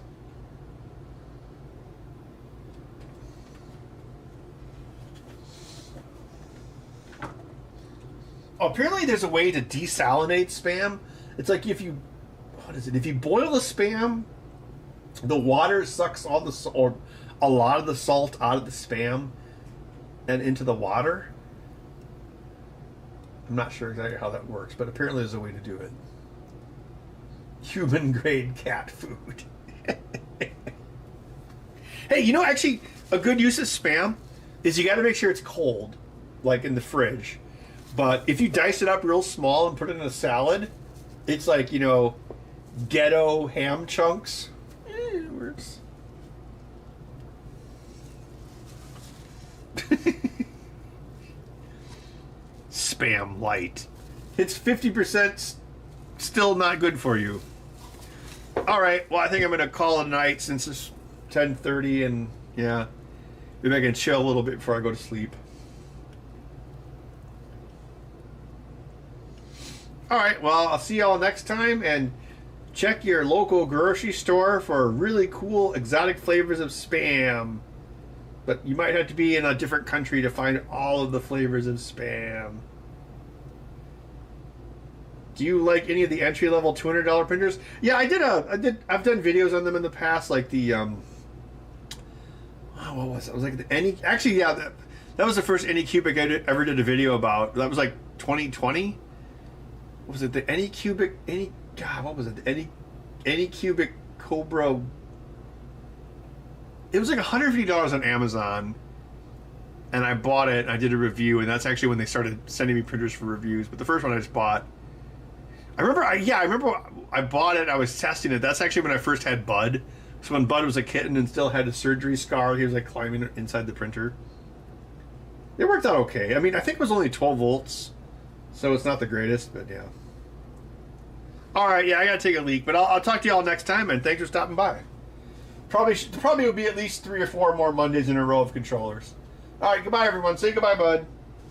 Oh, apparently there's a way to desalinate spam. It's like if you, what is it? If you boil the spam, the water sucks all the, or a lot of the salt out of the spam and into the water. I'm not sure exactly how that works, but apparently there's a way to do it. Human grade cat food. Hey, you know, actually, a good use of spam is you got to make sure it's cold, like in the fridge. But if you dice it up real small and put it in a salad, it's like, you know, ghetto ham chunks. It works. Spam light. It's 50% still not good for you. All right, well, I think I'm going to call it a night since it's 10:30, and yeah, maybe I can chill a little bit before I go to sleep. All right, well, I'll see y'all next time, and check your local grocery store for really cool exotic flavors of spam. But you might have to be in a different country to find all of the flavors of spam. Do you like any of the entry-level $200 printers? Yeah, I've done videos on them in the past, like the what was it? It was like the actually, yeah, that was the first Anycubic I ever did a video about. That was like 2020. Was it the Anycubic? What was it? The Anycubic Cobra. It was like $150 on Amazon, and I bought it and I did a review, and that's actually when they started sending me printers for reviews. But the first one I just bought, I remember I bought it, I was testing it. That's actually when I first had Bud. So when Bud was a kitten and still had a surgery scar, he was like climbing inside the printer. It worked out okay. I mean, I think it was only 12 volts, so it's not the greatest, but yeah. All right, yeah, I gotta take a leak, but I'll talk to y'all next time, and thanks for stopping by. Probably will be at least 3 or 4 more Mondays in a row of controllers. All right, goodbye, everyone. Say goodbye, Bud.